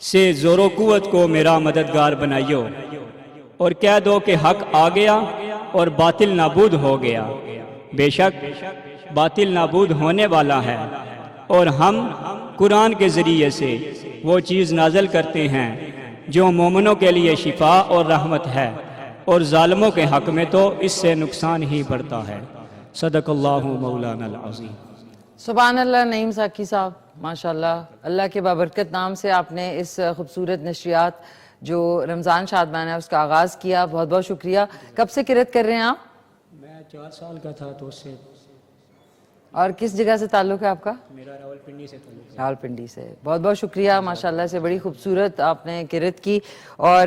से ज़ोरो कुव्वत को मेरा मददगार बनाइयो, और कह दो कि हक आ गया और बातिल नाबूद हो गया। बेशक बातिल नाबूद होने वाला है, और हम कुरान के ज़रिए से वो चीज़ नाज़िल करते हैं जो मोमिनों के लिए शिफा और रहमत है, और जालिमों के हक़ में तो इससे नुकसान ही बढ़ता है। सदक़ल्लाहु मौलाना अज़ीम। सुभान अल्लाह। नईम साकी साहब, माशाल्लाह, अल्लाह के बाबरकत नाम से आपने इस खूबसूरत नशरियात जो रमज़ान शादमान है उसका आगाज़ किया। बहुत बहुत शुक्रिया। कब से किरत कर रहे हैं आप? मैं 4 साल का था तो उससे। और किस जगह से ताल्लुक़ है आपका? मेरा रावलपिंडी से ताल्लुक़ है। रावलपिंडी से। बहुत बहुत शुक्रिया, माशाल्लाह से बड़ी खूबसूरत आपने किरत की। और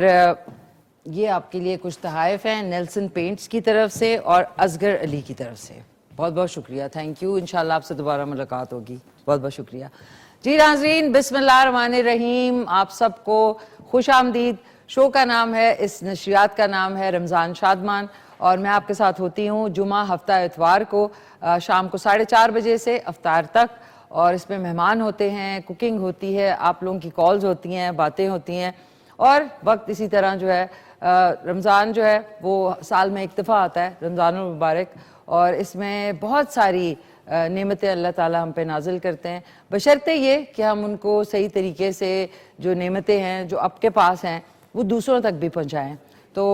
ये आपके लिए कुछ तहाइफ हैं नेल्सन पेंट्स की तरफ से और असगर अली की तरफ से। बहुत बहुत शुक्रिया, थैंक यू। इंशाल्लाह आपसे दोबारा मुलाकात होगी। बहुत बहुत शुक्रिया जी। नाज़रीन, बिस्मिल्लाहिर्रहमानिर्रहीम, आप सबको खुश आमदीद। शो का नाम है, इस नशरियात का नाम है रमज़ान शादमान, और मैं आपके साथ होती हूँ जुमा, हफ्ता, इतवार को शाम को 4:30 बजे से अफ्तार तक। और इसमें मेहमान होते हैं, कुकिंग होती है, आप लोगों की कॉल्स होती हैं, बातें होती हैं, और वक्त इसी तरह जो है रमज़ान जो है वो साल में एक दफ़ा आता है, रमज़ान मुबारक, और इसमें बहुत सारी नेमतें अल्लाह ताला हम पे नाजिल करते हैं, बशर्ते ये कि हम उनको सही तरीके से जो नेमतें हैं जो आपके पास हैं वो दूसरों तक भी पहुँचाएँ। तो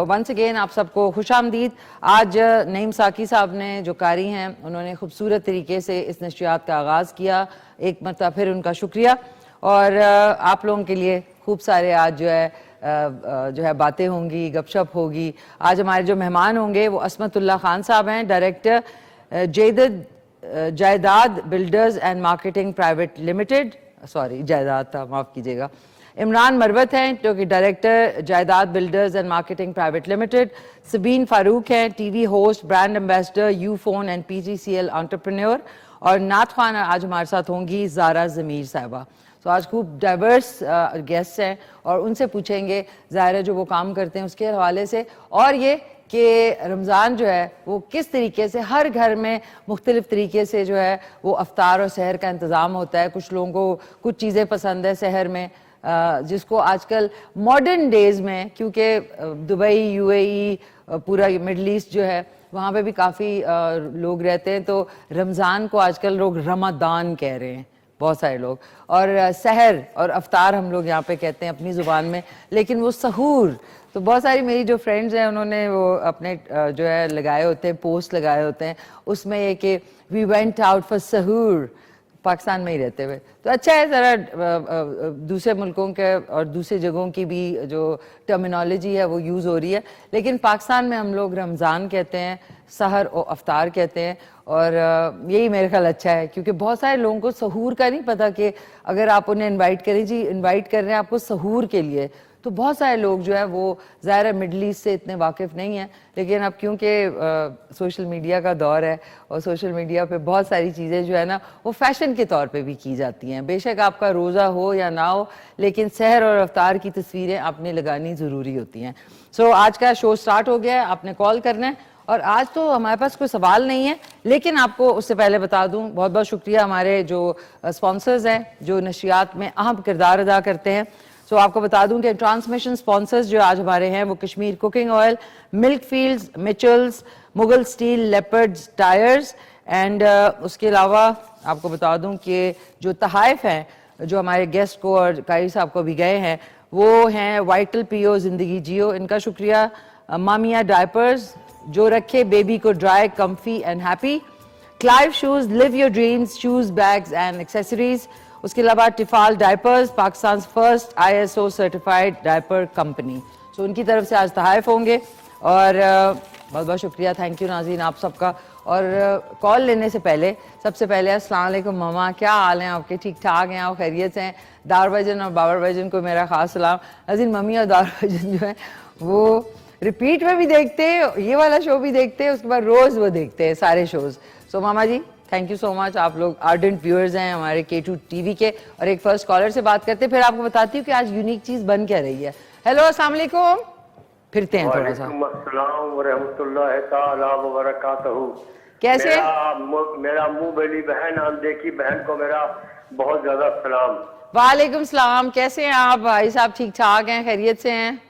वंस अगेन आप सबको खुश आमदीद। आज नईम साकी साहब ने जो कारी हैं उन्होंने खूबसूरत तरीके से इस नशरियात का आगाज़ किया। एक मरतबा फिर उनका शुक्रिया। और आप लोगों के लिए खूब सारे आज जो है बातें होंगी, गपशप होगी। आज हमारे जो मेहमान होंगे वो असमतुल्लाह खान साहब हैं, director Jaidad builders and marketing private limited, sorry जायदाद था, माफ़ कीजिएगा। इमरान मरवत हैं जो कि director Jaidad builders and marketing private limited. Sabeen Farooq हैं, TV host, brand ambassador, Ufone and PGCL entrepreneur. और नात खान आज हमारे साथ होंगी ज़ारा ज़मीर साहिबा। तो आज खूब डाइवर्स गेस्ट हैं और उनसे पूछेंगे ज़ाहिर जो वो काम करते हैं उसके हवाले से, और ये कि रमज़ान जो है वो किस तरीके से हर घर में मुख्तलिफ़ तरीके से जो है वो अफ्तार और सहर का इंतज़ाम होता है। कुछ लोगों को कुछ चीज़ें पसंद है सहर में, जिसको आजकल मॉडर्न डेज़ में, क्योंकि दुबई, UAE, पूरा मिडल ईस्ट जो है वहाँ पे भी काफ़ी लोग रहते हैं, तो रमज़ान को आजकल लोग रमदान कह रहे हैं बहुत सारे लोग, और सहर और अफ्तार हम लोग यहाँ पे कहते हैं अपनी ज़ुबान में, लेकिन वो सहूर। तो बहुत सारी मेरी जो फ्रेंड्स हैं उन्होंने वो अपने जो है लगाए होते हैं, पोस्ट लगाए होते हैं, उसमें ये कि वी वेंट आउट फॉर सहूर, पाकिस्तान में ही रहते हुए। तो अच्छा है ज़रा दूसरे मुल्कों के और दूसरी जगहों की भी जो टर्मिनोलॉजी है वो यूज़ हो रही है, लेकिन पाकिस्तान में हम लोग रमज़ान कहते हैं, सहर और अफ्तार कहते हैं। और यही मेरे ख्याल अच्छा है, क्योंकि बहुत सारे लोगों को सहूर का नहीं पता कि अगर आप उन्हें इनवाइट करें, जी इनवाइट कर रहे हैं आपको सहूर के लिए, तो बहुत सारे लोग जो है वो ज़ाहिर मिडल ईस्ट से इतने वाकिफ़ नहीं हैं। लेकिन अब क्योंकि सोशल मीडिया का दौर है और सोशल मीडिया पे बहुत सारी चीज़ें जो है ना वो फ़ैशन के तौर पे भी की जाती हैं। बेशक आपका रोज़ा हो या ना हो, लेकिन सहर और अफ्तार की तस्वीरें आपने लगानी ज़रूरी होती हैं। सो आज का शो स्टार्ट हो गया है, आपने कॉल करना है। और आज तो हमारे पास कोई सवाल नहीं है, लेकिन आपको उससे पहले बता दूं बहुत बहुत शुक्रिया हमारे जो स्पॉन्सर्स हैं जो नशियात में अहम किरदार अदा करते हैं। सो आपको बता दूं कि ट्रांसमिशन स्पॉन्सर्स जो आज हमारे हैं वो Kashmir cooking oil, Milk Fields, Mitchell's, Mughal Steel, Leopards Tyres, and उसके अलावा आपको बता दूं कि जो तहाइफ हैं जो हमारे गेस्ट को और कारी साहब को भी गए हैं वो हैं वाइटल PO जिंदगी जियो, इनका शुक्रिया। मामिया डायपर्स जो रखे बेबी को dry, comfy and happy. Clive shoes, live your dreams, shoes, bags and accessories. उसके अलावा टिफाल diapers, Pakistan first ISO certified diaper company. So उनकी तरफ से आज तहाइफ होंगे। और बहुत बहुत शुक्रिया, थैंक यू नाज़रीन आप सबका। और कॉल लेने से पहले सबसे पहले अस्सलाम वालेकुम मामा, क्या हाल हैं आपके? ठीक ठाक हैं आप? खैरियत से हैं? दार भाईजान और बाबर भाईजान को मेरा खास सलाम। नाज़रीन मम्मी और दार भाईजान जो है वो रिपीट में भी देखते हैं, ये वाला शो भी देखते हैं, उसके बाद रोज वो देखते हैं सारे शोज। सो मामा जी थैंक यू सो मच, आप लोग आर्डेंट व्यूअर्स हैं हमारे K2 TV के। और एक फर्स्ट कॉलर से बात करते हैं, फिर आपको बताती हूँ कि आज यूनिक चीज बन क्या रही है। हेलो अस्सलाम वालेकुम, फिरते हैं थोड़ा सा। अस्सलाम व रहमतुल्लाहि तआला व बरकातहू। कैसे? मेरा मुंह बेली बहन, अनदेखी बहन को मेरा बहुत ज्यादा सलाम। वालेकुम सलाम, कैसे हैं आप भाई साहब? ठीक ठाक हैं, खैरियत से हैं?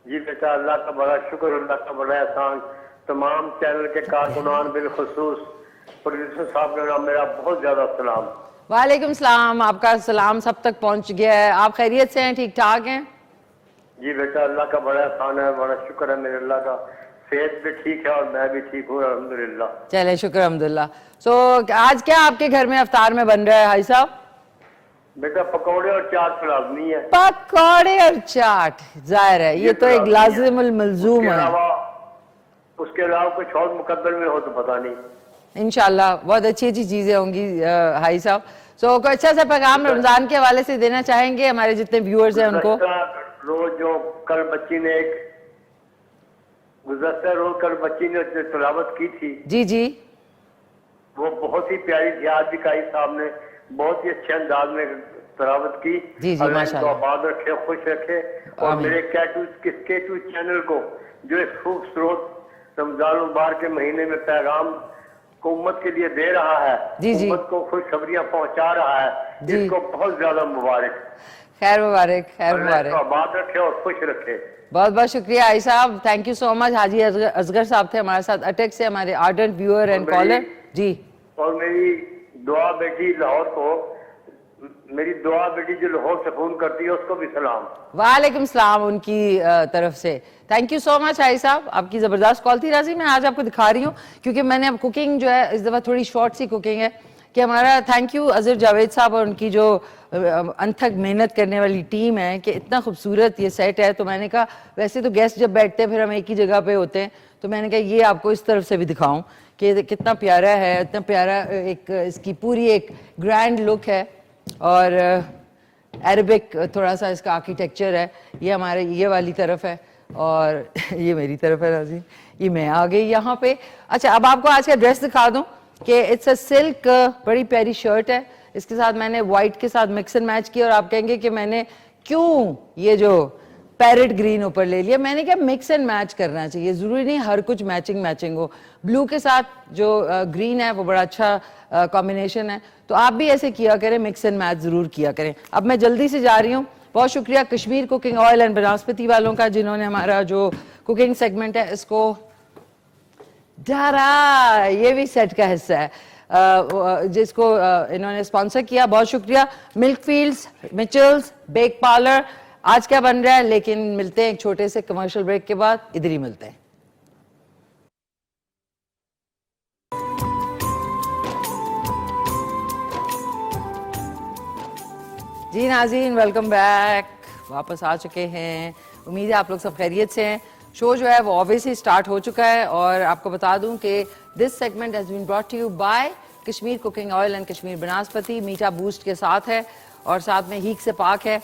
जी बेटा, अल्लाह का बड़ा शुक्र, अल्लाह का बड़ा एहसान। तमाम चैनल के कारकुनान, बिलखुसूस प्रोड्यूसर साहब का नाम मेरा बहुत ज्यादा सलाम। वालेकुम सलाम, आपका सलाम सब तक पहुंच गया है। आप खैरियत से हैं, ठीक ठाक हैं? जी बेटा, अल्लाह का बड़ा एहसान है, बड़ा शुक्र है मेरे अल्लाह का। सेहत भी ठीक है और मैं भी ठीक हूँ अल्हम्दुलिल्लाह। चले शुक्र अल्हम्दुलिल्लाह। सो आज क्या आपके घर में अफ्तार में बन रहा है भाई साहब? बेटा पकौड़े और चाट लाजमी है। पकौड़े और चाट, जाहिर है ये तो एक लाजिमुल मलजूम है। उसके अलावा कुछ और मुकद्दर में हो तो पता नहीं। इंशाल्लाह बहुत अच्छी अच्छी चीजें होंगी भाई साहब। सो कोई अच्छा सा पैगाम रमजान के हवाले से देना चाहेंगे हमारे जितने व्यूअर्स हैं उनको? रोज जो कल बच्ची ने तिलावत की थी, जी जी, वो बहुत ही प्यारी थी। आज भी काई साहब ने बहुत ही अच्छे अंदाज में तिलावत की। जी जी, माशाल्लाह। आबाद रखे, खुश रखे। और मेरे K2 चैनल को जो एक खूबसूरत रमजान मुबारक के महीने में पैगाम को उम्मत के लिए दे रहा है, जी जी, उम्मत को खुशखबरियां पहुंचा रहा है, इसको बहुत ज्यादा मुबारक। खैर मुबारक, खैर मुबारक। आबाद रखे और खुश रखे। बहुत बहुत शुक्रिया आई साहब, थैंक यू सो मच। हाजी असगर साहब थे हमारे साथ अटक से, हमारे आर्डेंट व्यूअर एंड कॉलर। जी, और मेरी दुआ बेटी लाहौर को, मेरी दुआ बेटी जो लाहौर से फोन करती है उसको भी सलाम। वालेकुम सलाम उनकी तरफ से। Thank you so much I साहब, आपकी जबरदस्त कॉल थी। राजी मैं आज आपको दिखा रही हूँ क्योंकि मैंने अब कुकिंग जो है इस दफा थोड़ी शॉर्ट सी कुकिंग है कि हमारा थैंक यू अजहर जावेद साहब और उनकी जो अनथक मेहनत करने वाली टीम है कि इतना खूबसूरत ये सेट है। तो मैंने कहा वैसे तो गेस्ट जब बैठते हैं फिर हम एक ही जगह पे होते हैं, तो मैंने कहा ये आपको इस तरफ से भी दिखाऊं कि कितना प्यारा है, इतना प्यारा एक इसकी पूरी एक ग्रैंड लुक है। और अरबिक थोड़ा सा इसका आर्किटेक्चर है। ये हमारे ये वाली तरफ है और ये मेरी तरफ है राजी, ये मैं आ गई यहाँ पे। अच्छा, अब आपको आज का ड्रेस दिखा दूं कि इट्स अ सिल्क, बड़ी प्यारी शर्ट है। इसके साथ मैंने व्हाइट के साथ मिक्स एंड मैच किया और आप कहेंगे कि मैंने क्यों ये जो पैरेट ग्रीन ऊपर ले लिया। मैंने क्या मिक्स एंड मैच करना चाहिए, जरूरी नहीं हर कुछ मैचिंग हो। ब्लू के साथ जो ग्रीन है वो बड़ा अच्छा कॉम्बिनेशन है, तो आप भी ऐसे किया करें, मिक्स एंड मैच जरूर किया करें। अब मैं जल्दी से जा रही हूँ। बहुत शुक्रिया Kashmir cooking oil and Banaspati वालों का जिन्होंने हमारा जो कुकिंग सेगमेंट है इसको डारा, ये भी सेट का हिस्सा है, जिसको इन्होंने स्पॉन्सर किया। बहुत शुक्रिया। Milk Fields, Mitchell's bake parlour. आज क्या बन रहा है, लेकिन मिलते हैं एक छोटे से कमर्शियल ब्रेक के बाद, इधर ही मिलते हैं। जी नाज़रीन, वेलकम बैक, वापस आ चुके हैं। उम्मीद है आप लोग सब खैरियत से हैं। शो जो है वो ऑब्वियसली स्टार्ट हो चुका है और आपको बता दूं कि this segment has been brought to you by Kashmir cooking oil and Kashmir Banaspati. मीठा बूस्ट के साथ है और साथ में हीक से पाक है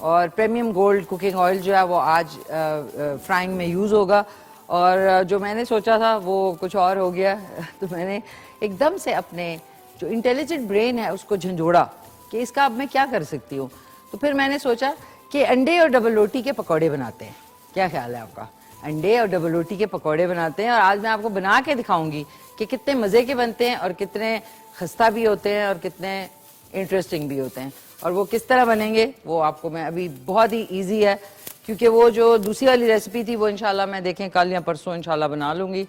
और प्रीमियम गोल्ड कुकिंग ऑयल जो है वो आज फ्राइंग में यूज़ होगा। और जो मैंने सोचा था वो कुछ और हो गया तो मैंने एकदम से अपने जो इंटेलिजेंट ब्रेन है उसको झंझोड़ा कि इसका अब मैं क्या कर सकती हूँ। तो फिर मैंने सोचा कि अंडे और डबल रोटी के पकौड़े बनाते हैं। क्या ख्याल है आपका? अंडे और डबल रोटी के पकौड़े बनाते हैं और आज मैं आपको बना के दिखाऊंगी कि कितने मज़े के बनते हैं और कितने खस्ता भी होते हैं और कितने इंटरेस्टिंग भी होते हैं। और वो किस तरह बनेंगे वो आपको मैं अभी, बहुत ही ईजी है क्योंकि वो जो दूसरी वाली रेसिपी थी वो इंशाल्लाह मैं देखें कल या परसों इंशाल्लाह बना लूँगी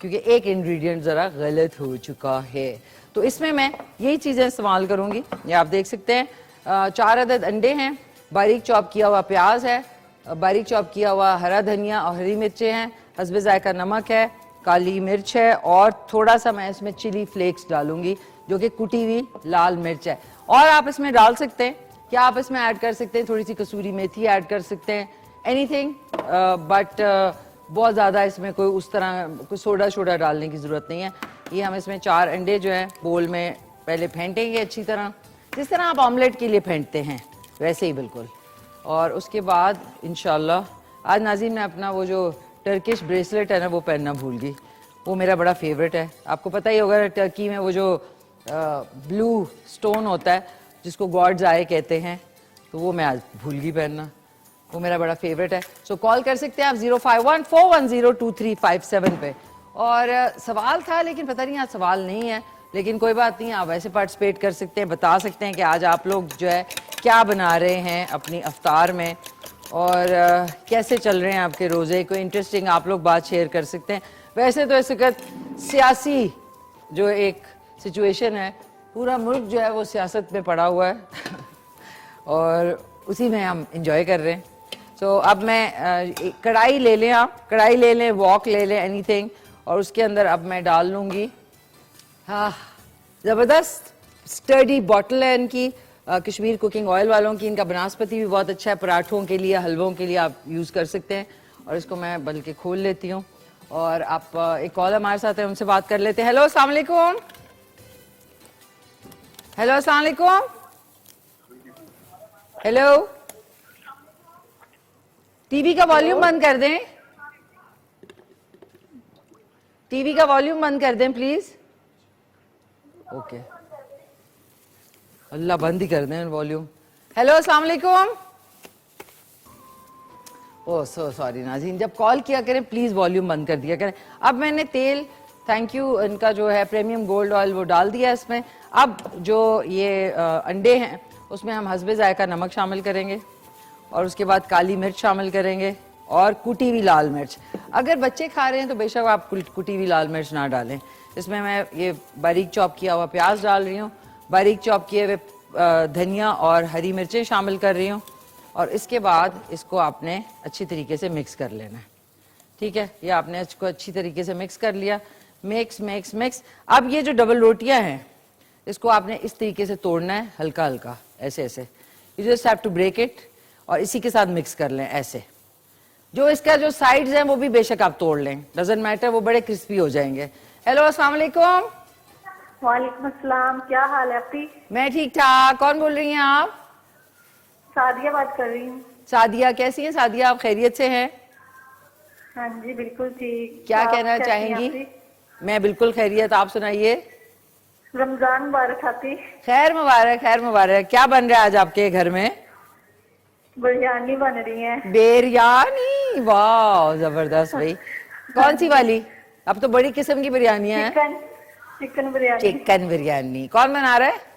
क्योंकि एक इंग्रेडिएंट ज़रा गलत हो चुका है। तो इसमें मैं यही चीज़ें इस्तेमाल करूँगी। ये आप देख सकते हैं 4 अदद अंडे हैं, बारीक चॉप किया हुआ प्याज है, बारीक चॉप किया हुआ हरा धनिया और हरी मिर्चें हैं, हस्बे जायका नमक है, काली मिर्च है और थोड़ा सा मैं इसमें चिली फ्लेक्स डालूंगी जो कि कुटी हुई लाल मिर्च है। और आप इसमें डाल सकते हैं, क्या आप इसमें ऐड कर सकते हैं, थोड़ी सी कसूरी मेथी ऐड कर सकते हैं, एनीथिंग, बट बहुत ज़्यादा इसमें कोई उस तरह कोई सोडा डालने की ज़रूरत नहीं है। ये हम इसमें 4 अंडे जो हैं बोल में पहले फेंटेंगे अच्छी तरह, जिस तरह आप ऑमलेट के लिए फेंटते हैं वैसे ही बिल्कुल। और उसके बाद इंशाल्लाह आज नाज़रीन मैं अपना वो जो टर्किश ब्रेसलेट है ना वो पहनना भूल गई। वो मेरा बड़ा फेवरेट है। आपको पता ही होगा टर्की में वो जो ब्लू स्टोन होता है जिसको गॉड्स आए कहते हैं, तो वो मैं आज भूल गई पहनना। वो मेरा बड़ा फेवरेट है। सो कॉल कर सकते हैं आप 051-410-2357 पे। और सवाल था लेकिन पता नहीं आज सवाल नहीं है, लेकिन कोई बात नहीं, आप वैसे पार्टिसिपेट कर सकते हैं, बता सकते हैं कि आज आप लोग जो है क्या बना रहे हैं अपनी अफ्तार में और कैसे चल रहे हैं आपके रोज़े। कोई इंटरेस्टिंग आप लोग बात शेयर कर सकते हैं। वैसे तो इस वक्त सियासी जो एक सिचुएशन है, पूरा मुल्क जो है वो सियासत में पड़ा हुआ है और उसी में हम इंजॉय कर रहे हैं। तो अब मैं कढ़ाई ले लें, आप कढ़ाई ले लें, वॉक ले लें, एनीथिंग, और उसके अंदर अब मैं डाल लूँगी, हाँ, ज़बरदस्त स्टडी बॉटल है इनकी, कश्मीर कुकिंग ऑयल वालों की। इनका बनास्पति भी बहुत अच्छा है, पराठों के लिए, हलवों के लिए आप यूज़ कर सकते हैं। और इसको मैं बल्कि खोल लेती हूँ और आप एक कॉल हमारे साथ है, उनसे बात कर लेते हैं। हेलो, अस्सलाम वालेकुम। हेलो, अस्सलाम वालेकुम। हेलो, टीवी का वॉल्यूम बंद कर दें, टीवी का वॉल्यूम बंद कर दें प्लीज। ओके, अल्लाह बंद ही कर दें वॉल्यूम। हेलो, अस्सलाम वालेकुम। ओह सो सॉरी नाज़रीन, जब कॉल किया करें प्लीज वॉल्यूम बंद कर दिया करें। अब मैंने तेल, थैंक यू, इनका जो है प्रीमियम गोल्ड ऑयल वो डाल दिया इसमें। अब जो ये अंडे हैं उसमें हम हस्बे जायका नमक शामिल करेंगे और उसके बाद काली मिर्च शामिल करेंगे और कुटी हुई लाल मिर्च। अगर बच्चे खा रहे हैं तो बेशक आप कुटी हुई लाल मिर्च ना डालें। इसमें मैं ये बारीक चॉप किया हुआ प्याज डाल रही हूँ, बारीक चॉप किए हुए धनिया और हरी मिर्चें शामिल कर रही हूँ और इसके बाद इसको आपने अच्छी तरीके से मिक्स कर लेना है। ठीक है, ये आपने इसको अच्छी तरीके से मिक्स कर लिया, मिक्स मिक्स मिक्स। अब ये जो डबल रोटियां हैं इसको आपने इस तरीके से तोड़ना है, हल्का हल्का ऐसे ऐसे, you just have to break it और इसी के साथ मिक्स कर लें ऐसे। जो इसका जो साइड्स हैं वो भी बेशक आप तोड़ लें, डजंट मैटर, वो बड़े क्रिस्पी हो जाएंगे। हेलो, अस्सलाम वालेकुम। वालेकुम अस्सलाम, क्या हाल है आपकी? मैं ठीक ठाक। कौन बोल रही हैं आप? सादिया बात कर रही हूँ। सादिया, कैसी हैं सादिया, आप खैरियत से हैं? हाँ जी बिल्कुल ठीक। क्या आप कहना कैसी हैं चाहेंगी? आप? मैं बिल्कुल खैरियत, आप सुनाइए। रमजान मुबारक आती। खैर मुबारक, खैर मुबारक। क्या बन रहा है आज आपके घर में? बिरयानी बन रही है। बिरयानी, वाह जबरदस्त भाई। कौन सी वाली? अब तो बड़ी किस्म की बिरयानियां हैं। चिकन बिरयानी। चिकन बिरयानी कौन बना रहा है?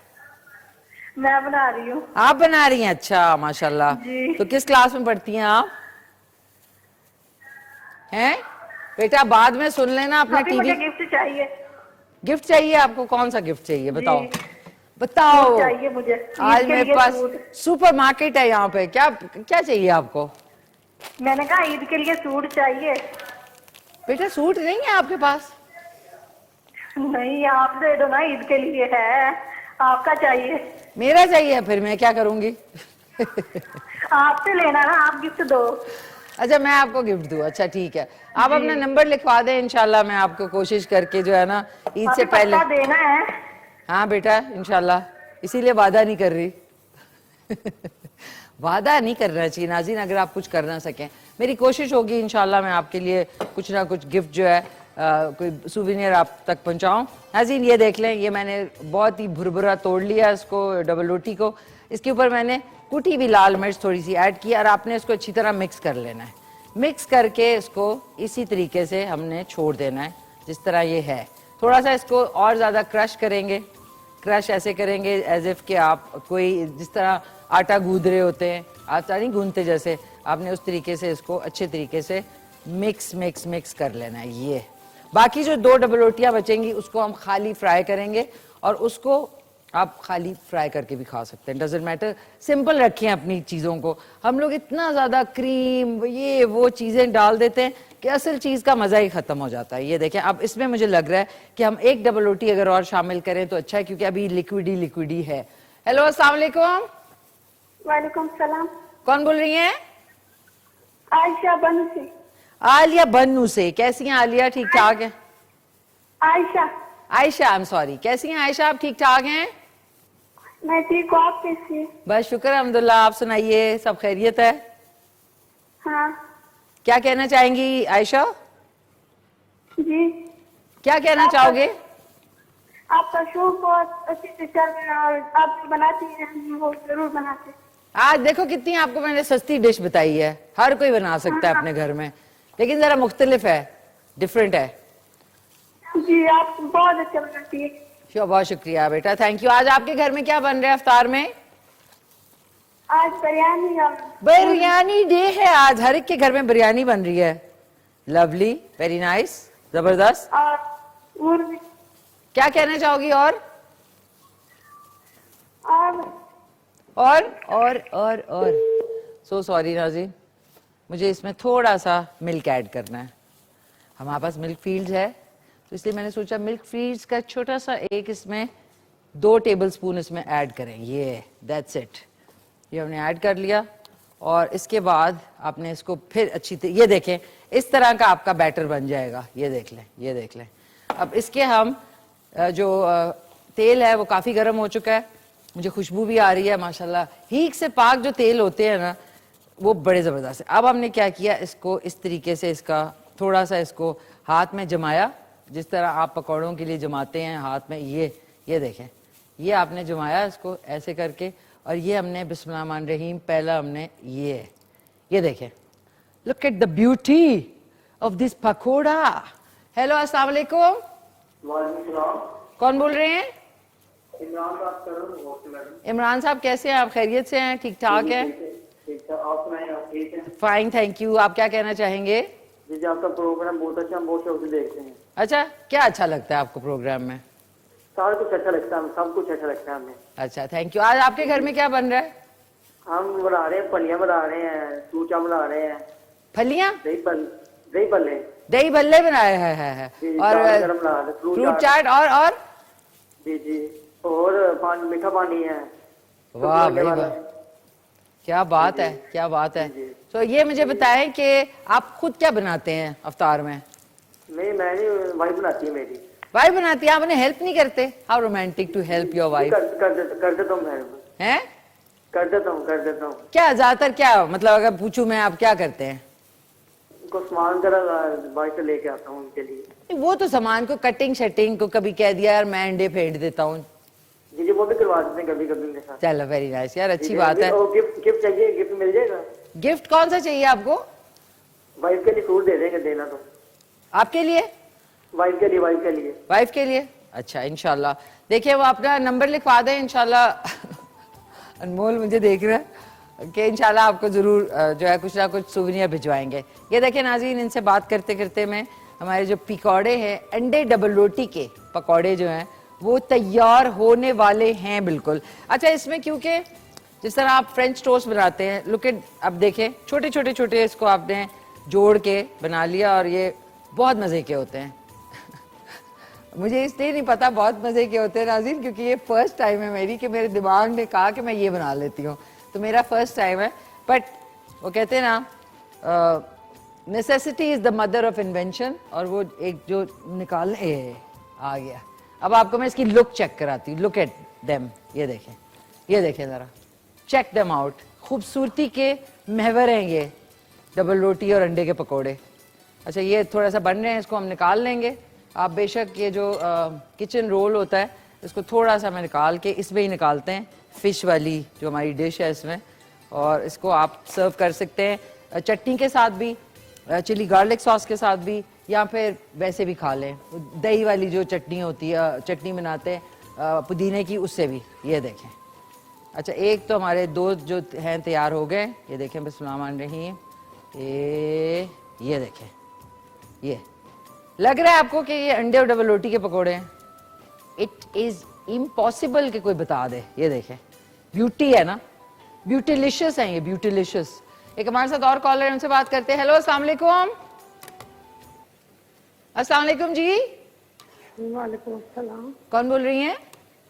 मैं बना रही हूँ। आप बना रही हैं? अच्छा, माशाल्लाह। जी। तो किस क्लास में पढ़ती हैं आप? हैं बेटा, बाद में सुन लेना अपने अभी टीवी। मुझे गिफ्ट चाहिए। गिफ्ट चाहिए आपको? कौन सा गिफ्ट चाहिए बताओ? जी। बताओ। सूट चाहिए मुझे। आज ईद के मेरे लिए पास सूट। सुपर मार्केट है यहाँ पे। क्या क्या चाहिए आपको? मैंने कहा ईद के लिए सूट चाहिए। बेटा सूट नहीं है आपके पास? नहीं, आप दे दो ना, ईद के लिए है। आपका चाहिए। मेरा चाहिए, फिर मैं क्या करूंगी? आपसे लेना ना, आप गिफ्ट दो। अच्छा, मैं आपको गिफ्ट दूं? अच्छा ठीक है, आप अपना नंबर लिखवा दें, इंशाल्लाह मैं आपको कोशिश करके जो है ना ईद से अभी पहले। पक्का देना है। हाँ बेटा, इंशाल्लाह, इसीलिए वादा नहीं कर रही। वादा नहीं करना चाहिए नाज़रीन, अगर आप कुछ कर ना सकें। मेरी कोशिश होगी इंशाल्लाह मैं आपके लिए कुछ ना कुछ गिफ्ट जो है कोई सुविनियर आप तक पहुंचाऊं। नाज़रीन ये देख लें, ये मैंने बहुत ही भुरभुरा तोड़ लिया इसको, डबल रोटी को। इसके ऊपर मैंने कुटी हुई लाल मिर्च थोड़ी सी ऐड की और आपने इसको अच्छी तरह मिक्स कर लेना है। मिक्स करके इसको इसी तरीके से हमने छोड़ देना है जिस तरह ये है। थोड़ा सा इसको और ज़्यादा क्रश करेंगे, क्रश ऐसे करेंगे एज इफ कि आप कोई जिस तरह आटा गूंद रहे होते हैं, आटा नहीं गूंदते जैसे, आपने उस तरीके से इसको अच्छे तरीके से मिक्स मिक्स मिक्स कर लेना है। ये बाकी जो 2 डबल रोटियां बचेंगी उसको हम खाली फ्राई करेंगे और उसको आप खाली फ्राई करके भी खा सकते हैं, डजंट मैटर। सिंपल रखें अपनी चीज़ों को। हम लोग इतना ज़्यादा क्रीम ये वो चीज़ें डाल देते हैं कि असल चीज़ का मज़ा ही ख़त्म हो जाता है। ये देखें, अब इसमें मुझे लग रहा है कि हम 1 डबल रोटी अगर और शामिल करें तो अच्छा है, क्योंकि अभी लिक्विडी है। हेलो, अस्सलाम वालेकुम। वालेकुम सलाम। कौन बोल रही हैं? आयशा बनू से। आलिया बन्नू से। कैसी हैं आलिया? ठीक ठाक है? Ayesha. Ayesha, I am sorry. कैसी हैं आयशा? आप ठीक ठाक हैं? मैं ठीक हूँ, आप कैसी हैं? बस शुक्र अल्हम्दुलिल्लाह। आप सुनाइए, सब खैरियत है? हाँ क्या कहना चाहेंगी आयशा? जी। क्या कहना चाहोगे? आपका शो बहुत अच्छे से चल रहा है और आप जो बनाती हैं हम वो जरूर बनाते हैं। आज देखो कितनी आपको मैंने सस्ती डिश बताई है, हर कोई बना सकता है अपने घर में, लेकिन जरा मुख्तलिफ है, डिफरेंट है। जी, आप बहुत अच्छा बनाती है। बहुत शुक्रिया बेटा, थैंक यू। आज आपके घर में क्या बन रहा है अफ्तार में? आज बिरयानी और बिरयानी डे है आज, हर एक के घर में बिरयानी बन रही है। लवली, वेरी नाइस, जबरदस्त। मुर्गी क्या कहना चाहोगी? और और सो सॉरी नाज़रीन, मुझे इसमें थोड़ा सा मिल्क ऐड करना है। हमारे पास मिल्क फील्ड्स है, तो इसलिए मैंने सोचा मिल्क फील्ड्स का छोटा सा एक इसमें 2 टेबलस्पून इसमें ऐड करें। ये दैट्स इट, ये हमने ऐड कर लिया। और इसके बाद आपने इसको फिर अच्छी ये देखें, इस तरह का आपका बैटर बन जाएगा। ये देख लें, ये देख लें। अब इसके हम जो तेल है वो काफ़ी गर्म हो चुका है, मुझे खुशबू भी आ रही है माशाल्लाह। हीक से पाक जो तेल होते हैं ना, वो बड़े ज़बरदस्त है। अब हमने क्या किया, इसको इस तरीके से इसका थोड़ा सा इसको हाथ में जमाया, जिस तरह आप पकौड़ों के लिए जमाते हैं हाथ में। ये देखें, ये आपने जमाया इसको ऐसे करके, और ये हमने बिस्मिल्लाहिर्रहमानिर्रहीम पहला हमने ये देखें, look at the beauty of this pakora. Hello, अस्सलाम वालेकुम। कौन बोल रहे हैं? इमरान बात कर रहा हूँ। इमरान साहब कैसे हैं आप? खैरियत से हैं? ठीक ठाक हैं? आप सुनाएं, आप ठीक हैं? Fine, thank you. आप क्या कहना चाहेंगे? जी, आपका प्रोग्राम बहुत अच्छा, हम बहुत शौक से देखते हैं। अच्छा, क्या अच्छा लगता है आपको प्रोग्राम में? सारा कुछ अच्छा लगता है, सब कुछ अच्छा लगता है हमें। अच्छा, थैंक यू। आज आपके घर में क्या बन रहा है? हम बना रहे हैं, फलियां बना रहे हैं, सूचा बना रहे हैं, फलियां, दही भल्ले, दही भल्ले बनाए हैं जी, और गरम बना रहे हैं, फ्रूट चाट और जी जी, और पानी, मीठा पानी है। वाह भाई वाह, क्या बात है, क्या बात है। तो ये मुझे बताएं कि आप खुद क्या बनाते हैं अफ्तार में? मैं नहीं, वाइफ बनाती है मेरी। वाइफ बनाती है, आप उन्हें हेल्प नहीं करते? How romantic to help your wife. कर देता हूँ हेल्प, हैं? कर देता हूँ। क्या ज्यादातर, क्या मतलब अगर पूछूं मैं, आप क्या करते हैं? उनको सामान जरा बाइक से लेके आता हूँ उनके लिए। वो तो सामान को कटिंग शटिंग को कभी कह दिया यार मैं अंडे फेंट देता हूँ। जी जी, वो भी करवा देते हैं कभी कभी उनके साथ। चलो, वेरी नाइस यार, अच्छी बात है। गिफ्ट चाहिए, गिफ्ट मिल जाएगा। गिफ्ट कौन सा चाहिए आपको? वाइफ के लिए सूट दे देंगे, देना तो। आपके लिए? वाइफ के लिए। वाइफ के लिए, अच्छा, इंशाल्लाह। देखिए, वो अपना नंबर लिखवा दें इंशाल्लाह। अनमोल मुझे देख रहा है कि इंशाल्लाह आपको जरूर जो है कुछ ना कुछ सुवेनियर भिजवाएंगे। ये देखिए नाज़रीन, इनसे बात करते करते मैं, हमारे जो पकौड़े हैं, अंडे डबल रोटी के पकौड़े जो हैं वो तैयार होने वाले हैं बिल्कुल। अच्छा, इसमें क्योंकि जिस तरह आप फ्रेंच टोस्ट बनाते हैं, लुक एट, अब देखें छोटे छोटे छोटे इसको आपने जोड़ के बना लिया, और ये बहुत मज़े के होते हैं। मुझे इसलिए नहीं पता बहुत मज़े के होते हैं नाज़रीन, क्योंकि ये फर्स्ट टाइम है मेरी कि मेरे दिमाग ने कहा कि मैं ये बना लेती हूँ, तो मेरा फर्स्ट टाइम है। बट वो कहते हैं ना, necessity is the mother of invention, और वो एक जो निकालने आ गया। अब आपको मैं इसकी लुक चेक कराती हूँ, लुक एट देम, ये देखें ज़रा, चेक देम आउट। खूबसूरती के महवर हैं ये डबल रोटी और अंडे के पकोड़े। अच्छा, ये थोड़ा सा बन रहे हैं, इसको हम निकाल लेंगे। आप बेशक ये जो किचन रोल होता है, इसको थोड़ा सा मैं निकाल के इसमें ही निकालते हैं, फ़िश वाली जो हमारी डिश है इसमें, और इसको आप सर्व कर सकते हैं चटनी के साथ भी, चिली गार्लिक सॉस के साथ भी, या फिर वैसे भी खा लें। दही वाली जो चटनी होती है, चटनी बनाते हैं पुदीने की, उससे भी। ये देखें, अच्छा, एक तो हमारे 2 जो हैं तैयार हो गए। ये देखें, बिस्मिल्लाहिर्रहमानिर्रहीम, ये देखें, ये लग रहा है आपको कि ये अंडे और डबल रोटी के पकोड़े हैं? इट इज इम्पॉसिबल कि कोई बता दे। ये देखें, ब्यूटी है ना, ब्यूटीलिशियस है ये, ब्यूटीलिशियस। एक हमारे साथ और कॉलर है, उनसे बात करते हैं। हेलो, अस्सलाम वालेकुम। अस्सलाम वालेकुम जी। वालेकुम अस्सलाम। कौन बोल रही हैं?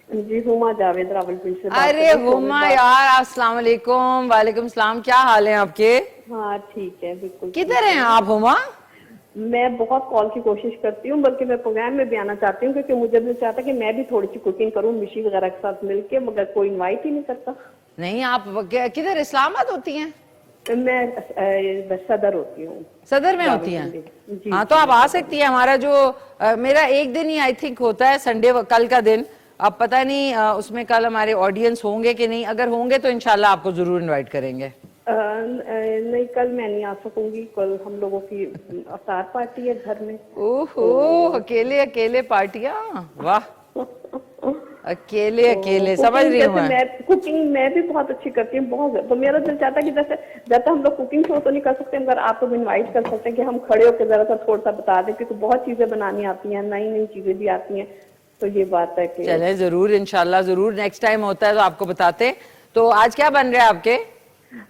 जी, हुमा जावेद रावलपिंडी से। अरे हुमा यार, अस्सलाम वालेकुम। वालेकुम सलाम, क्या हाल है आपके? हाँ ठीक है, बिल्कुल। किधर हैं आप हुमा? मैं बहुत कॉल की कोशिश करती हूँ, बल्कि मैं प्रोग्राम में भी आना चाहती हूँ, क्योंकि मुझे भी चाहता कि मैं भी थोड़ी सी कुकिंग करूँ मिशी वगैरह के साथ मिलके, मगर कोई इनवाइट ही नहीं करता। नहीं, आप किधर इस्लामाबाद होती हैं? मैं सदर होती हूँ। सदर में होती हैं? हाँ, तो आप आ सकती हैं। हमारा जो मेरा एक दिन ही आई थिंक होता है, संडे, कल का दिन। अब पता नहीं उसमें कल हमारे ऑडियंस होंगे कि नहीं। अगर होंगे तो इंशाल्लाह आपको जरूर इनवाइट करेंगे। नहीं, कल मैं नहीं आ सकूंगी। कल हम लोगों की अफ्तार पार्टी है घर में। ओहो, अकेले अकेले पार्टियां, वाह। अकेले अकेले समझ रही हूँ मैं। कुकिंग मैं भी बहुत अच्छी करती हूँ, बहुत। तो मेरा दिल चाहता है कि जैसे हम लोग कुकिंग शो तो नहीं कर सकते, मगर आप लोग इनवाइट कर सकते हैं कि हम खड़े होकर जरा सा थोड़ा सा बता दें, क्योंकि बहुत चीजें बनानी आती हैं, नई नई चीजें भी आती हैं। तो ये बात है कि चले जरूर, इंशाल्लाह जरूर नेक्स्ट टाइम होता है तो आपको बताते। तो आज क्या बन रहा है आपके?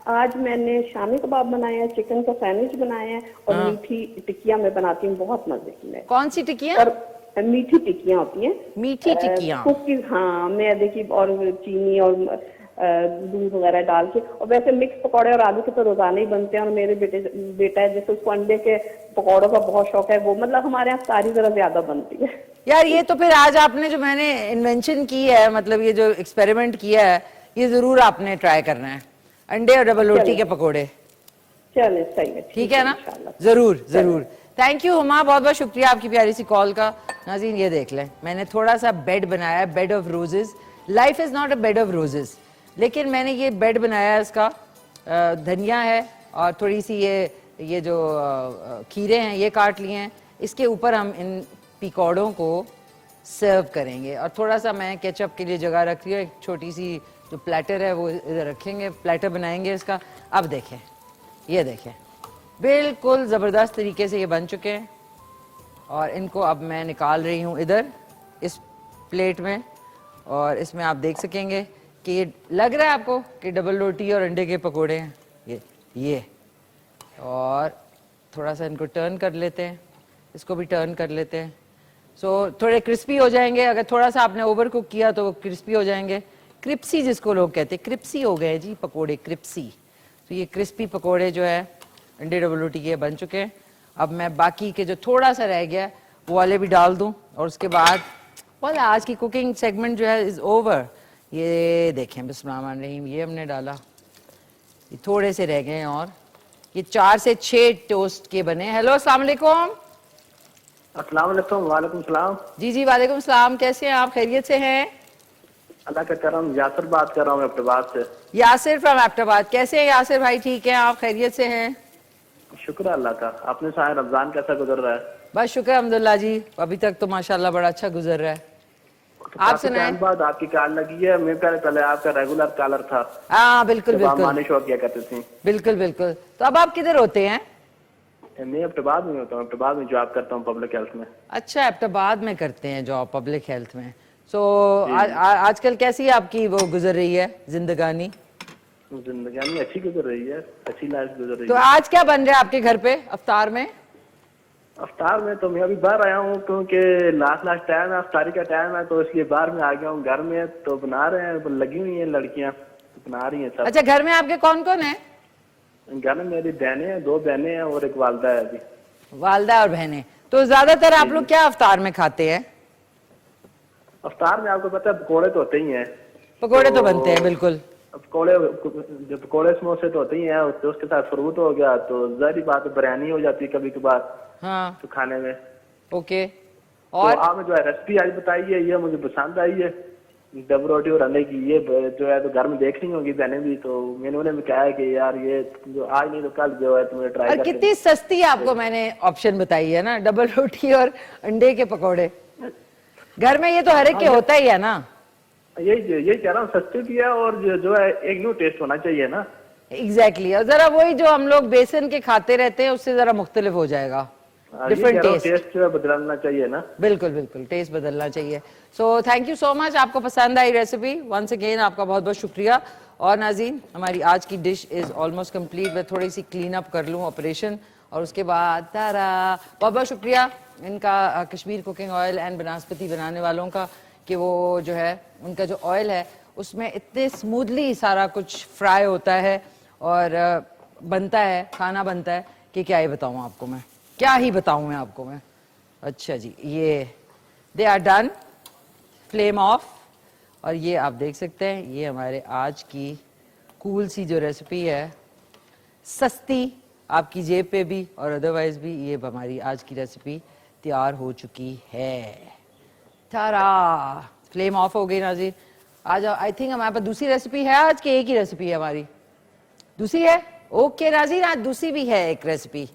आज मैंने शामी कबाब बनाया है, चिकन का सैंडविच बनाया है, और मीठी टिकिया मैं बनाती हूँ बहुत मजे की। मैं कौन सी टिकिया? और मीठी टिकियां होती हैं, मीठी टिकियां। कुकीज, हाँ, मैदे की और चीनी और दूध वगैरह डाल के। और वैसे मिक्स पकौड़े और आलू के तो रोजाना ही बनते हैं, और मेरे बेटा है जैसे उसको अंडे के पकौड़ों का बहुत शौक है, वो मतलब हमारे यहाँ सारी जरा ज्यादा बनती है। यार ये तो फिर आज आपने जो मैंने इन्वेंशन की है, मतलब ये जो एक्सपेरिमेंट किया है, ये जरूर आपने ट्राई करना है, अंडे और डबल रोटी के पकोड़े। चले सही है, ठीक है ना? जरूर जरूर। थैंक यू हुमा, बहुत बहुत शुक्रिया आपकी प्यारी सी कॉल का। नाज़रीन ये देख लें, मैंने थोड़ा सा बेड बनाया है, bed of roses. Life is not a bed of roses, लेकिन मैंने ये बेड बनाया है, इसका धनिया है और थोड़ी सी ये जो खीरे हैं ये काट लिए हैं। इसके ऊपर हम इन पकौड़ों को सर्व करेंगे, और थोड़ा सा मैं केचप के लिए जगह रख रही हूँ, एक छोटी सी जो प्लेटर है वो इधर रखेंगे, प्लेटर बनाएंगे इसका। अब देखें, ये देखें, बिल्कुल ज़बरदस्त तरीके से ये बन चुके हैं, और इनको अब मैं निकाल रही हूँ इधर इस प्लेट में। और इसमें आप देख सकेंगे कि ये लग रहा है आपको कि डबल रोटी और अंडे के पकोड़े हैं ये। और थोड़ा सा इनको टर्न कर लेते हैं, इसको भी टर्न कर लेते हैं। सो थोड़े क्रिस्पी हो जाएंगे, अगर थोड़ा सा आपने ओवर कुक किया तो वो क्रिस्पी हो जाएंगे। क्रिप्सी जिसको लोग कहते हैं, क्रिप्सी हो गए जी पकोड़े, क्रिप्सी। तो ये क्रिस्पी पकोड़े जो है अंडे डबल रोटी के बन चुके हैं। अब मैं बाकी के जो थोड़ा सा रह गया वो वाले भी डाल दूं, और उसके बाद बोले आज की कुकिंग सेगमेंट जो है इज ओवर। ये देखें, बिस्मिल्लाहिर्रहमानिर्रहीम, ये हमने डाला, ये थोड़े से रह गए हैं, और ये 4 से 6 टोस्ट के बने। हेलो, अस्सलाम वालेकुम। अस्सलाम वालेकुम। वालेकुम सलाम। जी जी वालेकुम सलाम, कैसे हैं आप? खैरियत से हैं? अल्लाह का करम। यासिर बात कर रहा हूँ एबटाबाद से। यासिर फ्रॉम एबटाबाद। कैसे हैं यासिर भाई? ठीक है, आप खैरियत से हैं? शुक्र अल्लाह का। आपने साया रमजान कैसा गुजर रहा है? बस शुक्र अल्हम्दुलिल्लाह जी, अभी तक तो माशाल्लाह बड़ा अच्छा गुजर रहा है। तो आप काफी सुनाएं। टाइम बाद आपकी कॉल लगी है। मैं पहले आपका रेगुलर कॉलर था। हाँ बिल्कुल जब आप बिल्कुल मानी शो किया करते थे। बिल्कुल बिल्कुल। तो अब आप किधर होते हैं? मैं एबटाबाद में होता हूँ, एबटाबाद में जॉब करता हूँ पब्लिक हेल्थ में। अच्छा, एबटाबाद में करते हैं जॉब पब्लिक हेल्थ में। सो आजकल कैसी आपकी वो गुजर रही है जिंदगानी? जिंदगी अच्छी गुजर रही है, अच्छी लाइफ गुजर रही तो है। आज क्या बन रहा है आपके घर पे अफ्तार में? अफ्तार में तो मैं अभी बाहर आया हूँ, क्योंकि लास्ट टाइम है, अफ्तारी का टाइम है, तो इसलिए बाहर में आ गया हूँ। घर में तो बना रहे हैं, लगी हुई हैं लड़कियाँ, तो बना रही हैं सब। अच्छा, घर में आपके कौन कौन है? घर में मेरी बहनें हैं, 2 बहनें हैं और एक वालदा है अभी। वालदा और बहनें। तो ज्यादातर आप लोग क्या अफ्तार में खाते हैं? अफ्तार में आपको पता है पकौड़े तो होते ही हैं। पकोड़े तो बनते हैं बिल्कुल। पकौड़े, जो पकौड़े समोसे तो होते ही हैं, तो उसके साथ फ्रूट हो गया, तो जाहिर बात है बिरयानी हो जाती है कभी कभार हाँ तो खाने में। ओके। और और तो आपने जो है रेसिपी आज बताई है, ये मुझे पसंद आई है, डब रोटी और अंडे की। ये जो है तो घर में देख रही होंगी बहनें भी, तो मैंने उन्हें भी कहा है कि यार ये जो आज नहीं तो कल जो है तुम्हें ट्राई और करके। कितनी सस्ती आपको मैंने ऑप्शन बताई है ना, डबल रोटी और अंडे के पकोड़े। घर में ये तो हर एक के होता ही है ना। यही कह रहा हूँ, सस्ती भी है, और जो है एक न्यू टेस्ट होना चाहिए ना। एग्जैक्टली। और जरा वही जो हम लोग बेसन के खाते रहते हैं उससे जरा मुख्तलिफ हो जाएगा, डिफरेंट टेस्ट। टेस्ट जो है बदलना चाहिए ना। बिल्कुल बिल्कुल, टेस्ट बदलना चाहिए। So thank you so much, आपको पसंद आई रेसिपी, वंस अगेन आपका बहुत बहुत शुक्रिया। और नाज़रीन, हमारी आज की डिश इज ऑलमोस्ट कंप्लीट। मैं थोड़ी सी क्लीन अप कर लूँ ऑपरेशन, और उसके बाद तारा। बहुत बहुत शुक्रिया इनका, कश्मीर कुकिंग ऑयल एंड बनास्पति बनाने वालों का, कि वो जो है उनका जो ऑयल है उसमें इतने स्मूथली सारा कुछ फ्राई होता है और बनता है, खाना बनता है कि क्या ही बताऊँ आपको मैं, क्या ही बताऊँ मैं आपको मैं। अच्छा जी, ये they are done, flame off. और ये आप देख सकते हैं, ये हमारे आज की कूल सी जो रेसिपी है, सस्ती, आपकी जेब पे भी और अदरवाइज भी, ये हमारी आज की रेसिपी तैयार हो चुकी है। तारा, फ्लेम ऑफ हो गई नाज़रीन। आज आई थिंक हमारे पास दूसरी रेसिपी है आज की, एक ही रेसिपी है हमारी? दूसरी है? ओके नाज़रीन, आज दूसरी भी है एक रेसिपी।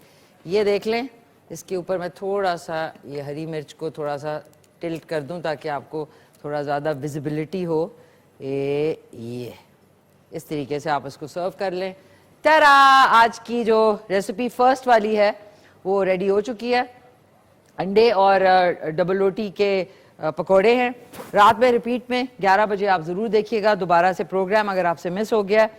ये देख लें, इसके ऊपर मैं थोड़ा सा ये हरी मिर्च को थोड़ा सा टिल्ट कर दूं ताकि आपको थोड़ा ज़्यादा विजिबिलिटी हो, ये इस तरीके से आप इसको सर्व कर लें। तरा आज की जो रेसिपी फर्स्ट वाली है वो रेडी हो चुकी है। अंडे और डबल रोटी के पकोड़े हैं। रात में रिपीट में 11 बजे आप ज़रूर देखिएगा दोबारा से प्रोग्राम अगर आपसे मिस हो गया है।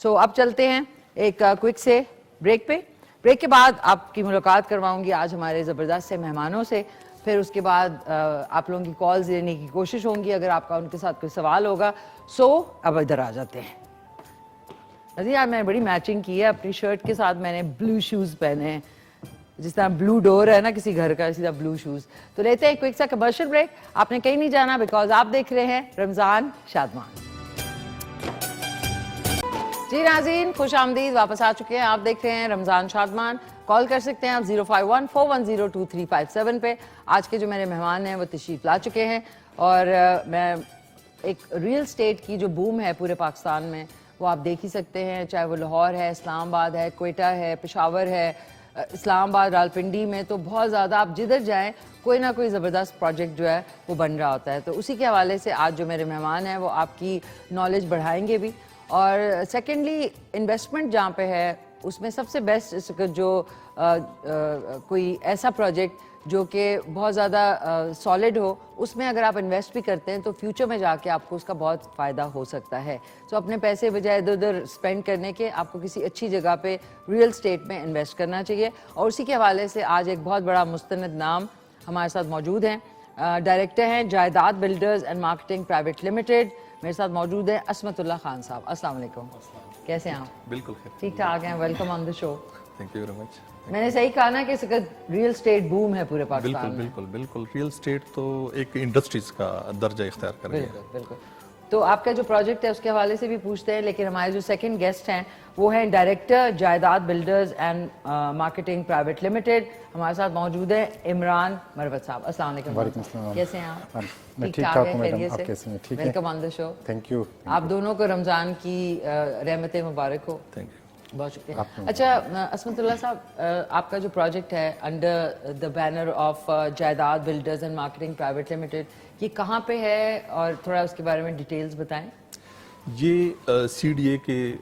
सो अब चलते हैं एक क्विक से ब्रेक पे। ब्रेक के बाद आपकी मुलाकात करवाऊंगी आज हमारे ज़बरदस्त से मेहमानों से। फिर उसके बाद आप लोगों की कॉल्स लेने की कोशिश होंगी अगर आपका उनके साथ कोई सवाल होगा। सो अब इधर आ जाते हैं। अजी यार मैंने बड़ी मैचिंग की है, अपनी शर्ट के साथ मैंने ब्लू शूज़ पहने हैं, जिस तरह ब्लू डोर है ना किसी घर का, इसी तरह ब्लू शूज़। तो लेते हैं क्विक सा कमर्शियल ब्रेक। आपने कहीं नहीं जाना बिकॉज आप देख रहे हैं रमज़ान शादमान। जी नाज़रीन खुश आमदीद, वापस आ चुके हैं। आप देख रहे हैं रमज़ान शादमान। कॉल कर सकते हैं आप 051-410-2357 पे। आज के जो मेरे मेहमान हैं वो तशरीफ़ ला चुके हैं और मैं एक रियल स्टेट की जो बूम है पूरे पाकिस्तान में वो आप देख ही सकते हैं, चाहे वो लाहौर है, इस्लामाबाद है, क्वेटा है, पेशावर है, इस्लामाबाद, रावलपिंडी में तो बहुत ज़्यादा आप जिधर जाएं कोई ना कोई ज़बरदस्त प्रोजेक्ट जो है वो बन रहा होता है। तो उसी के हवाले से आज जो मेरे मेहमान हैं वो आपकी नॉलेज बढ़ाएंगे भी। और सेकेंडली इन्वेस्टमेंट जहाँ पे है उसमें सबसे बेस्ट जो कोई ऐसा प्रोजेक्ट जो कि बहुत ज़्यादा सॉलिड हो, उसमें अगर आप इन्वेस्ट भी करते हैं तो फ्यूचर में जाके आपको उसका बहुत फ़ायदा हो सकता है। तो अपने पैसे बजाय इधर उधर स्पेंड करने के आपको किसी अच्छी जगह पे रियल स्टेट में इन्वेस्ट करना चाहिए। और उसी के हवाले से आज एक बहुत बड़ा मुस्तनद नाम हमारे साथ मौजूद हैं। डायरेक्टर हैं Jaidad builders and marketing private limited. मेरे साथ मौजूद हैं असमतुल्ला खान साहब। अस्सलाम वालेकुम, कैसे हैं आप? बिल्कुल ठीक ठाक हैं, welcome on the show. Thank you very much. मैंने सही कहा ना कि इस वक्त रियल स्टेट बूम है पूरे पाकिस्तान बिल्कुल में? बिल्कुल बिल्कुल रियल स्टेट तो एक इंडस्ट्रीज का दर्जा इख्तियार कर रही है। बिल्कुल बिल्कुल। तो आपका जो प्रोजेक्ट है उसके हवाले से भी पूछते हैं, लेकिन हमारे जो सेकंड गेस्ट हैं वो हैं director Jaidad builders and marketing private limited. हमारे साथ मौजूद है इमरान मरवत साहब। अस्सलाम वालेकुम। वालेकुम अस्सलाम। कैसे हैं आप? मैं ठीक ठाक हूँ मैडम, आप कैसे हैं? ठीक है, welcome on the show. Thank you. आप दोनों को रमज़ान की रहमतें मुबारक हो। Thank you. बहुत शुक्रिया। अच्छा असमतुल्ला साहब, आपका जो प्रोजेक्ट है अंडर द बैनर ऑफ जायदाद builders and marketing private limited, ये कहाँ पे है और थोड़ा उसके बारे में डिटेल्स बताएं। ये CDA के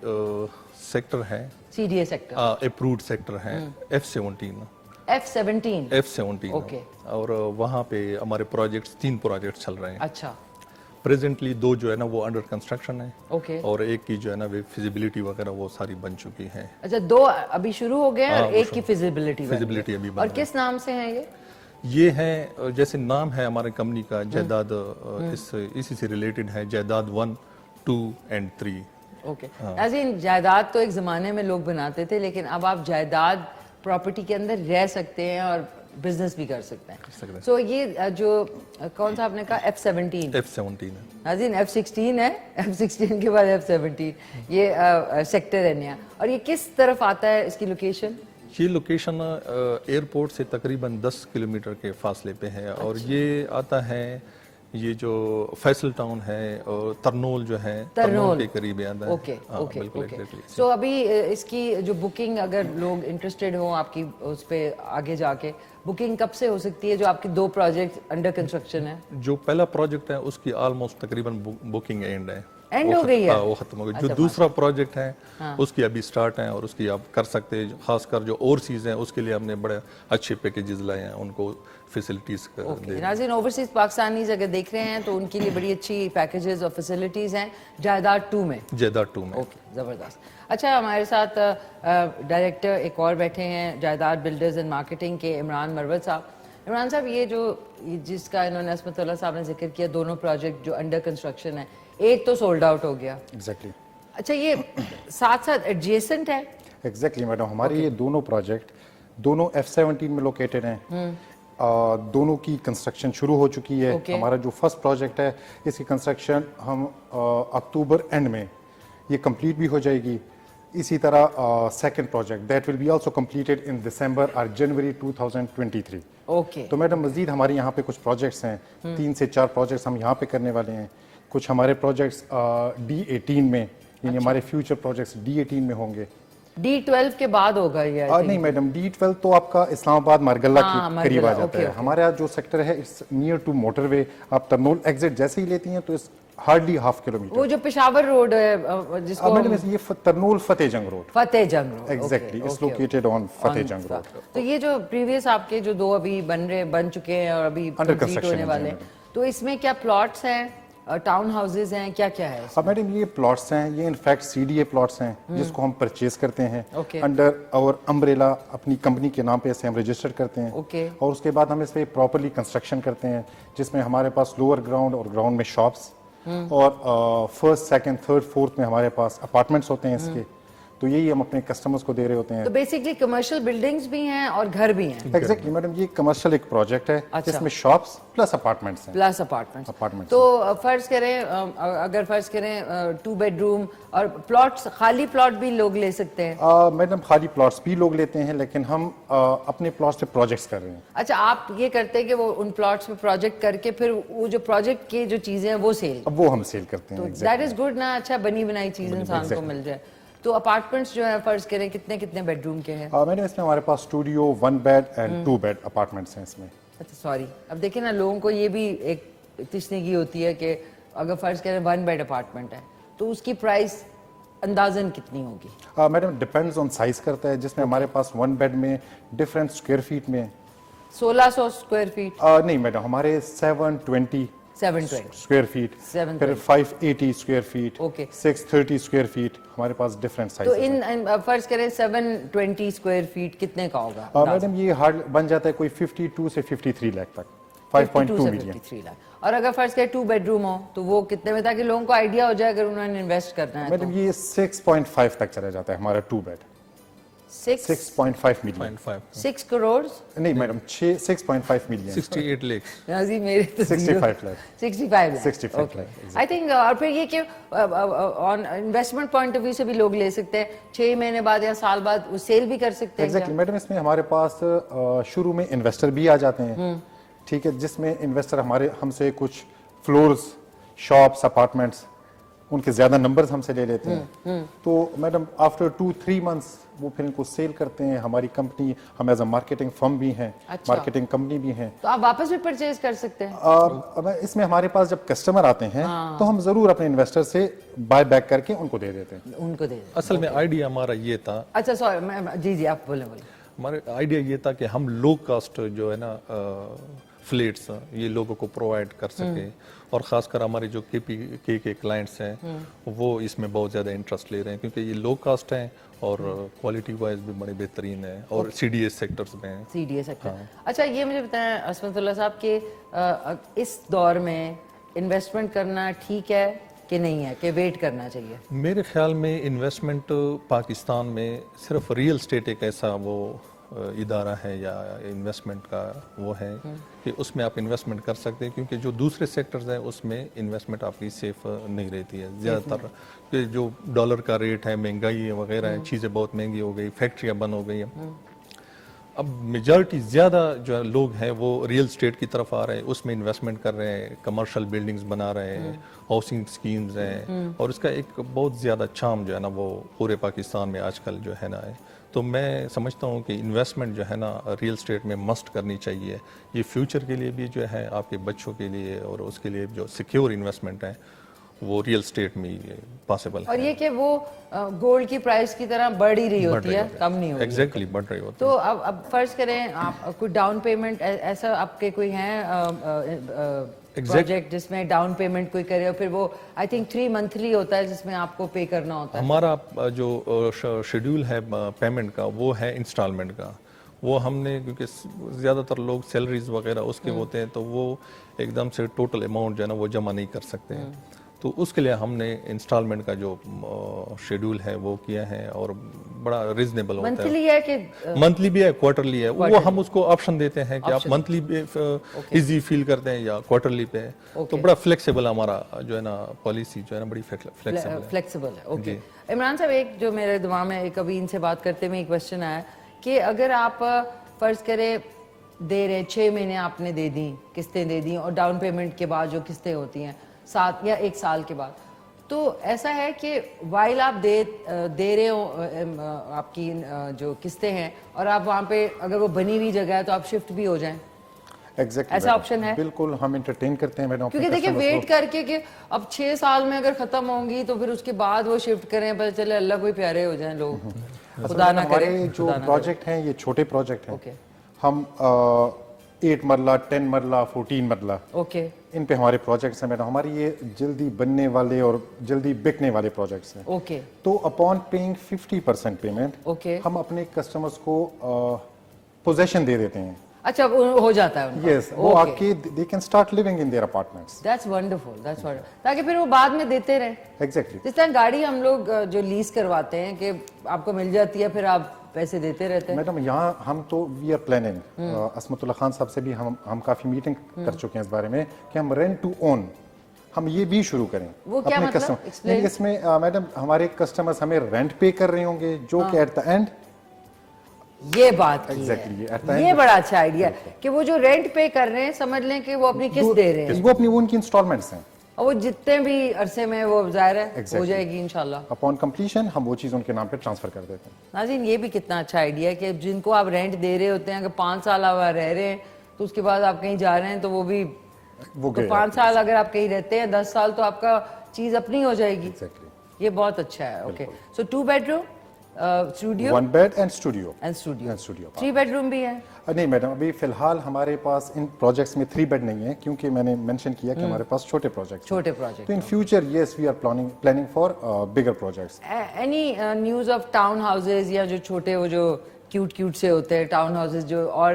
सेक्टर है, CDA सेक्टर, अप्रूव्ड सेक्टर है, F17 F17 ओके। और वहाँ पे हमारे तीन प्रोजेक्ट चल रहे हैं। अच्छा प्रेजेंटली 2 जो है ना वो अंडर कंस्ट्रक्शन है ओके। और एक की जो है ना फिजिबिलिटी वगैरह वो सारी बन चुकी है। अच्छा, 2 अभी शुरू हो गए हैं और एक की फिजिबिलिटी अभी बन और रही किस नाम से है ये है जैसे नाम है हमारे कंपनी का जायदाद, इसी से रिलेटेड है जायदाद 1, 2 एंड 3। ओके। ऐसे जायदाद तो एक ज़माने में लोग बनाते थे, लेकिन अब आप जायदाद प्रॉपर्टी के अंदर रह सकते हैं और बिजनेस भी कर सकते हैं। सो ये जो कौन सा आपने कहा F17 है, नाज़रीन F16 है, F16 के बाद F17 ये सेक्टर है नया। और ये किस तरफ आता है, इसकी लोकेशन? ये लोकेशन एयरपोर्ट से तकरीबन 10 किलोमीटर के फासले पे है। और ये आता है, ये जो फैसल टाउन है और तरनोल जो है तरनोल के करीब आता है। Okay okay. सो अभी इसकी जो बुकिंग अगर लोग इंटरेस्टेड हो आपकी उस पे आगे जाके बुकिंग कब से हो सकती है, जो आपके 2 प्रोजेक्ट अंडर कंस्ट्रक्शन है? जो पहला प्रोजेक्ट है उसकी ऑलमोस्ट तकरीबन बुकिंग एंड है, एंड हो गई है, वो खत्म हो गई। जो दूसरा प्रोजेक्ट है उसकी अभी स्टार्ट है और उसकी आप कर सकते हैं। खासकर जो ओवरसीज हैं उसके लिए हमने बड़े अच्छे पैकेजेस लाए हैं, उनको फैसिलिटीज नाज़रीन ओवरसीज पाकिस्तानीज अगर देख रहे हैं तो उनके लिए बड़ी अच्छी पैकेजेस और फैसिलिटीज हैं जायदाद 2 में। ओके, ज़बरदस्त। अच्छा, हमारे साथ डायरेक्टर एक और बैठे हैं जायदाद बिल्डर्स एंड मार्केटिंग के, इमरान मरवत साहब। इमरान साहब, ये जो जिसका इन्होंने असमतुल्ला साहब ने जिक्र किया, दोनों प्रोजेक्ट जो अंडर कंस्ट्रक्शन है, एक तो सोल्ड आउट हो गया। एग्जैक्टली। अच्छा, ये साथ साथ एडजेसेंट है? एग्जैक्टली मैडम, हमारे ये दोनों प्रोजेक्ट दोनों F17 में लोकेटेड हैं। दोनों की कंस्ट्रक्शन शुरू हो चुकी है। हमारा जो फर्स्ट प्रोजेक्ट है इसकी कंस्ट्रक्शन हम अक्टूबर एंड में ये कंप्लीट भी हो जाएगी। इसी तरह second project that will be also completed in December और जनवरी 2023। ओके। तो मैडम मजीद हमारे यहाँ पे कुछ प्रोजेक्ट्स हैं, 3 से 4 प्रोजेक्ट्स हम यहाँ पे करने वाले हैं। कुछ हमारे प्रोजेक्ट्स D18 में, यानी हमारे फ्यूचर प्रोजेक्ट्स D18 में होंगे। D12 के बाद होगा ये I think। नहीं मैडम, D12 तो आपका इस्लामाबाद मारगल्ला हाँ, के करीब आ मारगल्ला, जाता है। ओके। हमारा जो सेक्टर है इट्स नियर टू मोटरवे। आप तरनोल एग्जिट जैसे ही लेती हैं तो इस हार्डली हाफ किलोमीटर। वो जो पेशावर रोड है जिसको मैडम ये तरनोल फतेह Jang road, Fateh Jang road, exactly it's located on Fateh Jang road. तो ये जो प्रीवियस आपके जो दो अभी बन चुके हैं और अभी Under कंप्लीट construction होने है, वाले हैं, तो इसमें क्या प्लॉट्स हैं, टाउन हाउसेज हैं, क्या क्या है? अब मैडम ये प्लॉट्स हैं, ये इनफैक्ट CDA प्लॉट्स हैं जिसको हम परचेज करते हैं Okay। अंडर और अम्ब्रेला अपनी कंपनी के नाम पे इसे हम रजिस्टर करते हैं। Okay। और उसके बाद हम इस पे प्रॉपर्ली कंस्ट्रक्शन करते हैं जिसमें हमारे पास लोअर ग्राउंड और ग्राउंड में शॉप्स और फर्स्ट सेकंड थर्ड फोर्थ में हमारे पास अपार्टमेंट्स होते हैं इसके। तो यही हम अपने कस्टमर्स को दे रहे होते हैं। तो बेसिकली कमर्शियल बिल्डिंग्स भी हैं और घर भी हैं, एग्जैक्टली मैडम, ये कमर्शियल एक प्रोजेक्ट है अच्छा। जिसमें शॉप्स प्लस अपार्टमेंट्स हैं। Plus apartments. Apartments तो फर्ज करें अगर फर्ज करें 2 बेडरूम और प्लॉट्स, खाली प्लॉट भी लोग ले सकते हैं? मैडम खाली प्लॉट्स भी लोग लेते हैं लेकिन हम अपने प्लॉट्स पे प्रोजेक्ट्स कर रहे हैं। अच्छा, आप ये करते हैं कि वो उन प्लॉट्स पे प्रोजेक्ट करके फिर वो जो प्रोजेक्ट की जो चीजें हैं वो सेल, अब वो हम सेल करते हैं। तो दैट इज गुड ना। अच्छा, बनी बनाई चीज इंसान को मिल जाए। तो अपार्टमेंट्स जो है फर्ज करें कितने कितने बेडरूम के हैं? मैडम इसमें हमारे पास studio 1 bed and 2 bed apartments हैं इसमें। अच्छा सॉरी, अब देखिए ना, लोगों को ये भी एक तशनीगी होती है कि अगर फर्ज करें 1 बेड अपार्टमेंट है तो उसकी प्राइस अंदाजन कितनी होगी? मैडम डिपेंड्स ऑन साइज करता है, जिसमें हमारे पास 1 बेड में डिफरेंट स्क्वायर फीट में 1600 स्क्वायर फीट? नहीं मैडम, हमारे 720 720 स्क्वायर फीट, 720 फिर 580 square feet, Okay। 630 square feet, हमारे पास डिफरेंट तो साइज। इन फर्ज करें 720 स्क्वायर फीट कितने का होगा? मैडम ये हार्ड बन जाता है कोई 52 से 53 लाख तक, 5.2 मिलियन। 53 लाख। और अगर फर्ज करें 2 बेडरूम हो तो वो कितने में, ताकि लोगों को आइडिया हो जाए अगर उन्होंने इन्वेस्ट करना है? मैडम ये 6.5 तक चला जाता है हमारा 2 बेड, 6.5 मिलियन। 6 करोड़? नहीं मैडम, 6.5 मिलियन। 68 lakhs। नाजी मेरे तो 65 lakh. 65 lakh. 65 okay, lakh, I think. और फिर ये कि on investment point of view से भी लोग ले सकते हैं, 6 महीने बाद या साल बाद वो सेल भी कर सकते हैं? एग्जैक्टली मैडम, इसमें हमारे पास शुरू में इन्वेस्टर भी आ जाते हैं, ठीक है, जिसमें इन्वेस्टर हमसे कुछ फ्लोर्स, शॉप्स, अपार्टमेंट्स, उनके ज्यादा नंबर्स हमसे ले लेते हैं। तो मैडम आफ्टर 2-3 मंथ्स वो फिर इनको सेल करते हैं। हमारी कंपनी, हम एज अ मार्केटिंग फर्म भी हैं, अच्छा। मार्केटिंग कंपनी भी हैं। तो आप वापस भी परचेज कर सकते हैं? अब इसमें हमारे पास जब कस्टमर आते हैं तो हम जरूर अपने इन्वेस्टर से बाय बैक करके उनको दे देते हैं। उनको दे दें। असल में आइडिया हमारा ये था, अच्छा सॉरी, जी जी आप बोले। हमारे आइडिया ये था कि हम लो कास्ट जो है ना फ्लैट्स ये लोगों को प्रोवाइड कर सके, और ख़ासकर हमारे जो के क्लाइंट्स हैं वो इसमें बहुत ज़्यादा इंटरेस्ट ले रहे हैं क्योंकि ये लो कास्ट हैं और क्वालिटी वाइज भी बड़े बेहतरीन है और CDS सेक्टर्स में हैं। CDS sector. अच्छा, ये मुझे बताएं असमतुल्लाह साहब कि इस दौर में इन्वेस्टमेंट करना ठीक है कि नहीं है, कि वेट करना चाहिए? मेरे ख्याल में इन्वेस्टमेंट पाकिस्तान में सिर्फ रियल स्टेट एक ऐसा वो इदारा है या इन्वेस्टमेंट का वो है कि उसमें आप इन्वेस्टमेंट कर सकते हैं, क्योंकि जो दूसरे सेक्टर्स हैं उसमें इन्वेस्टमेंट आपकी सेफ नहीं रहती है ज़्यादातर। कि जो डॉलर का रेट है, महंगाई है वगैरह है, चीज़ें बहुत महंगी हो गई, फैक्ट्रियाँ बंद हो गई हैं। अब मेजॉरिटी ज़्यादा जो लोग हैं वो रियल स्टेट की तरफ आ रहे हैं, उसमें इन्वेस्टमेंट कर रहे हैं, कमर्शियल बिल्डिंग्स बना रहे हैं, हाउसिंग स्कीम्स हैं, और इसका एक बहुत ज़्यादा चार्म जो है ना वो पूरे पाकिस्तान में आजकल जो है ना है। तो मैं समझता हूँ कि इन्वेस्टमेंट जो है ना रियल स्टेट में मस्ट करनी चाहिए। ये फ्यूचर के लिए भी जो है, आपके बच्चों के लिए और उसके लिए जो सिक्योर इन्वेस्टमेंट है वो रियल स्टेट में पॉसिबल है। और ये कि वो गोल्ड की प्राइस की तरह बढ़ ही रही होती है, कम नहीं होती। एग्जैक्टली बढ़ रही होती तो अब फर्ज करें आप कोई डाउन पेमेंट ऐसा आपके कोई है प्रोजेक्ट जिसमें डाउन पेमेंट कोई करे और फिर वो आई थिंक 3 मंथली होता है जिसमें आपको पे करना होता है? हमारा जो शेड्यूल है पेमेंट का वो है इंस्टॉलमेंट का। वो हमने, क्योंकि ज़्यादातर लोग सैलरीज वगैरह उसके होते हैं तो वो एकदम से टोटल अमाउंट जो है ना वो जमा नहीं कर सकते हैं, तो उसके लिए हमने इंस्टॉलमेंट का जो शेड्यूल है वो किया है और बड़ा रीजनेबल होता है। मंथली है कि मंथली भी है, क्वार्टरली है, वो हम उसको ऑप्शन देते हैं कि आप मंथली पे इजी फील करते हैं या क्वार्टरली पे है। तो बड़ा फ्लेक्सिबल हमारा जो है ना पॉलिसी जो है ना बड़ी फ्लेक्सिबल है। ओके इमरान साहब, एक जो मेरे दिमाग में एक अभी इनसे बात करते में एक क्वेश्चन आया कि अगर आप फर्ज करें दे रहे 6 महीने आपने दे दी, किस्तें दे दी और डाउन पेमेंट के बाद जो किस्तें होती हैं 7 या 1 साल के बाद, तो ऐसा है कि वाइल आप दे रहे हो आपकी जो किस्तें हैं और आप वहाँ पे अगर वो बनी हुई जगह है तो आप शिफ्ट भी हो जाएं, एग्जैक्टली ऐसा ऑप्शन है? बिल्कुल, हम एंटरटेन करते हैं मैडम। क्योंकि देखिए वेट करके कि अब 6 साल में अगर खत्म होंगी तो फिर उसके बाद वो शिफ्ट करें, पता चले अल्लाह कोई प्यारे हो जाएं लोग, खुदा ना करे। हमारे जो प्रोजेक्ट हैं ये छोटे प्रोजेक्ट हैं। ओके हम 8 मरला, 10 मरला, 14 मरला, ओके इन पे हमारे प्रोजेक्ट्स हैं मैडम। हमारी ये जल्दी बनने वाले और जल्दी बिकने वाले प्रोजेक्ट्स हैं। ओके तो अपॉन पेइंग 50% पेमेंट ओके हम अपने कस्टमर्स को पोजेशन दे देते हैं। अच्छा वो हो जाता है उनका? यस, वो आके they can start living in their apartments. That's wonderful, that's wonderful, ताकि फिर वो बाद में देते रहे। एग्जैक्टली। जिस तरह गाड़ी हम लोग जो लीज करवाते हैं कि आपको मिल जाती है फिर आप पैसे देते रहते हैं। मैडम यहाँ हम तो we are planning, Asmatullah Khan साहब से भी हम काफी मीटिंग कर चुके हैं इस बारे में कि हम रेंट टू ओन हम ये भी शुरू करें। वो क्या मतलब? Customer Explain. इसमें मैडम हमारे कस्टमर्स हमें रेंट पे कर रहे होंगे जो कि एट द एंड ये बात की Exactly, है। at the ये end- बड़ा अच्छा आइडिया कि वो जो रेंट पे कर रहे हैं समझ लें कि वो अपनी किस्त दे रहे हैं वो अपनी उनकी इंस्टॉलमेंट्स हैं। और वो जितने भी अरसे में वो जाहिर है हो Exactly. जाएगी इंशाल्लाह। अपॉन कंप्लीशन हम वो चीज उनके नाम पे ट्रांसफर कर देते हैं। नाज़रीन ये भी कितना अच्छा आइडिया है कि जिनको आप रेंट दे रहे होते हैं अगर 5 साल आप वहाँ रह रहे हैं तो उसके बाद आप कहीं जा रहे हैं तो वो भी वो तो 5 साल अगर आप कहीं रहते हैं 10 साल तो आपका चीज अपनी हो जाएगी। एग्जैक्टली। ये बहुत अच्छा है। Okay so 2 bedroom studio 1 bed and studio. And studio And studio. 3 bedroom भी है? नहीं मैडम, अभी फिलहाल हमारे पास इन प्रोजेक्ट्स में 3 बेड नहीं है क्योंकि मैंने मेंशन किया कि हमारे पास छोटे प्रोजेक्ट्स छोटे प्रोजेक्ट। तो in future yes we are planning for bigger projects. Any news of town houses या जो छोटे वो जो क्यूट से होते हैं टाउन हाउसेज जो और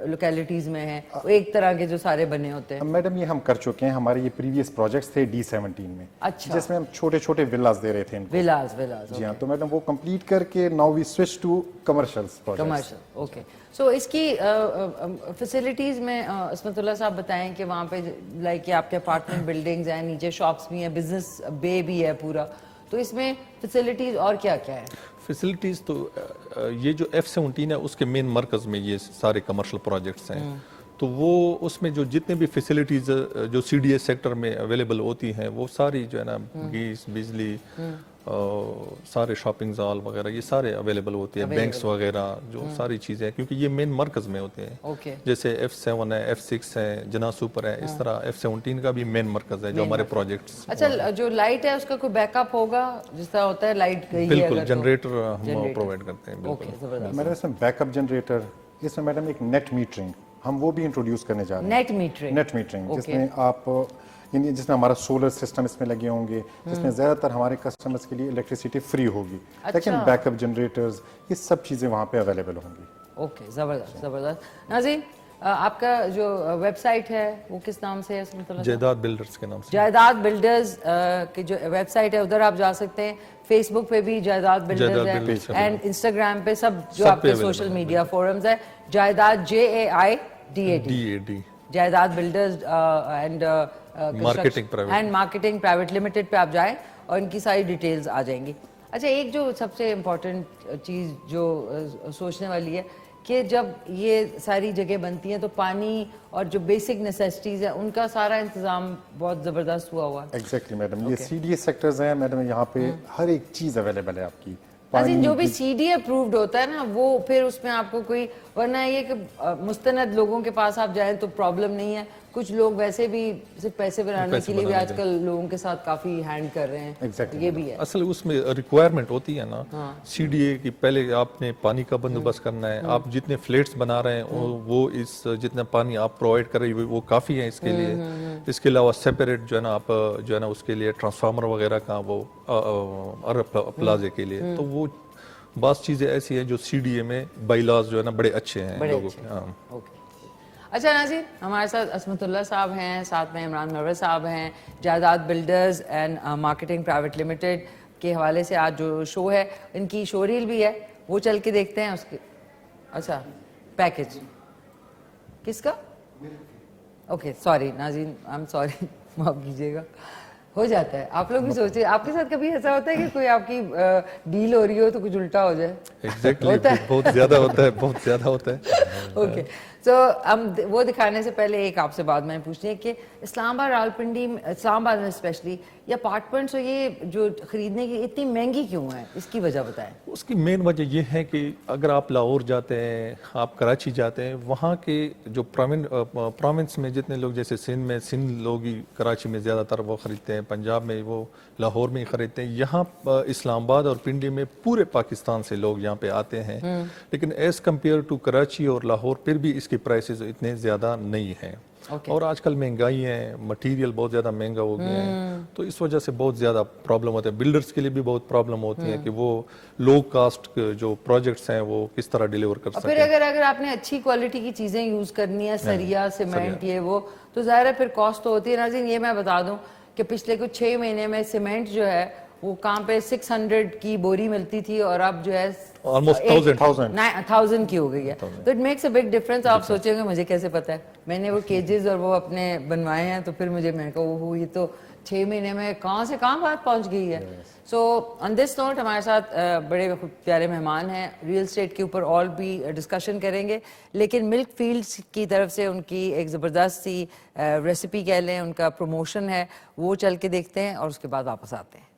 लोकेलिटीज में हैं वो एक तरह के जो सारे बने होते हैं? मैडम ये हम कर चुके हैं, हमारे ये प्रीवियस प्रोजेक्ट्स थे D17 में। अच्छा। जिसमें हम छोटे छोटे विलास दे रहे थे इनको। विलास जी हाँ, तो मैडम वो कंप्लीट करके now we switch to commercials projects. Commercial. Okay so इसकी फैसिलिटीज में असमतुल्ला साहब बताएं कि वहाँ पे लाइक आपके अपार्टमेंट बिल्डिंग्स हैं, नीचे शॉप्स भी हैं, बिजनेस बे भी है पूरा, तो इसमें फैसिलिटीज और क्या क्या है? फैसिलिटीज़ तो ये जो F17 है उसके मेन मरकज़ में ये सारे कमर्शियल प्रोजेक्ट्स हैं। तो वो उसमें जो जितने भी फैसिलिटीज़ जो CDS सेक्टर में अवेलेबल होती हैं वो सारी जो है ना गैस, बिजली, सारे शॉपिंग मॉल वगैरह ये सारे अवेलेबल होते हैं, बैंक्स वगैरह जो सारी चीज़ें हैं क्योंकि ये मेन मरकज़ में होते हैं। ओके जैसे F7 है, F6 है, जना सुपर है, इस तरह F17 का भी मेन मरकज़ है जो हमारे प्रोजेक्ट्स। अच्छा जो लाइट है उसका कोई बैकअप होगा जिस तरह होता है लाइट गई है बिल्कुल अगर तो? जनरेटर हम प्रोवाइड करते हैं। ओके जबरदस्त। मैडम इसमें बैकअप जनरेटर, इसमें मैडम एक नेट मीटरिंग हम वो भी इंट्रोड्यूस करने जा रहे हैं। Net metering? नेट मीटरिंग जिसमें आप जिसमें हमारा सोलर सिस्टम इसमें लगे होंगे, जिसमें ज्यादातर हमारे कस्टमर्स के लिए इलेक्ट्रिसिटी फ्री होगी, लेकिन बैकअप जनरेटर्स ये सब चीजें वहाँ पे अवेलेबल होंगी। ओके जबरदस्त जबरदस्त। नाज़रीन आपका जो वेबसाइट है वो किस नाम से है? जायदाद बिल्डर्स के नाम से। जायदाद बिल्डर्स की जो वेबसाइट है उधर आप जा सकते हैं। फेसबुक पे भी जायदाद बिल्डर्स है एंड इंस्टाग्राम पे सब जो आपके सोशल मीडिया फोरम्स है जायदाद JAIDAD जायदाद builders and marketing private limited पे आप जाएं और इनकी सारी डिटेल्स आ जाएंगी। अच्छा एक जो सबसे इम्पोर्टेंट चीज़ जो सोचने वाली है कि जब ये सारी जगह बनती हैं तो पानी और जो बेसिक नेसेसिटीज है उनका सारा इंतजाम बहुत ज़बरदस्त हुआ है। एग्जैक्टली मैडम, ये CDS सेक्टर्स हैं मैडम, यहाँ पे हर एक चीज अवेलेबल है आपकी। जो भी CD अप्रूव्ड होता है ना वो फिर उसमें आपको कोई, वरना ये कि मुस्तनद लोगों के पास आप जाएं तो प्रॉब्लम नहीं है, कुछ लोग वैसे भी सिर्फ पैसे बनाने के लिए भी आजकल लोगों के साथ काफी हैंड कर रहे हैं। Exactly. ये भी है असल उसमें रिक्वायरमेंट होती है ना CDA की, पहले आपने पानी का बंदोबस्त करना है। आप जितने फ्लैट्स बना रहे हैं वो इस जितना पानी आप प्रोवाइड कर रहे हैं वो काफ़ी है इसके लिए। इसके अलावा सेपरेट जो है ना आप जो है ना उसके लिए ट्रांसफार्मर वगैरह का वो प्लाजे के लिए, तो वो बात चीज़ें ऐसी हैं जो CDA में बाईलॉज जो है ना बड़े अच्छे हैं लोगों के। हाँ अच्छा नाज़रीन हमारे साथ असमतुल्ला साहब हैं, साथ में इमरान मरवत साहब हैं, Jaidad builders and marketing private limited के हवाले से आज जो शो है इनकी शो रील भी है वो चल के देखते हैं उसके। अच्छा पैकेज किसका? ओके सॉरी नाज़रीन, आई एम सॉरी, माफ कीजिएगा, हो जाता है। आप लोग भी सोचिए आपके साथ कभी ऐसा होता है कि कोई आपकी डील हो रही हो तो कुछ उल्टा हो जाए? एग्जैक्टली बहुत ज्यादा होता है, बहुत ज्यादा होता है। ओके, सो हम वो दिखाने से पहले एक आपसे बात मैंने पूछनी है कि इस्लामाबाद रावलपिंडी, इस्लामाबाद में स्पेशली ये अपार्टमेंट्स और ये जो खरीदने की इतनी महंगी क्यों है, इसकी वजह बताएं। उसकी मेन वजह यह है कि अगर आप लाहौर जाते हैं, आप कराची जाते हैं, वहाँ के जो प्रोविंस में जितने लोग, जैसे सिंध लोग ही कराची में ज़्यादातर वो ख़रीदते हैं, पंजाब में वो लाहौर में ही ख़रीदते हैं, यहाँ इस्लामाबाद और पिंडी में पूरे पाकिस्तान से लोग यहाँ पे आते हैं। लेकिन एज़ कम्पेयर टू कराची और लाहौर फिर भी इसके प्राइसेस इतने ज़्यादा नहीं हैं। और आजकल महंगाई है, मटेरियल बहुत ज़्यादा महंगा हो गया है, तो इस वजह से बहुत ज़्यादा प्रॉब्लम होता है। बिल्डर्स के लिए भी बहुत प्रॉब्लम होती है कि वो लो कास्ट जो प्रोजेक्ट्स हैं वो किस तरह डिलीवर कर और सकें। फिर अगर आपने अच्छी क्वालिटी की चीजें यूज करनी है, सरिया, सीमेंट, ये वो, तो ज़ाहिर है फिर कॉस्ट तो होती है। नाज़रीन, ये मैं बता दूं कि पिछले कुछ 6 महीने में सीमेंट जो है वो कहाँ पे 600 की बोरी मिलती थी और अब जो है ऑलमोस्ट 1000 की हो गई है। तो it makes a big difference. आप सोचेंगे मुझे कैसे पता है, मैंने वो केजेस और वो अपने बनवाए हैं, तो फिर मुझे मैं कहा वो ये तो 6 महीने में कहाँ से कहाँ बात पहुँच गई है। सो ऑन दिस नोट हमारे साथ बड़े प्यारे मेहमान हैं, रियल एस्टेट के ऊपर और भी डिस्कशन करेंगे, लेकिन मिल्क फील्ड्स की तरफ से उनकी एक ज़बरदस्त सी रेसिपी कह लें, उनका प्रमोशन है, वो चल के देखते हैं और उसके बाद वापस आते हैं।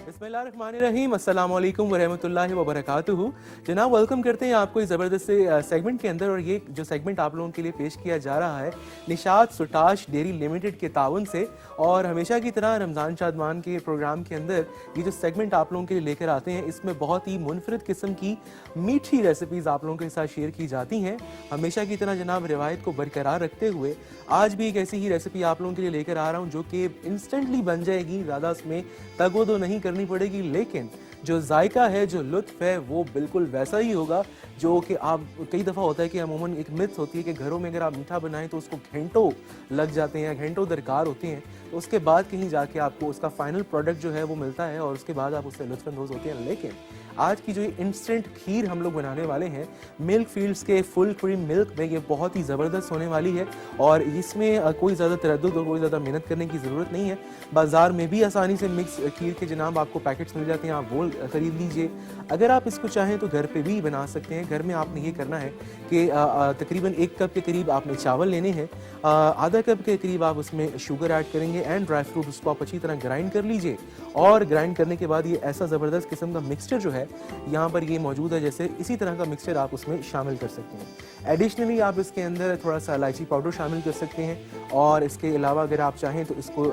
बिस्मिल्लाहिर्रहमानिर्रहीम, अस्सलाम वालेकुम वरहमतुल्लाहि वबरकातुहू। जनाब, वेलकम करते हैं आपको इस ज़बरदस्त से सेगमेंट के अंदर। और ये जो सेगमेंट आप लोगों के लिए पेश किया जा रहा है निशात सुटाश डेयरी लिमिटेड के ताउन से। और हमेशा की तरह रमज़ान शादमान के प्रोग्राम के अंदर ये जो सेगमेंट आप लोगों के लिए लेकर आते हैं, इसमें बहुत ही मुनफरिद किस्म की मीठी रेसिपीज़ आप लोगों के साथ शेयर की जाती हैं। हमेशा की तरह जनाब रिवायत को बरकरार रखते हुए आज भी एक ऐसी ही रेसिपी आप लोगों के लिए लेकर आ रहा हूँ जो कि इंस्टेंटली बन जाएगी, ज़्यादा उसमें तगोदो नहीं करनी पड़ेगी, लेकिन जो जायका है, जो लुत्फ है, वो बिल्कुल वैसा ही होगा जो कि आप कई दफ़ा होता है कि अमूमन एक मिथ होती है कि घरों में अगर आप मीठा बनाएं तो उसको घंटों लग जाते हैं, घंटों दरकार होते हैं, तो उसके बाद कहीं जाके आपको उसका फाइनल प्रोडक्ट जो है वो मिलता है और उसके बाद आप उससे लुत्फ़अंदोज़ होते हैं। लेकिन आज की जो ये इंस्टेंट खीर हम लोग बनाने वाले हैं मिल्क फील्ड्स के फुल क्रीम मिल्क में, ये बहुत ही ज़बरदस्त होने वाली है और इसमें कोई ज़्यादा तरद्दुद और कोई ज़्यादा मेहनत करने की ज़रूरत नहीं है। बाज़ार में भी आसानी से मिक्स खीर के जनाब आपको पैकेट्स मिल जाते हैं, आप वो ख़रीद लीजिए। अगर आप इसको चाहें तो घर पे भी बना सकते हैं। घर में आपने ये करना है कि तकरीबन 1 कप के करीब आपने चावल लेने हैं, आधा कप के करीब आप उसमें शुगर ऐड करेंगे एंड ड्राई फ्रूट, उसको आप अच्छी तरह ग्राइंड कर लीजिए। और ग्राइंड करने के बाद ये ऐसा ज़बरदस्त किस्म का मिक्सचर जो है यहाँ पर ये मौजूद है, जैसे इसी तरह का मिक्सचर आप उसमें शामिल कर सकते हैं। एडिशनली आप इसके अंदर थोड़ा सा इलायची पाउडर शामिल कर सकते हैं और इसके अलावा अगर आप चाहें तो इसको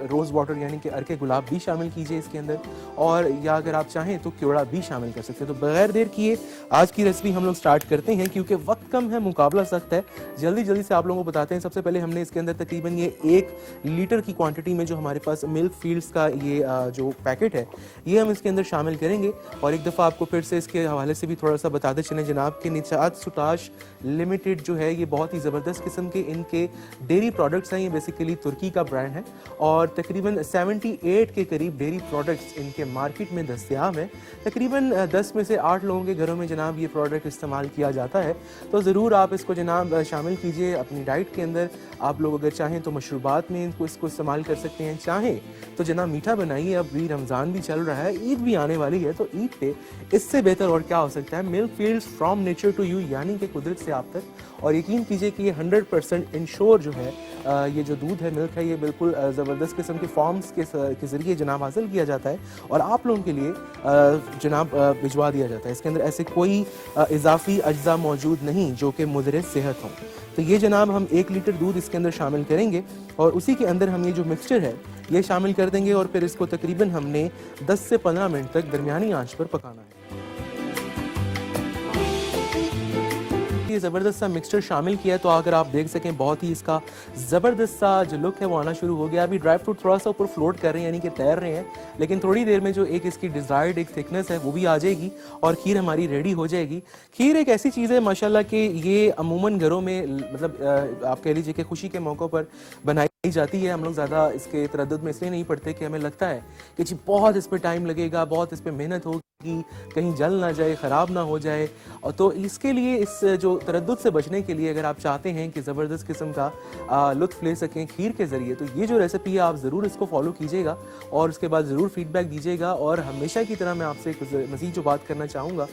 रोज़ वाटर यानी कि अर्के गुलाब भी शामिल कीजिए इसके अंदर, और या अगर आप चाहें तो क्योड़ा भी शामिल कर सकते हैं। तो बगैर देर किए आज की रेसिपी हम लोग स्टार्ट करते हैं, क्योंकि वक्त कम है, मुकाबला सख्त है। जल्दी से आप लोगों को बताते हैं। सबसे पहले हमने इसके अंदर तकरीबन ये 1 लीटर की क्वांटिटी में जो हमारे पास मिल्क फील्ड्स का ये जो पैकेट है ये हम इसके अंदर शामिल करेंगे। और एक दफ़ा आपको फिर से इसके हवाले से भी थोड़ा सा बताते चलें जनाब कि निशात सुटाश लिमिटेड जो है ये बहुत ही ज़बरदस्त किस्म के इनके डेयरी प्रोडक्ट्स हैं। ये बेसिकली तुर्की का ब्रांड है और तकरीबन 78 के करीब डेयरी प्रोडक्ट्स इनके मार्केट में दस्तयाब हैं। तकरीबन 10 में से 8 लोगों के घरों में जनाब ये प्रोडक्ट इस्तेमाल किया जाता है। तो ज़रूर आप इसको जनाब शामिल कीजिए अपनी डाइट के अंदर। आप लोग अगर चाहें तो मशरूबात में इसको इस्तेमाल कर सकते हैं, चाहें तो जनाब मीठा बनाइए। अब भी रमज़ान भी चल रहा है, ईद भी आने वाली है, तो ईद पे इससे बेहतर और क्या हो सकता है। Milk fields from nature to you, यानी कि कुदरत से आप तक। और यकीन कीजिए कि ये 100% इंश्योर जो है ये जो दूध है, मिल्क है, ये बिल्कुल ज़बरदस्त किस्म के फॉर्म्स के ज़रिए जनाब हासिल किया जाता है और आप लोगों के लिए जनाब भिजवा दिया जाता है। इसके अंदर ऐसे कोई इजाफी अज्जा मौजूद नहीं जो कि मुदर सेहत हों। तो ये जनाब हम 1 लीटर दूध इसके अंदर शामिल करेंगे और उसी के अंदर हम ये जो मिक्सचर है ये शामिल कर देंगे और फिर इसको तकरीबन हमने 10 से 15 मिनट तक दरमियानी आंच पर पकाना है। ये ज़बरदस्त सा मिक्सचर शामिल किया है, तो अगर आप देख सकें बहुत ही इसका ज़बरदस्त सा जो लुक है वो आना शुरू हो गया। अभी ड्राई फ्रूट थोड़ा सा ऊपर फ्लोट कर रहे हैं, यानी कि तैर रहे हैं, लेकिन थोड़ी देर में जो एक इसकी डिज़ायर्ड एक थिकनेस है वो भी आ जाएगी और खीर हमारी रेडी हो जाएगी। खीर एक ऐसी चीज़ है माशाल्लाह कि ये अमूमन घरों में मतलब आप कह लीजिए कि खुशी के मौक़ों पर बनाई जाती है। हम लोग ज़्यादा इसके तरद्दुद में इसलिए नहीं पड़ते कि हमें लगता है कि जी बहुत इस पर टाइम लगेगा, बहुत इस पर मेहनत होगी, कि कहीं जल ना जाए, ख़राब ना हो जाए। और तो इसके लिए, इस जो तरद्दुद से बचने के लिए, अगर आप चाहते हैं कि ज़बरदस्त किस्म का लुत्फ़ ले सकें खीर के ज़रिए, तो ये जो रेसिपी है आप ज़रूर इसको फॉलो कीजिएगा और उसके बाद ज़रूर फीडबैक दीजिएगा। और हमेशा की तरह मैं आपसे मज़ीद जो बात करना चाहूँगा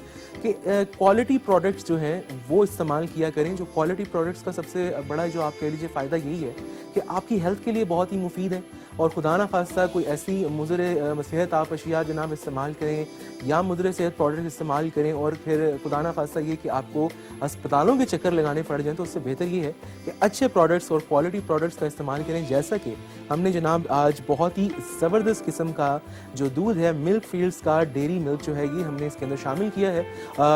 कि क्वालिटी प्रोडक्ट्स जो हैं वो इस्तेमाल किया करें। जो क्वालिटी प्रोडक्ट्स का सबसे बड़ा जो आप कह लीजिए फ़ायदा यही है कि आपकी हेल्थ के लिए बहुत ही मुफीद है। और खुदा ना खास्ता कोई ऐसी मुज़र सेहत आप अशिया जनाब इस्तेमाल करें या मुज़र सेहत प्रोडक्ट इस्तेमाल करें और फिर खुदा ना खास्ता ये कि आपको अस्पतालों के चक्कर लगाने पड़ जाएं, तो उससे बेहतर ये है कि अच्छे प्रोडक्ट्स और क्वालिटी प्रोडक्ट्स का इस्तेमाल करें। जैसा कि हमने जनाब आज बहुत ही ज़बरदस्त किस्म का जो दूध है, मिल्क फील्ड्स का डेयरी मिल्क जो है, ये हमने इसके अंदर शामिल किया है,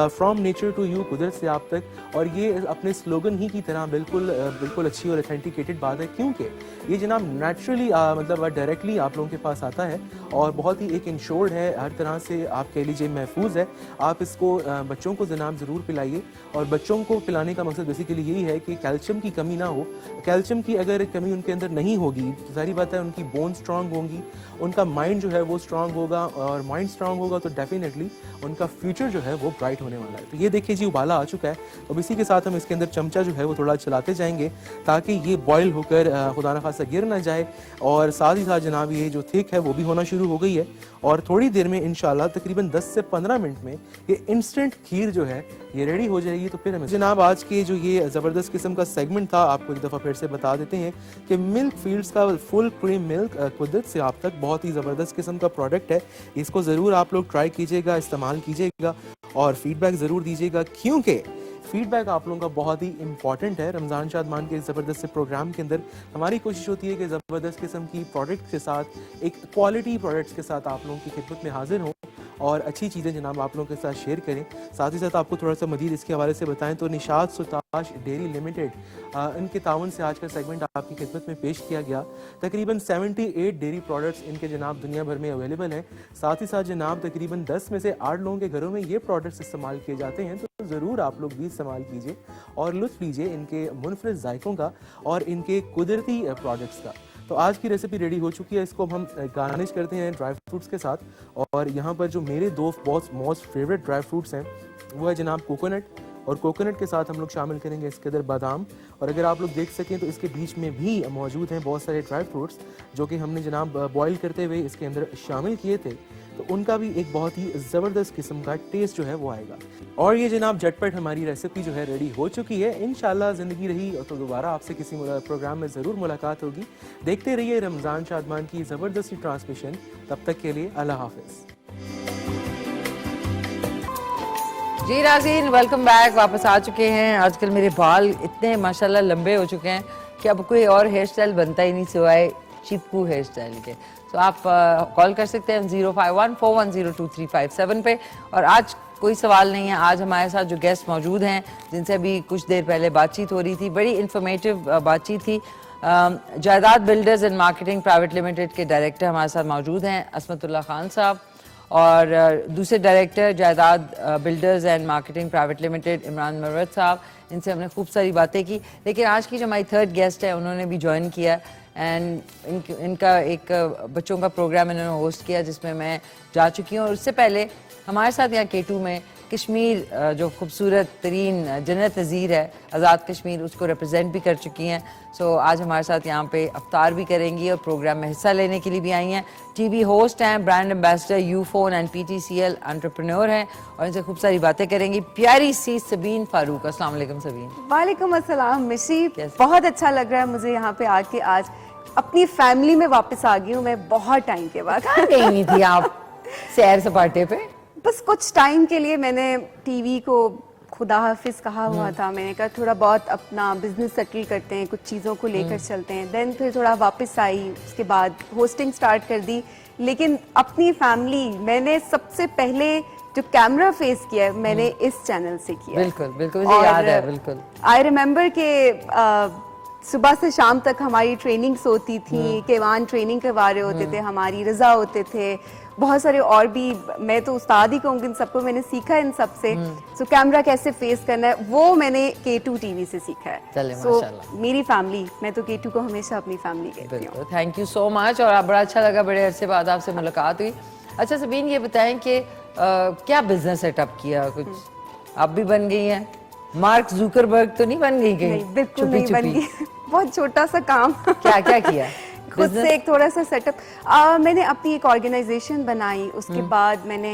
फ्रॉम नेचर टू यू, कुदरत से आप तक। और ये अपने स्लोगन ही की तरह बिल्कुल अच्छी और ऑथेंटिकेटेड बात है, क्योंकि ये जनाब नेचुरली मतलब डायरेक्टली आप लोगों के पास आता है और बहुत ही एक इंश्योर्ड है, हर तरह से आप कह लीजिए महफूज है। आप इसको बच्चों को जनाब ज़रूर पिलाइए। और बच्चों को पिलाने का मकसद बेसिकली यही है कि कैल्शियम की कमी ना हो। कैल्शियम की अगर कमी उनके अंदर नहीं होगी तो जाहिर बात है उनकी बोन स्ट्रांग होंगी, उनका माइंड जो है वो स्ट्रांग होगा, और माइंड स्ट्रांग होगा तो डेफिनेटली उनका फ्यूचर जो है वो ब्राइट होने वाला है। तो ये देखिए जी, उबाला आ चुका है। अब इसी के साथ हम इसके अंदर चमचा जो है वो थोड़ा चलाते जाएंगे ताकि ये बॉयल होकर खुदा न खासा गिर ना जाए। और साथ ही साथ जनाब ये जो थिक है वो भी होना शुरू हो गई है और थोड़ी देर में इंशाल्लाह तकरीबन 10 से 15 मिनट में ये इंस्टेंट खीर जो है ये रेडी हो जाएगी। तो फिर हमें जनाब आज के जो ये ज़बरदस्त किस्म का सेगमेंट था, आपको एक दफ़ा फिर से बता देते हैं कि मिल्क फील्ड्स का फुल क्रीम मिल्क कुदरत से आप तक बहुत ही ज़बरदस्त किस्म का प्रोडक्ट है। इसको ज़रूर आप लोग ट्राई कीजिएगा, इस्तेमाल कीजिएगा और फीडबैक ज़रूर दीजिएगा, क्योंकि फीडबैक आप लोगों का बहुत ही इंपॉर्टेंट है। रमज़ान शादमान के ज़बरदस्त प्रोग्राम के अंदर हमारी कोशिश होती है कि ज़बरदस्त किस्म की प्रोडक्ट के साथ, एक क्वालिटी प्रोडक्ट्स के साथ आप लोगों की खिदमत में हाजिर हों और अच्छी चीज़ें जनाब आप लोगों के साथ शेयर करें। साथ ही साथ आपको थोड़ा सा मज़ीद इसके हवाले से बताएं तो निशात सुताश डेयरी लिमिटेड, इनके तावन से आज का सेगमेंट आपकी खिदमत में पेश किया गया। तकरीबन 78 डेयरी प्रोडक्ट्स इनके जनाब दुनिया भर में अवेलेबल हैं। साथ ही साथ जनाब तकरीबन 10 में से 8 लोगों के घरों में ये प्रोडक्ट्स इस्तेमाल किए जाते हैं। तो ज़रूर आप लोग भी इस्तेमाल कीजिए और लुत्फ़ लीजिए इनके मुनफरद जायकों का और इनके कुदरती प्रोडक्ट्स का। तो आज की रेसिपी रेडी हो चुकी है, इसको हम गार्निश करते हैं ड्राई फ्रूट्स के साथ। और यहाँ पर जो मेरे दो मोस्ट फेवरेट ड्राई फ्रूट्स हैं वो है जनाब कोकोनट, और कोकोनट के साथ हम लोग शामिल करेंगे इसके अंदर बादाम। और अगर आप लोग देख सकें तो इसके बीच में भी मौजूद हैं बहुत सारे ड्राई फ्रूट्स जो कि हमने जनाब बॉईल करते हुए इसके अंदर शामिल किए थे, तो उनका भी एक बहुत ही ज़बरदस्त किस्म का टेस्ट जो है वो आएगा। और ये जनाब झटपट हमारी रेसिपी जो है रेडी हो चुकी है। इंशाल्लाह ज़िंदगी रही तो दोबारा आपसे किसी प्रोग्राम में ज़रूर मुलाकात होगी। देखते रहिए रमज़ान शादमान की ज़बरदस्ती ट्रांसमिशन। तब तक के लिए अल्लाह हाफ़िज़। जी नाज़रीन, वेलकम बैक। वापस आ चुके हैं। आजकल मेरे बाल इतने माशाल्लाह लंबे हो चुके हैं कि अब कोई और हेयर स्टाइल बनता ही नहीं सिवाय चिपकू हेयर स्टाइल के। तो आप कॉल कर सकते हैं 0514102357 पे। और आज कोई सवाल नहीं है। आज हमारे साथ जो गेस्ट मौजूद हैं जिनसे अभी कुछ देर पहले बातचीत हो रही थी, बड़ी इंफॉर्मेटिव बातचीत थी। जायदाद builders and marketing private limited के डायरेक्टर हमारे साथ मौजूद हैं असमतुल्लाह खान साहब, और दूसरे director Jaidad builders and marketing private limited Imran Marwat साहब। इनसे हमने खूब सारी बातें की। लेकिन आज की जो हमारी थर्ड गेस्ट है उन्होंने भी ज्वाइन किया एंड इनका एक बच्चों का प्रोग्राम इन्होंने होस्ट किया जिसमें मैं जा चुकी हूँ। और उससे पहले हमारे साथ यहाँ K2 में कश्मीर जो खूबसूरत तरीन जन्नत नज़ीर है, आज़ाद कश्मीर, उसको रिप्रेजेंट भी कर चुकी हैं। सो आज हमारे साथ यहाँ पे अफ्तार भी करेंगी और प्रोग्राम में हिस्सा लेने के लिए भी आई हैं। टीवी होस्ट हैं, brand ambassador Ufone and PTCL entrepreneur हैं और इनसे खूब सारी बातें करेंगी। प्यारी सी सबीन फारूक। अस्सलाम वालेकुम सबीन। वालेकुम अस्सलाम मिशी। बहुत अच्छा लग रहा है मुझे यहाँ पे आके। आज अपनी फैमिली में वापस आ गई हूँ मैं बहुत टाइम के बाद। कहाँ गई नहीं थी आप सैर सपाटे पे? बस कुछ टाइम के लिए मैंने टीवी को खुदा हाफिज कहा हुआ था। मैंने कहा थोड़ा बहुत अपना बिजनेस सेटल करते हैं, कुछ चीज़ों को लेकर चलते हैं। देन फिर थोड़ा वापस आई, उसके बाद होस्टिंग स्टार्ट कर दी। लेकिन अपनी फैमिली मैंने सबसे पहले जो कैमरा फेस किया है मैंने इस चैनल से किया। बिल्कुल बिल्कुल मुझे याद है। बिल्कुल आई रिमेम्बर के सुबह से शाम तक हमारी ट्रेनिंग्स होती थी, केवान ट्रेनिंग करवा रहे होते थे, हमारी रजा होते थे, बहुत सारे और भी। मैं तो उस्ताद ही कहूँगी, इन सबको मैंने सीखा है इन सबसे। सो कैमरा कैसे फेस करना है वो मैंने K2 टीवी से सीखा है। सो मेरी फैमिली, मैं तो K2 को हमेशा अपनी फैमिली कहती हूँ। Thank you so much. और बड़ा अच्छा लगा, बड़े अरसे बाद आपसे मुलाकात हुई। अच्छा सबीन, ये बताएं कि क्या बिजनेस सेटअप किया? कुछ आप भी बन गई हैं? मार्क जुकरबर्ग तो नहीं बन गई कहीं? नहीं, बिल्कुल छुपी नहीं बन छुपी। गई। बहुत छोटा सा काम। क्या क्या किया? खुद Business? से एक थोड़ा सा सेटअप। मैंने अपनी एक ऑर्गेनाइजेशन बनाई, उसके बाद मैंने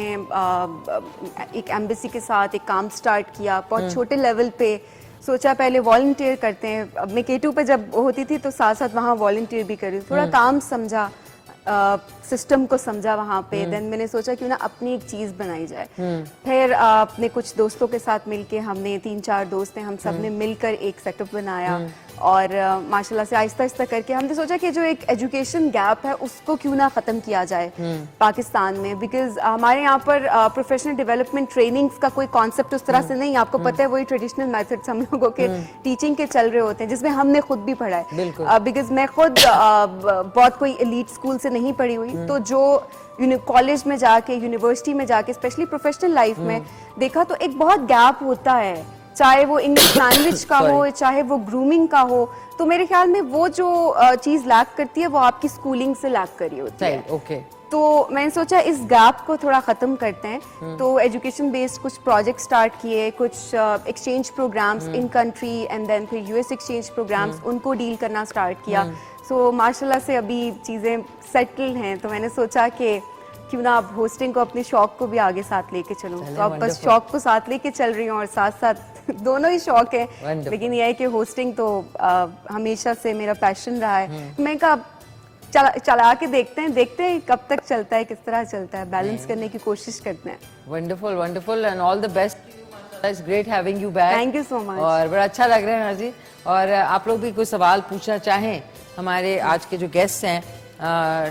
एक एम्बेसी के साथ एक काम स्टार्ट किया, बहुत छोटे लेवल पे। सोचा पहले वॉलंटियर करते हैं। अब मैं K2 पे जब होती थी तो साथ साथ वहाँ वॉलंटियर भी करी, थोड़ा काम समझा, सिस्टम को समझा वहाँ पे। देन मैंने सोचा क्यों ना अपनी एक चीज बनाई जाए। फिर अपने कुछ दोस्तों के साथ मिलके, हमने 3-4 दोस्त हैं, हम सब ने मिलकर एक सेटअप बनाया और माशाल्लाह से आहिस्ता आहिस्ता करके हमने सोचा कि जो एक एजुकेशन गैप है उसको क्यों ना खत्म किया जाए पाकिस्तान में। बिकॉज हमारे यहाँ पर प्रोफेशनल डेवलपमेंट ट्रेनिंग्स का कोई कॉन्सेप्ट उस तरह से नहीं, आपको पता है वही ट्रेडिशनल मेथड्स हम लोगों के टीचिंग के चल रहे होते हैं, जिसमें हमने खुद भी पढ़ा है। बिकॉज मैं खुद बहुत कोई एलीट स्कूल से नहीं पढ़ी हुई, तो जो कॉलेज में जाके, यूनिवर्सिटी में जाके, स्पेशली प्रोफेशनल लाइफ में देखा तो एक बहुत गैप होता है, चाहे वो इंग्लिश लैंग्वेज का हो, चाहे वो ग्रूमिंग का हो। तो मेरे ख्याल में वो जो चीज लैक करती है वो आपकी स्कूलिंग से लैक करी होती है। ओके। तो मैंने सोचा इस गैप को थोड़ा खत्म करते हैं, तो एजुकेशन बेस्ड कुछ प्रोजेक्ट स्टार्ट किए, कुछ exchange programs in country and then फिर यूएस एक्सचेंज प्रोग्राम्स, उनको डील करना स्टार्ट किया। सो माशाल्लाह से अभी चीज़ें सेटल हैं, तो मैंने सोचा कि क्यों ना अब होस्टिंग को, अपने शौक को भी आगे साथ लेके चलूं। तो अब बस शौक को साथ लेके चल रही हूँ और साथ साथ दोनों ही शौक है, लेकिन यह है कि होस्टिंग तो हमेशा से मेरा पैशन रहा है। मैं कहा चला के देखते हैं कब तक चलता है, किस तरह चलता है, बैलेंस करने की कोशिश करते हैं। Wonderful wonderful and all the best. It's great having you back. Thank you so much. और बड़ा अच्छा लग रहा है नाजी। और आप लोग भी कोई सवाल पूछना चाहें, हमारे आज के जो गेस्ट हैं,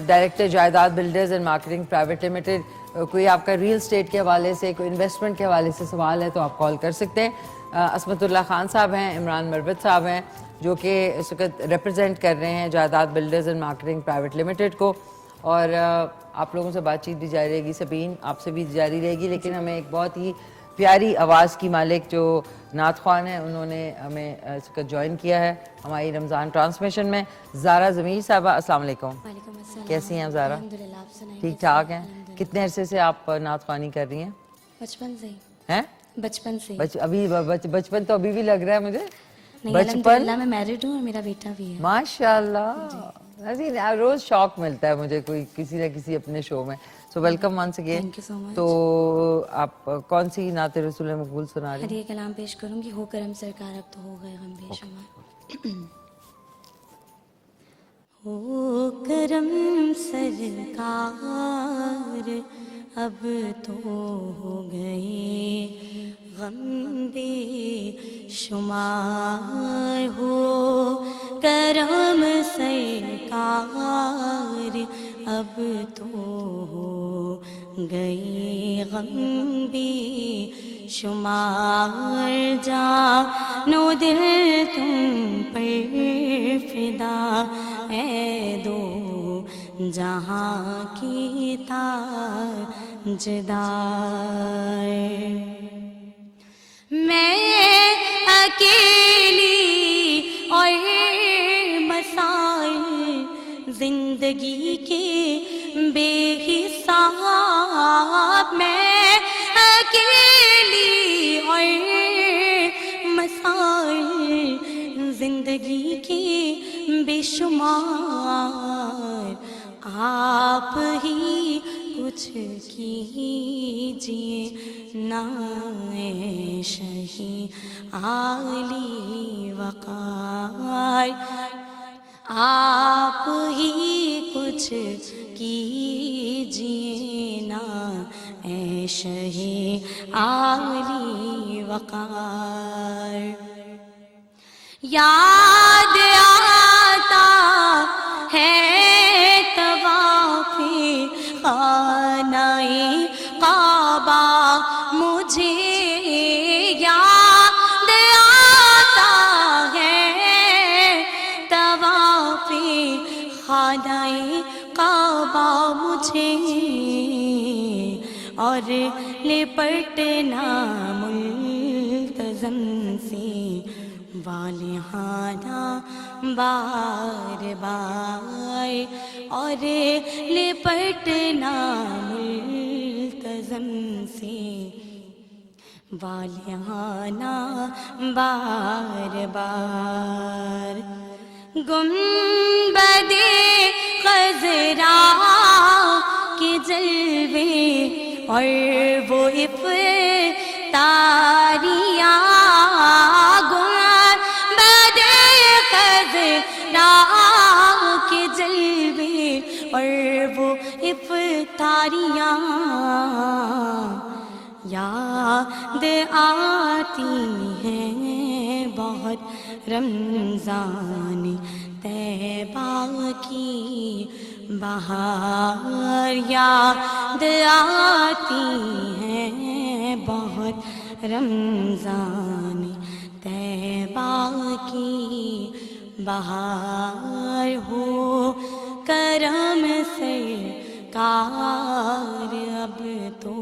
director Jaidad builders and marketing private limited, कोई आपका रियल एस्टेट के हवाले से, कोई इन्वेस्टमेंट के हवाले से सवाल है तो आप कॉल कर सकते हैं। असमतुल्लाह खान साहब हैं, इमरान मरवत साहब हैं, जो कि इस वक्त रिप्रेजेंट कर रहे हैं Jaidad builders and marketing private limited को। और आप लोगों से बातचीत भी जारी रहेगी, सबीन आपसे भी जारी रहेगी। लेकिन हमें एक बहुत ही प्यारी आवाज़ की मालिक जो नात ख्वान है, उन्होंने हमें इस वक्त ज्वाइन किया है हमारी रमज़ान ट्रांसमिशन में। ज़ारा ज़मीर साहबा, अस्सलाम वालेकुम। कैसी हैं ज़ारा? ठीक ठाक हैं। कितने अरसे से आप नात ख्वानी कर रही हैं? बचपन से। हैं? बचपन से। बचपन तो अभी भी लग रहा है मुझे। बचपन मैं मैरिड हूँ और मेरा बेटा भी है। माशाल्लाह। रोज शौक मिलता है मुझे कोई किसी न किसी अपने शो में। So welcome once again. Thank you so much. तो आप कौन सी नाते रसूल मकबूल सुना रही हैं? हदिया कलाम पेश करूंगी। हो करम सरकार अब तो हो गए गम बेशुमार। हो करम सरकार अब तो हो गए गम बेशुमार। हो करम सरकार अब तो हो गए गम बेशुमार। जानो दिल तुम पर फिदा है दो जहाँ की ताजदार। मैं अकेली और मसाइल जिंदगी के बेहिसाब। मैं अकेली और मसाइल जिंदगी के बेशुमार। आप ही कुछ कीजिए ना शही आली वक़ार। आप ही कुछ कीजिए ना शही आली वक़ार। याद आता है तवाफ़े खानाए काबा मुझे। याद आता है तवाफ़े खानाए काबा मुझे। और लिपटना मुल्तज़म से वालिहाना बार बार। और लिपटना मुल्तज़म जमजम से वालियाना बार बार गुंबदे खजरा के जलवे और वो इफ्तारियाँ गुंबदे खजरा के जलवे और वो इफ्तारियाँ याद आती हैं बहुत रमज़ान तैबा की बहार याद आती हैं बहुत रमज़ान तैबा की बहार हो करम से कार अब तो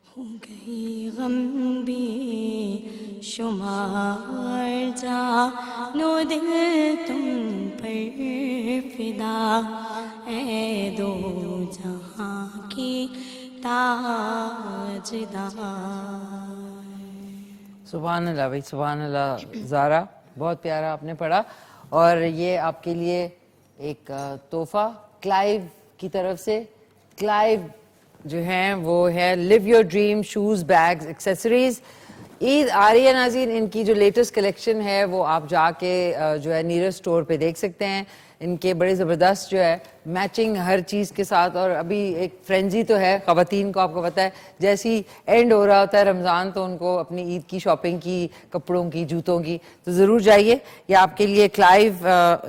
हो गई गम भी शुमार जानो दिल तुम पर फिदा ए दो जहाँ की ताजदार। सुभान अल्लाह भाई, सुभान अल्लाह ज़ारा, बहुत प्यारा आपने पढ़ा। और ये आपके लिए एक तोहफा क्लाइव की तरफ से। क्लाइव जो हैं वो है live your dream shoes bags accessories. Eid आ रही है नाज़रीन, इनकी जो लेटेस्ट कलेक्शन है वो आप जाके जो है नीरस्ट स्टोर पे देख सकते हैं। इनके बड़े ज़बरदस्त जो है मैचिंग हर चीज़ के साथ। और अभी एक फ्रेंजी तो है ख़वातीन को, आपको पता है जैसे ही एंड हो रहा होता है रमज़ान तो उनको अपनी ईद की शॉपिंग की, कपड़ों की, जूतों की, तो ज़रूर जाइए। ये आपके लिए क्लाइव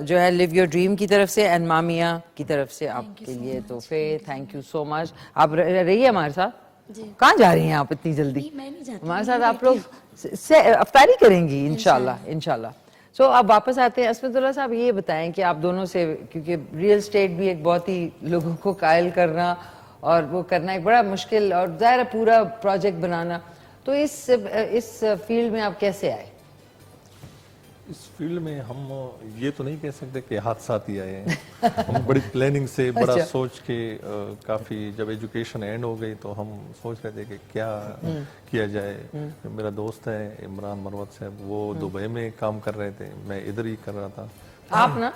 जो है लिव योर ड्रीम की तरफ से एंड मामिया की तरफ से आपके लिए तोहफे। Thank you so much. आप रहिए हमारे साथ। कहाँ जा रही हैं आप इतनी जल्दी? मैं नहीं जाती, हमारे साथ आप लोग अफ्तारी करेंगी इंशाल्लाह इंशाल्लाह। सो अब वापस आते हैं। असमतुल्लाह साहब, ये बताएं कि आप दोनों से, क्योंकि रियल एस्टेट भी एक बहुत ही लोगों को कायल करना और वो करना एक बड़ा मुश्किल और ज़ाहिर है पूरा प्रोजेक्ट बनाना, तो इस फील्ड में आप कैसे आए? इस फील्ड में हम ये तो नहीं कह सकते कि हाथ साथ ही आए हैं। हम बड़ी प्लानिंग से, बड़ा अच्छा। सोच के काफ़ी, जब एजुकेशन एंड हो गई तो हम सोच रहे थे कि क्या किया जाए। मेरा दोस्त है इमरान मरवत साहब, वो दुबई में काम कर रहे थे, मैं इधर ही कर रहा था। आप ना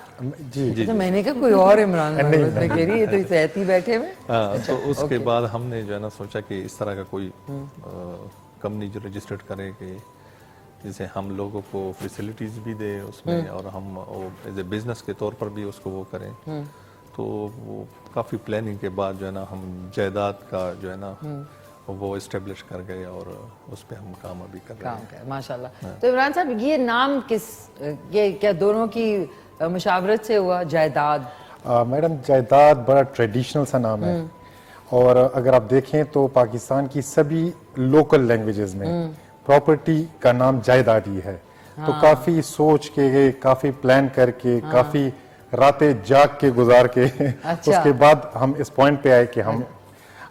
जी तो मैंने कहा कोई और इमरान मरवत में कह रही है, तो इस ऐती बैठे में। हाँ, तो उसके बाद हमने जो है ना सोचा कि इस तरह का कोई कंपनी जो रजिस्टर्ड करे कि जिसे हम लोगों को फैसिलिटीज़ भी दे उसमें और हम एज ए बिजनेस के तौर पर भी उसको वो करें। तो वो काफ़ी प्लानिंग के बाद जो है ना हम जायदाद का जो है ना वो इस्टेब्लिश कर गए और उस पर हम काम अभी कर रहे हैं। माशाल्लाह। तो इमरान साहब, ये नाम ये क्या दोनों की मुशावरत से हुआ जायदाद? मैडम, जायदाद बड़ा ट्रेडिशनल सा नाम है और अगर आप देखें तो पाकिस्तान की सभी लोकल लैंग्वेजेस में प्रॉपर्टी का नाम जायदाद ही है। तो काफी सोच के, काफी प्लान करके, काफी रातें जाग के गुजार के उसके बाद हम इस पॉइंट पे आए कि हम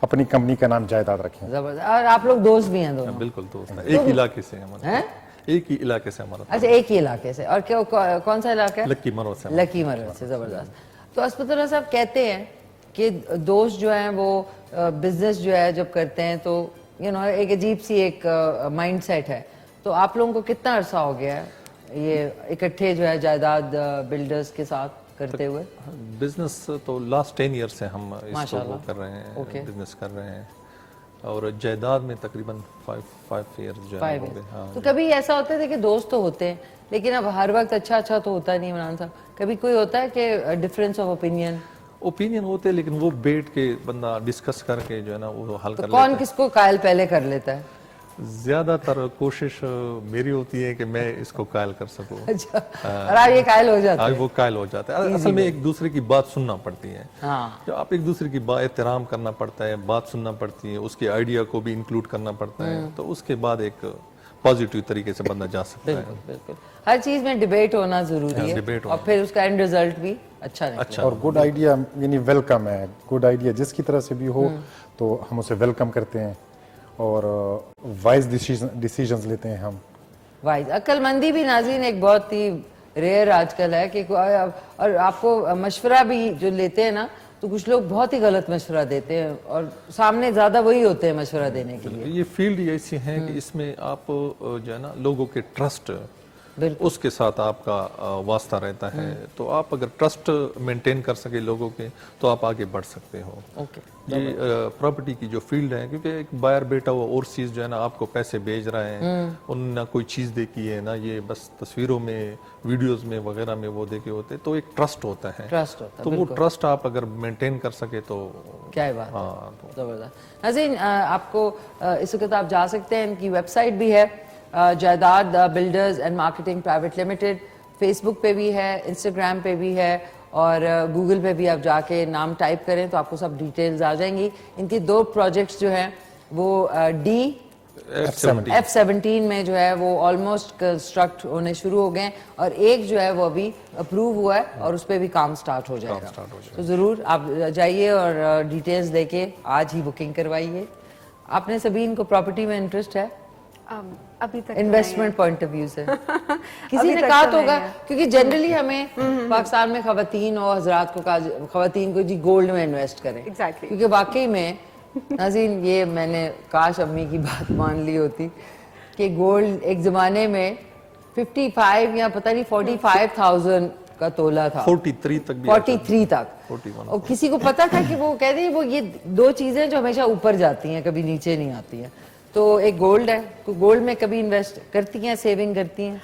अपनी कंपनी का नाम जायदाद रखें। जबरदस्त। और आप लोग दोस्त भी हैं दोनों? बिल्कुल दोस्त हैं, एक इलाके से हमारा, एक ही इलाके से हमारा। अच्छा, एक ही इलाके से। और क्या कौन सा इलाका है? लक्की मरवत से। लकी मरवत से। जबरदस्त। तो असमतुल्लाह साहब कहते हैं कि दोस्त जो हैं वो बिजनेस जो है जब करते हैं तो एक अजीब सी एक माइंडसेट है। तो आप लोगों को कितना अरसा हो गया है ये इकट्ठे जो है जायदाद बिल्डर्स के साथ करते हुए? बिजनेस तो लास्ट 10 ईयर से हम इसको माशाल्लाह। कर रहे हैं, Okay. बिजनेस कर रहे हैं और जायदाद में तकरीबन 5 ईयर्स जो है हो गए। हाँ, तो कभी ऐसा होता है कि दोस्त तो होते हैं लेकिन अब हर वक्त अच्छा तो होता नहीं इमरान साहब, कभी कोई होता है कि डिफरेंस ऑफ ओपिनियन होते हैं लेकिन वो बैठ के बंदा डिस्कस करके जो है ना वो हल तो कर कौन लेता किसको कायल पहले कर लेता है? है। ज्यादातर कोशिश मेरी होती है कि मैं इसको कायल कर सकूं। अच्छा, और आप ये कायल हो जाते आज हैं? वो कायल हो जाता है। असल में एक दूसरे की बात सुनना पड़ती है। हाँ। जब आप एक दूसरे की बात एहतराम करना पड़ता है, बात सुनना पड़ती है, उसके आइडिया को भी इंक्लूड करना पड़ता है, तो उसके बाद एक पॉजिटिव तरीके से बंदा जा सकता है। बिल्कुल। हर चीज में डिबेट होना जरूरी है डिबेट और फिर उसका एंड रिजल्ट भी अच्छा निकले। अच्छा। और गुड आइडिया यानी वेलकम है। गुड आइडिया जिसकी तरफ से भी हो तो हम उसे वेलकम करते हैं और वाइज डिसीजंस लेते हैं हम। वाइज अक्लमंदी भी नाज़रीन एक बहुत ही रेयर आजकल है कि और आपको मशवरा भी जो लेते हैं ना तो कुछ लोग बहुत ही गलत मशवरा देते हैं और सामने ज्यादा वही होते हैं मशवरा देने के लिए। ये फील्ड ही ऐसी है कि इसमें आप जो है ना लोगों के ट्रस्ट उसके साथ आपका वास्ता रहता है, तो आप अगर ट्रस्ट मेंटेन कर सके लोगों के तो आप आगे बढ़ सकते हो। ओके, ये प्रॉपर्टी की जो फील्ड है, क्योंकि एक बायर बेटा हुआ और चीज जो है ना आपको पैसे भेज रहे हैं, उन्होंने ना कोई चीज देखी है ना, ये बस तस्वीरों में वीडियोस में वगैरह में वो देखे होते, तो एक ट्रस्ट होता है। ट्रस्ट होता है, तो वो ट्रस्ट आप अगर मेंटेन कर सके तो क्या है बात। हाँ, जबरदस्त। नाज़रीन, आपको इस वक्त आप जा सकते हैं, इनकी वेबसाइट भी है जायदाद builders and marketing private limited, Facebook पे भी है, इंस्टाग्राम पे भी है और गूगल पे भी आप जाके नाम टाइप करें तो आपको सब डिटेल्स आ जाएंगी। इनकी 2 प्रोजेक्ट्स जो हैं वो F17 में जो है वो ऑलमोस्ट कंस्ट्रक्ट होने शुरू हो गए हैं और एक जो है वो अभी अप्रूव हुआ है और उस पर भी काम स्टार्ट हो जाएगा। तो ज़रूर आप जाइए और डिटेल्स लेके आज ही बुकिंग करवाइए। आपने सबीन को प्रॉपर्टी में इंटरेस्ट है? अभी तक इन्वेस्टमेंट पॉइंट ऑफ व्यू से किसी ने कहा तो होगा, क्योंकि जनरली हमें पाकिस्तान में खवातीन और हजरात को कहा, खवातीन को जी गोल्ड में इन्वेस्ट करें। Exactly. क्योंकि वाकई में नाज़रीन, ये मैंने काश अम्मी की बात मान ली होती कि गोल्ड एक जमाने में 55 या पता नहीं 45,000 का तोला था, 43 तक भी 43 तक 41। और किसी को पता था कि वो कहते हैं वो ये 2 चीजें जो हमेशा ऊपर जाती हैं, कभी नीचे नहीं आती हैं। तो एक गोल्ड है, गोल्ड में कभी इन्वेस्ट करती हैं, सेविंग करती हैं?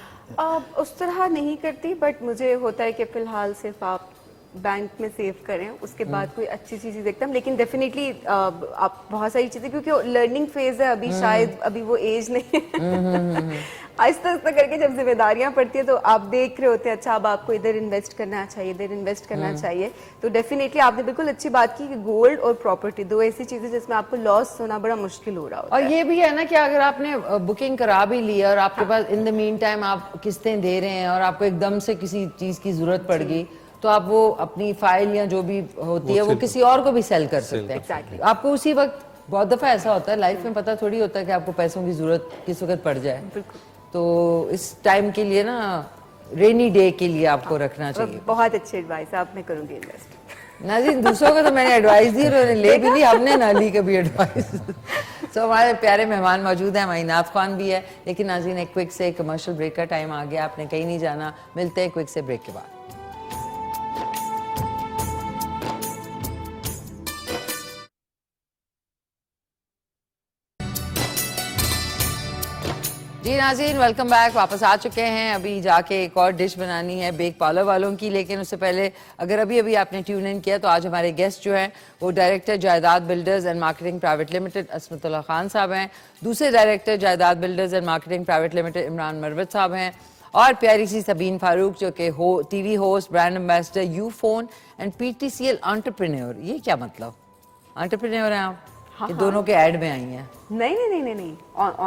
उस तरह नहीं करती, बट मुझे होता है कि फिलहाल सिर्फ आप बैंक में सेव करें, उसके बाद कोई अच्छी चीज़ देखते हैं। लेकिन डेफिनेटली आप बहुत सारी चीज़ें, क्योंकि लर्निंग फेज है अभी, शायद अभी वो एज नहीं है। आहिस्ता आहिस्ता करके जब जिम्मेदारियां पड़ती है तो आप देख रहे होते हैं, अच्छा अब आपको इधर इन्वेस्ट करना चाहिए, इधर इन्वेस्ट करना चाहिए। तो डेफिनेटली आपने बिल्कुल अच्छी बात की कि गोल्ड और प्रॉपर्टी 2 ऐसी चीजें जिसमें आपको लॉस होना बड़ा मुश्किल हो रहा होता और है। ये भी है ना कि अगर आपने बुकिंग करा भी ली और आपके पास इन द मीन टाइम आप किस्तें दे रहे हैं और आपको एकदम से किसी चीज की जरूरत पड़ गई, तो आप वो अपनी फाइल या जो भी होती है वो किसी और को भी सेल कर सकते हैं। Exactly. आपको उसी वक्त, बहुत दफा ऐसा होता है लाइफ में, पता थोड़ी होता है कि आपको पैसों की जरूरत किस वक्त पड़ जाए। तो इस टाइम के लिए ना, रेनी डे के लिए आपको रखना चाहिए। बहुत अच्छी एडवाइस है, आप मैं करूंगी इन्वेस्ट। नाज़रीन, दूसरों को तो मैंने एडवाइस दी और उन्होंने ले भी ली, हमने ना ली कभी एडवाइस। तो हमारे प्यारे मेहमान मौजूद हैं, माइनाफ खान भी है। लेकिन नाज़रीन, एक क्विक से कमर्शियल ब्रेक का टाइम आ गया, आपने कहीं नहीं जाना। मिलते हैं क्विक से ब्रेक के बाद। जी नाज़रीन, वेलकम बैक। वापस आ चुके हैं। अभी जाके एक और डिश बनानी है बेक पार्लर वालों की, लेकिन उससे पहले अगर अभी अभी आपने ट्यून इन किया तो आज हमारे गेस्ट जो हैं वो director Jaidad builders and marketing private limited Asmatullah Khan साहब हैं, दूसरे director Jaidad builders and marketing private limited Imran Marwat साहब हैं, और प्यारी सी सबीन फारूक जो कि TV host, brand ambassador, Ufone and PTCL entrepreneur. ये क्या मतलब, एंटरप्रेन्योर हैं आप? हाँ, ये दोनों के ऐड में आई हैं। नहीं नहीं नहीं नहीं,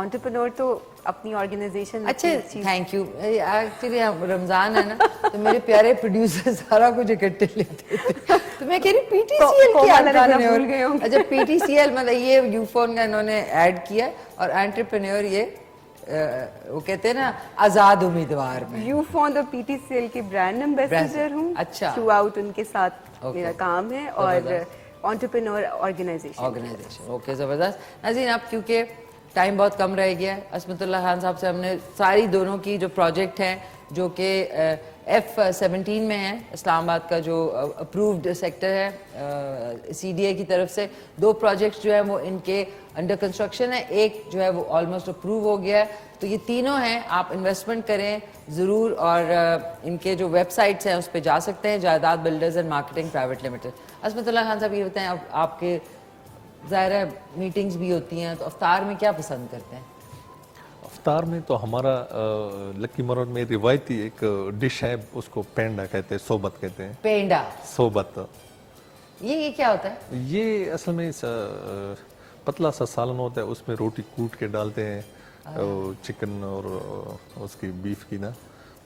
एंटरप्रेन्योर तो अपनी ऑर्गेनाइजेशन। अच्छा, थैंक यू। एक्चुअली रमजान है ना, तो मेरे प्यारे प्रोड्यूसर सारा कुछ इकट्ठे लेते थे, तो मैं कह रही PTCL क्या एंटरप्रेन्योर। अच्छा, PTCL मतलब ये यूफोन का इन्होंने ऐड किया, और एंटरप्रेन्योर ये वो कहते हैं ना आजाद उम्मीदवार में। यूफोन और PTCL की ब्रांड एम्बेसडर हूँ। अच्छा, थ्रू आउट उनके साथ मेरा काम है, और एंटरप्रेन्योर ऑर्गेनाइजेशन। ओके, जबरदस्त। नाज़रीन, अब क्योंकि टाइम बहुत कम रह गया है, असमतुल्लाह खान साहब से हमने सारी दोनों की जो प्रोजेक्ट हैं जो कि F17 में है, इस्लामाबाद का जो अप्रूव्ड सेक्टर है CDA की तरफ से, 2 प्रोजेक्ट्स जो है वो इनके अंडर कंस्ट्रक्शन है, एक जो है वो ऑलमोस्ट अप्रूव हो गया है। तो ये तीनों हैं, आप इन्वेस्टमेंट करें ज़रूर, और इनके जो वेबसाइट्स हैं उस पर जा सकते हैं, Jaidad builders and marketing private limited. Asmatullah Khan साहब, ये बताएं, अब आपके ज़ाहिर है मीटिंग्स भी होती हैं, तो अफ्तार में क्या पसंद करते हैं? अफ्तार में तो हमारा लक्की मरोड़ में रिवायती एक डिश है, उसको पेंडा कहते हैं, सोबत कहते हैं। पेंडा, सोबत, ये क्या होता है? ये असल में पतला सा सालन होता है, उसमें रोटी कूट के डालते हैं, चिकन और उसकी बीफ की ना।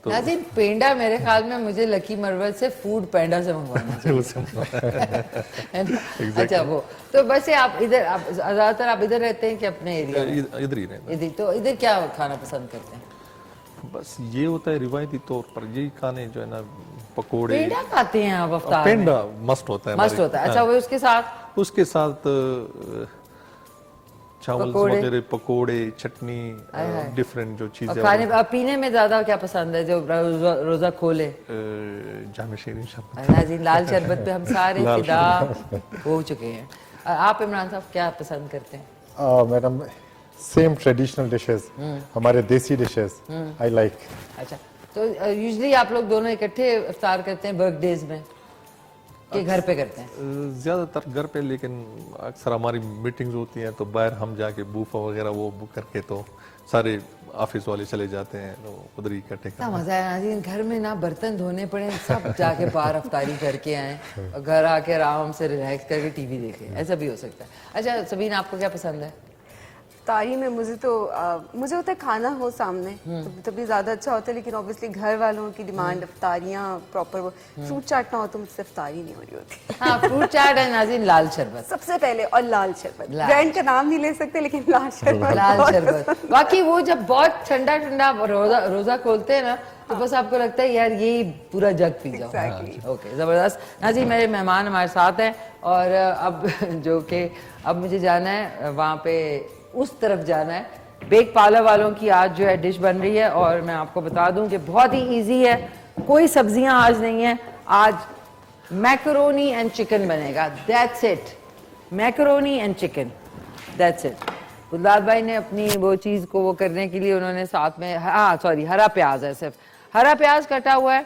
तो नाज़रीन, पेंडा मेरे ख्याल में मुझे लकी मरवत से फूड पेंडा से मंगवाना चाहिए। अच्छा, वो तो वैसे आप इधर, आप ज़्यादातर आप इधर रहते हैं कि अपने एरिया में? इधर ही रहते इधर। तो इधर क्या खाना पसंद करते हैं? बस ये होता है रिवायती तौर पर, यही खाने जो है ना पकोड़े। पेंडा खाते हैं आप अफ्तार में? पेंडा मस्ट होता है मस्त हमारे- होता है। अच्छा, हाँ। वो उसके साथ उसके साथ चावल पकोड़े। वगैरह, पकोड़े, चटनी, डिफरेंट जो और चीजें। खाने पीने में ज्यादा क्या पसंद है जो रोजा खोले? जाम शीरीन शरबत। नाज़रीन, लाल शरबत पे हम सारे लाल फिदा हो चुके हैं। आप इमरान साहब क्या पसंद करते हैं? मैडम सेम ट्रेडिशनल डिशेस, हमारे देसी डिशेस आई लाइक। अच्छा, तो यूजुअली आप लोग दोनों इकट्ठे इफ्तार करते हैं बर्थडेज में कि घर पे करते हैं? ज्यादातर घर पे, लेकिन अक्सर हमारी मीटिंग्स होती हैं तो बाहर हम जाके बूफा वगैरह वो बुक करके, तो सारे ऑफिस वाले चले जाते हैं तो उधर ही इकट्ठे इतना मजा है नाज़रीन, घर में ना बर्तन धोने पड़े, सब जाके बाहर अफ्तारी करके आए और घर आके आराम से रिलैक्स करके टीवी देखें, ऐसा भी हो सकता है। अच्छा सबीन, आपको क्या पसंद है? इफ्तारी में मुझे तो मुझे होता है खाना हो सामने तो तभी ज्यादा अच्छा होता है, लेकिन ऑब्वियसली घर वालों की डिमांड इफ्तारियाँ प्रॉपर, फ्रूट चाट ना हो तो मुझसे इफ्तारी नहीं हो रही होती। हाँ, फ्रूट चाट है नाज़रीन, लाल शरबत। सबसे पहले, और लाल शरबत, लाल ब्रांड का नाम नहीं ले सकते लेकिन लाल शरबत लाल बहुत शरबत। बाकी वो जब बहुत ठंडा ठंडा रोजा खोलते हैं ना, तो बस आपको लगता है यार ये पूरा जग पी जाओ। Exactly. ओके, जबरदस्त। नाज़रीन, मेरे मेहमान हमारे साथ हैं और अब जो कि अब मुझे जाना है वहाँ पे, उस तरफ जाना है। बेक पार्लर वालों की आज जो है डिश बन रही है और मैं आपको बता दूं कि बहुत ही इजी है, कोई सब्जियां आज नहीं है। आज मैकरोनी एंड चिकन बनेगा, that's it. Macaroni and chicken, that's it. गुलदार भाई ने अपनी वो चीज़ को वो करने के लिए उन्होंने साथ में, हाँ सॉरी, हरा प्याज है, सिर्फ हरा प्याज कटा हुआ है।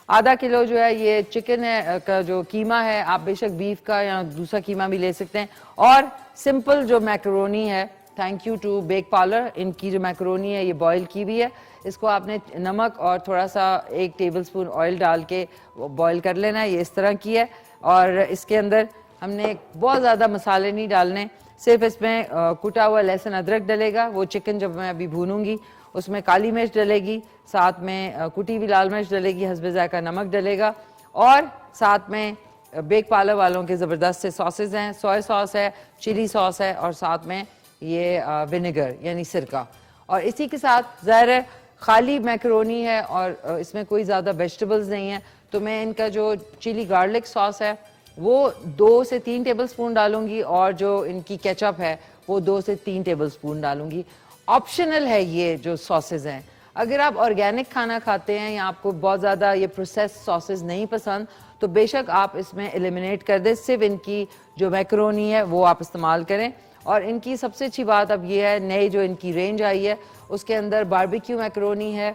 आधा किलो जो है ये चिकन है का जो कीमा है, आप बेशक बीफ का या दूसरा कीमा भी ले सकते हैं। और सिंपल जो मैकरोनी है, thank you to bake parlour, इनकी जो मैकरोनी है ये बॉईल की हुई है। इसको आपने नमक और थोड़ा सा 1 टेबलस्पून ऑयल डाल के बॉईल कर लेना है, ये इस तरह की है। और इसके अंदर हमने बहुत ज़्यादा मसाले नहीं डालने, सिर्फ इसमें कुटा हुआ लहसुन अदरक डलेगा। वो चिकन जब मैं अभी भूनूंगी उसमें काली मिर्च डलेगी, साथ में कुटी हुई लाल मिर्च डलेगी, हस्बे ज़ायका नमक डलेगा, और साथ में बेक पार्लर वालों के ज़बरदस्त से सॉसेज हैं, सोया सॉस है, चिली सॉस है, और साथ में ये विनेगर यानी सिरका। और इसी के साथ ज़ाहिर है खाली मैकरोनी है और इसमें कोई ज़्यादा वेजिटेबल्स नहीं है, तो मैं इनका जो चिली गार्लिक सॉस है वो 2 से 3 टेबलस्पून डालूंगी, और जो इनकी केचप है वो 2 से 3 टेबलस्पून डालूंगी। ऑप्शनल है ये जो सॉसेज हैं। अगर आप ऑर्गेनिक खाना खाते हैं या आपको बहुत ज़्यादा ये प्रोसेस्ड सॉसेज नहीं पसंद, तो बेशक आप इसमें एलिमिनेट कर दें, सिर्फ इनकी जो मैकरोनी है वो आप इस्तेमाल करें। और इनकी सबसे अच्छी बात अब ये है, नई जो इनकी रेंज आई है उसके अंदर बारबेक्यू मैकरोनी है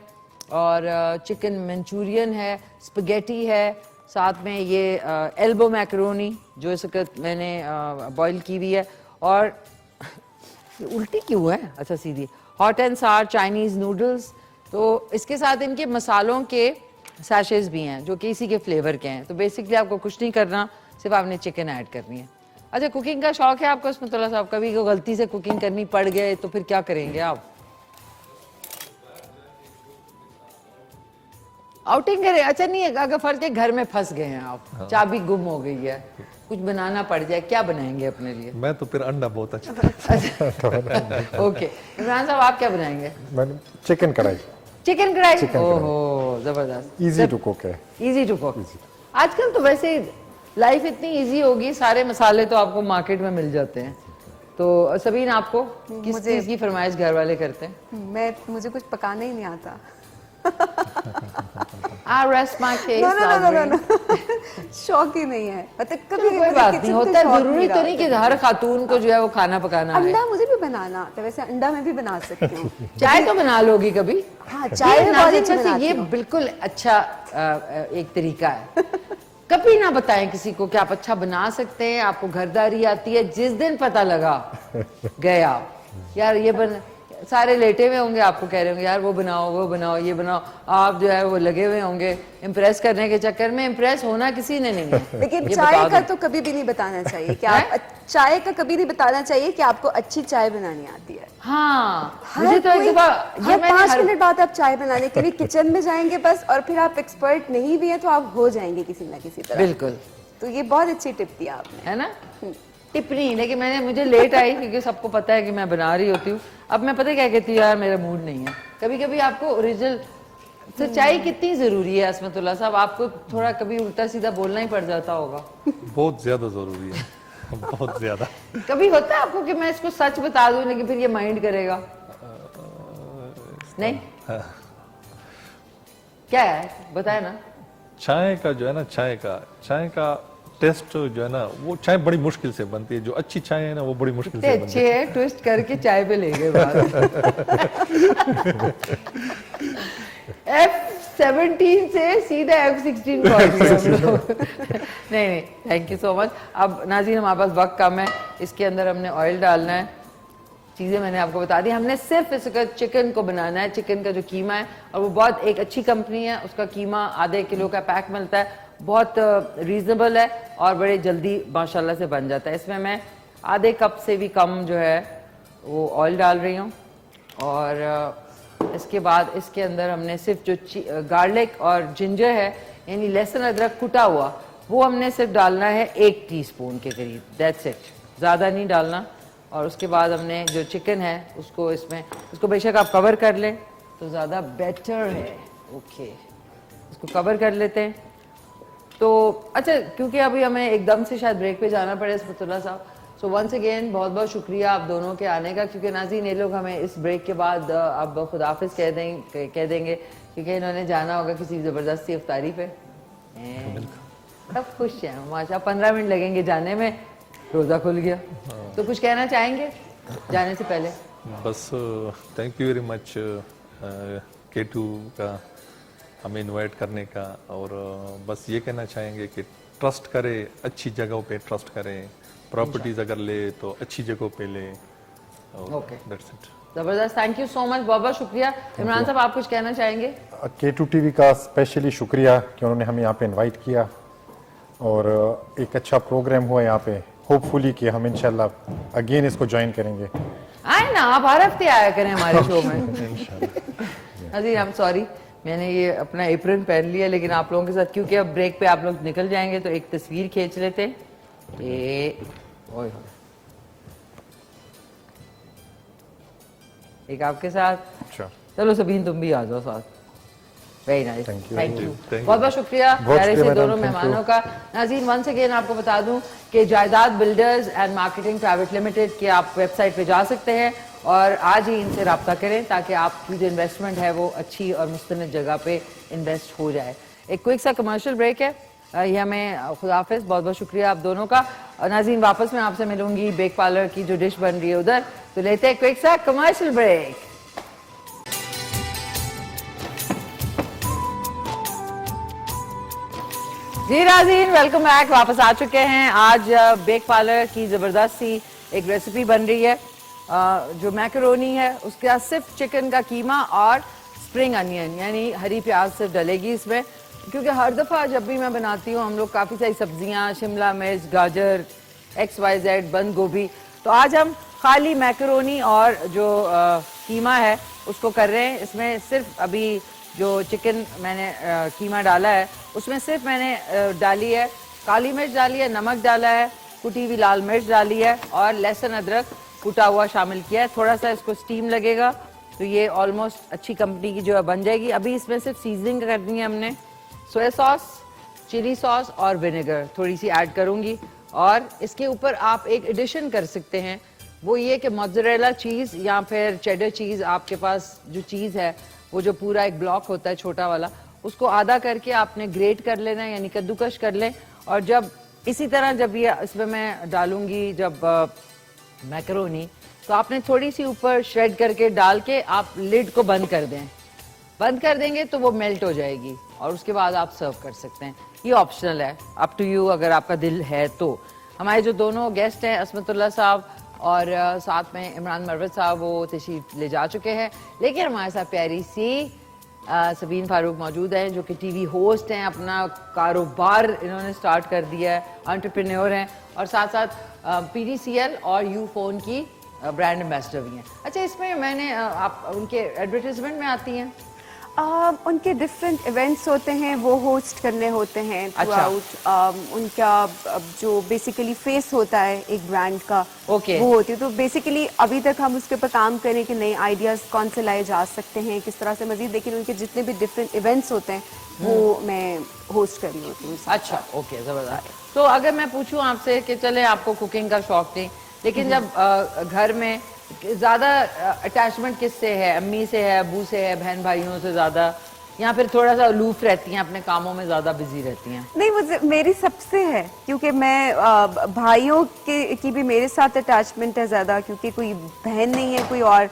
और चिकन मंचूरियन है, स्पगेटी है, साथ में ये एल्बो मैकरोनी जो इस वक्त मैंने बॉईल की हुई है, और उल्टी क्यों है, अच्छा सीधी, hot and sour Chinese noodles. तो इसके साथ इनके मसालों के सैशेज भी हैं जो कि इसी के फ्लेवर के हैं। तो बेसिकली आपको कुछ नहीं करना, सिर्फ आपने चिकन ऐड करनी है। अच्छा, कुकिंग का शौक है आपको इसमतुल्लाह साहब? कभी को गलती से कुकिंग करनी पड़ गए तो फिर क्या करेंगे आप? आउटिंग करें? अच्छा नहीं है, अगर फर्ज है घर में फंस गए हैं आप, चाबी गुम हो गई है, कुछ बनाना पड़ जाए, क्या बनाएंगे अपने लिए? मैं तो फिर अंडा बहुत अच्छा। ओके, इमरान साहब आप क्या बनाएंगे? मैडम चिकन कढ़ाई, चिकन कढ़ाई। ओहो, जबरदस्त, इजी टू कुक है। Easy to cook. आजकल तो वैसे लाइफ इतनी इजी होगी, सारे मसाले तो आपको मार्केट में मिल जाते हैं। तो सबीन, आपको किस चीज़ की फरमाइश घर वाले करते हैं? मुझे कुछ पकाना ही नहीं आता। I rest my case, No. शौक ही नहीं है, मतलब कभी कोई बात नहीं, होता है, जरूरी तो नहीं कि हर खातून को जो है वो खाना पकाना है। अंडा मुझे भी बनाना आता है, वैसे अंडा मैं भी बना सकती हूँ। चाय तो बना लोगी कभी? हाँ, चाय ये बहुत अच्छी वैसे बनाती ये हूँ। बिल्कुल अच्छा एक तरीका है। कभी ना बताएं किसी को कि आप अच्छा बना सकते हैं, आपको घरदारी आती है। जिस दिन पता लगा गए आप, यार ये बन, सारे लेटे हुए होंगे, आपको कह रहे होंगे यार वो बनाओ ये बनाओ, आप जो है वो लगे हुए होंगे इम्प्रेस करने के चक्कर में। इम्प्रेस होना किसी ने नहीं है। लेकिन ये चाय बता का दो। तो कभी भी नहीं बताना चाहिए कि आप चाय का कभी नहीं बताना चाहिए कि आपको अच्छी चाय बनानी आती है। हाँ, हर मुझे तो एक कोई- दफा ये हर मैंने 5 मिनट बाद आप चाय बनाने के लिए किचन में जाएंगे बस, और फिर आप एक्सपर्ट नहीं भी हैं तो आप हो जाएंगे किसी ना किसी तरह। बिल्कुल, तो ये बहुत अच्छी टिप दी आपने। है ना, टिप्पणी। लेकिन मुझे लेट आई क्योंकि सबको पता है कि मैं बना रही होती हूँ। अब मैं पता क्या कहती हूँ, यार मेरा मूड नहीं है। कभी कभी आपको ओरिजिनल सच्चाई कितनी जरूरी है असमतुल्लाह साहब? आपको थोड़ा कभी उल्टा सीधा बोलना ही पड़ जाता होगा। बहुत ज़्यादा ज़रूरी है, बहुत ज़्यादा। कभी होता है आपको कि मैं इसको सच बता दूं लेकिन फिर ये माइंड करेगा? नहीं? क्या है बताए ना। चाय का जो है ना, चाय का टेस्ट जो है ना, वो चाय बड़ी मुश्किल से बनती है। जो अच्छी चाय है ना, वो बड़ी मुश्किल से बनती अच्छे है, ट्विस्ट करके चाय पे ले गए बात। F17 से सीधा F16 पहुंच गए हम लोग। नहीं, थैंक यू सो मच। अब नाज़रीन हमारे पास वक्त कम है, इसके अंदर हमने ऑयल डालना है। चीज़ें मैंने आपको बता दी। हमने सिर्फ इसका चिकन को बनाना है, चिकन का जो कीमा है, और वो बहुत एक अच्छी कंपनी है, उसका कीमा आधे किलो का पैक मिलता है, बहुत रीजनेबल है और बड़े जल्दी माशाल्लाह से बन जाता है। इसमें मैं आधे कप से भी कम जो है वो ऑयल डाल रही हूँ, और इसके बाद इसके अंदर हमने सिर्फ जो गार्लिक और जिंजर है, यानी लहसुन अदरक कुटा हुआ, वो हमने सिर्फ डालना है 1 टीस्पून के करीब, दैट्स इट, ज़्यादा नहीं डालना। और उसके बाद हमने जो चिकन है उसको इसमें, उसको बेशक आप कवर कर लें तो ज़्यादा बेटर है। ओके, इसको कवर कर लेते हैं। तो अच्छा, क्योंकि अभी हमें एकदम से शायद ब्रेक पे जाना पड़े असमतुल्लाह साहब, सो वंस अगेन बहुत बहुत शुक्रिया आप दोनों के आने का, क्योंकि नाज़रीन ये लोग हमें इस ब्रेक के बाद अब खुदाफिज कह देंगे क्योंकि इन्होंने जाना होगा किसी ज़बरदस्ती इफ्तारी पे। सब खुश हैं माशा, 15 मिनट लगेंगे जाने में, रोज़ा खुल गया। तो कुछ कहना चाहेंगे जाने से पहले? बस thank you very much K2 का हमें इनवाइट करने का, और बस ये कहना चाहेंगे कि ट्रस्ट करें, अच्छी जगहों पे ट्रस्ट करें, प्रॉपर्टीज अगर ले तो अच्छी जगहों पे ले। Okay, that's it. जबरदस्त, थैंक यू सो मच, बहुत बहुत शुक्रिया। इमरान साहब आप कुछ कहना चाहेंगे? K2 TV का स्पेशली शुक्रिया कि उन्होंने हमें यहाँ पे इनवाइट किया, और एक अच्छा प्रोग्राम हुआ यहाँ पे। होपफुली कि हम इंशाल्लाह अगेन इसको ज्वाइन करेंगे। आए ना, आप हर हफ्ते आया करें हमारे शो में। अजी आई एम सॉरी, मैंने ये अपना एप्रन पहन लिया, लेकिन आप लोगों के साथ क्योंकि अब ब्रेक पे आप लोग निकल जाएंगे तो एक तस्वीर खींच लेते हैं। एक आपके साथ, अच्छा, चलो सबीन तुम भी आ जाओ साथ। Very nice, thank you, you. बहुत बहुत शुक्रिया प्यारे से दोनों मेहमानों का। नाज़रीन वंस अगेन आपको बता दूं कि जायदाद builders and marketing private limited की आप वेबसाइट पे जा सकते हैं और आज ही इनसे रब्ता करें ताकि आपकी जो इन्वेस्टमेंट है वो अच्छी और मुस्तनिद जगह पे इन्वेस्ट हो जाए। एक क्विक सा कमर्शियल ब्रेक है, ये हमें खुदाफिज, बहुत बहुत शुक्रिया आप दोनों का। और नाज़रीन वापस मैं आपसे मिलूंगी बेक पार्लर की जो डिश बन रही है उधर, तो लेते हैं क्विक सा कमर्शियल ब्रेक। जी नाज़रीन, वेलकम बैक, वापस आ चुके हैं। आज बेक पार्लर की ज़बरदस्त सी एक रेसिपी बन रही है, जो मैकरोनी है उसके साथ सिर्फ चिकन का कीमा और स्प्रिंग अनियन यानी हरी प्याज सिर्फ डलेगी इसमें, क्योंकि हर दफ़ा जब भी मैं बनाती हूँ हम लोग काफ़ी सारी सब्जियाँ, शिमला मिर्च, गाजर, XYZ, बंद गोभी, तो आज हम खाली मैकरोनी और जो कीमा है उसको कर रहे हैं। इसमें सिर्फ अभी जो चिकन मैंने कीमा डाला है उसमें सिर्फ मैंने डाली है काली मिर्च डाली है, नमक डाला है, कुटी हुई लाल मिर्च डाली है और लहसुन अदरक कुटा हुआ शामिल किया है। थोड़ा सा इसको स्टीम लगेगा तो ये ऑलमोस्ट अच्छी कंपनी की जो है बन जाएगी। अभी इसमें सिर्फ सीजनिंग करनी है हमने, सोया सॉस, चिली सॉस और विनेगर थोड़ी सी ऐड करूंगी। और इसके ऊपर आप एक एडिशन कर सकते हैं, वो ये कि मोज़रेला चीज़ या फिर चेडर चीज़, आपके पास जो चीज़ है वो जो पूरा एक ब्लॉक होता है छोटा वाला, उसको आधा करके आपने ग्रेट कर लेना है यानी कद्दूकश कर लें। और जब इसी तरह जब ये इसमें मैं डालूंगी जब मैकरोनी, तो आपने थोड़ी सी ऊपर श्रेड करके डाल के आप लिड को बंद कर दें। बंद कर देंगे तो वो मेल्ट हो जाएगी और उसके बाद आप सर्व कर सकते हैं। ये ऑप्शनल है, अप टू यू, अगर आपका दिल है तो। हमारे जो दोनों गेस्ट हैं असमतुल्लाह साहब और साथ में इमरान मरवत साहब, वो तशरीफ ले जा चुके हैं, लेकिन हमारे साथ प्यारी सी सबीन फारूक मौजूद हैं जो कि टीवी होस्ट हैं, अपना कारोबार इन्होंने स्टार्ट कर दिया है, एंटरप्रेन्योर हैं और साथ साथ PDCL और यूफोन की ब्रांड एम्बेसडर भी हैं। अच्छा, इसमें मैंने आप उनके एडवर्टाइजमेंट में आती हैं? उनके डिफरेंट इवेंट्स होते हैं, वो होस्ट करने होते हैं अच्छा। थ्रूआउट। उनका जो बेसिकली फेस होता है एक ब्रांड का, Okay. वो होती है। तो बेसिकली अभी तक हम उसके ऊपर काम करें कि नए आइडियाज कौन से लाए जा सकते हैं, किस तरह से मजीद, लेकिन उनके जितने भी डिफरेंट इवेंट्स होते हैं वो मैं होस्ट कर रही होती हूँ। अच्छा, ओके, जबरदस्त। तो अगर मैं पूछूं आपसे कि चले आपको कुकिंग का शौक नहीं, लेकिन जब घर में ज्यादा अटैचमेंट किससे है, अम्मी से है, अबू से है, बहन भाइयों से ज्यादा, या फिर थोड़ा सा अलूफ रहती हैं, अपने कामों में ज्यादा बिजी रहती हैं? नहीं, मुझे मेरी सबसे है, क्योंकि मैं भाइयों की भी मेरे साथ अटैचमेंट है ज़्यादा, क्योंकि कोई बहन नहीं है कोई और,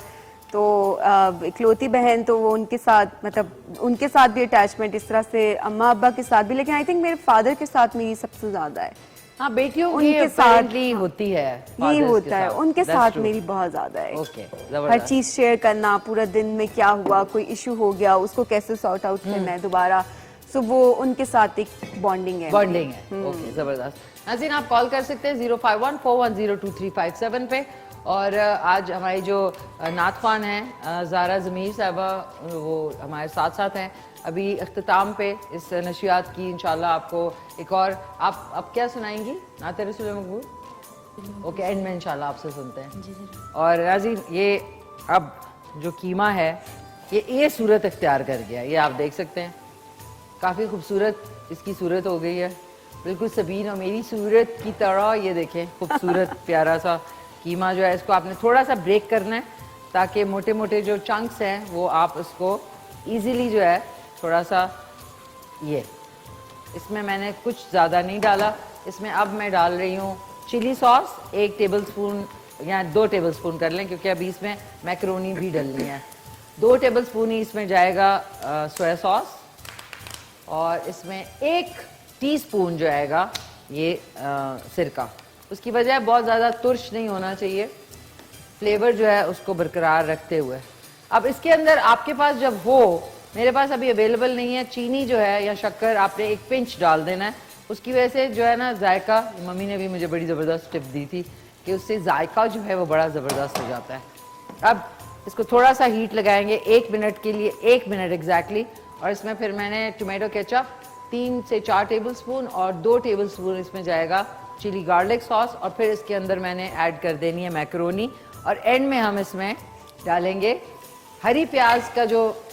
तो इकलौती बहन, तो वो उनके साथ, मतलब उनके साथ भी अटैचमेंट इस तरह से, अम्मा अब्बा के साथ भी, लेकिन आई थिंक मेरे फादर के साथ मेरी सबसे ज़्यादा है। हाँ, बेटियों की उनके साथ apparently होती है, यही fathers के होता है, साथ। उनके That's साथ true. मेरी बहुत ज्यादा है। Okay, हर जबरदस्त। चीज शेयर करना, पूरा दिन में क्या हुआ, कोई इशू हो गया, उसको कैसे सॉर्ट आउट करना है दोबारा, सो वो उनके साथ एक बॉन्डिंग है। बॉन्डिंग है, ओके, जबरदस्त। नाज़रीन, आप कॉल कर सकते हैं 05141023357 पे। और आज हमारी जो नात ख्वान हैं ज़ारा ज़मीर साहबा, वो हमारे साथ साथ हैं अभी अख्ताम पे इस नशियात की। इंशाल्लाह आपको एक और आप क्या सुनाएंगी? नात रसूल मकबूल। ओके, एंड में इंशाल्लाह आपसे सुनते हैं। और नाज़रीन, ये अब जो कीमा है ये सूरत इख्तियार कर गया, ये आप देख सकते हैं, काफ़ी खूबसूरत इसकी सूरत हो गई है, बिल्कुल सबीन और मेरी सूरत की तरह। ये देखें, खूबसूरत प्यारा सा कीमा जो है, इसको आपने थोड़ा सा ब्रेक करना है ताकि मोटे मोटे जो चंक्स हैं वो आप इसको इजीली जो है थोड़ा सा, ये इसमें मैंने कुछ ज़्यादा नहीं डाला। इसमें अब मैं डाल रही हूँ चिली सॉस, 1 टेबलस्पून या 2 टेबलस्पून कर लें, क्योंकि अभी इसमें मैकरोनी भी डलनी है। 2 टेबलस्पून ही इसमें जाएगा सोया सॉस, और इसमें 1 टीस्पून जो आएगा ये सिरका। उसकी वजह बहुत ज़्यादा तुर्श नहीं होना चाहिए, फ्लेवर जो है उसको बरकरार रखते हुए। अब इसके अंदर आपके पास जब हो, मेरे पास अभी अवेलेबल नहीं है, चीनी जो है या शक्कर आपने 1 पिंच डाल देना है। उसकी वजह से जो है ना जायका, मम्मी ने भी मुझे बड़ी ज़बरदस्त टिप दी थी कि उससे जायका जो है वो बड़ा ज़बरदस्त हो जाता है। अब इसको थोड़ा सा हीट लगाएंगे 1 मिनट के लिए, 1 मिनट एग्जैक्टली। और इसमें फिर मैंने टोमेटो केचप 3 से 4 टेबलस्पून और 2 टेबलस्पून इसमें जाएगा चिली गार्लिक सॉस, और फिर इसके अंदर मैंने ऐड कर देनी है मैकरोनी। और एंड में हम इसमें डालेंगे हरी प्याज का जो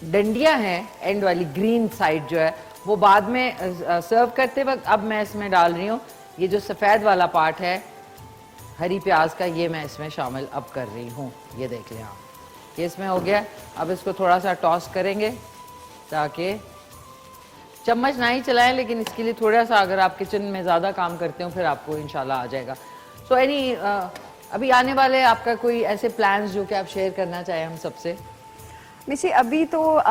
डंडियां हैं, एंड वाली ग्रीन साइड जो है, वो बाद में सर्व करते वक्त अब मैं इसमें डाल रही हूँ ये जो सफ़ेद वाला पार्ट है हरी प्याज का, ये मैं इसमें शामिल अब कर रही हूँ। ये देख लें आप, ये इसमें हो गया। अब इसको थोड़ा सा टॉस करेंगे ताकि चम्मच ना ही चलाएं, लेकिन इसके लिए थोड़ा सा अगर आप किचन में ज़्यादा काम करते हो फिर आपको इंशाल्लाह आ जाएगा। सो अभी आने वाले आपका कोई ऐसे प्लान्स जो कि आप शेयर करना चाहें हम सबसे? निशी, अभी तो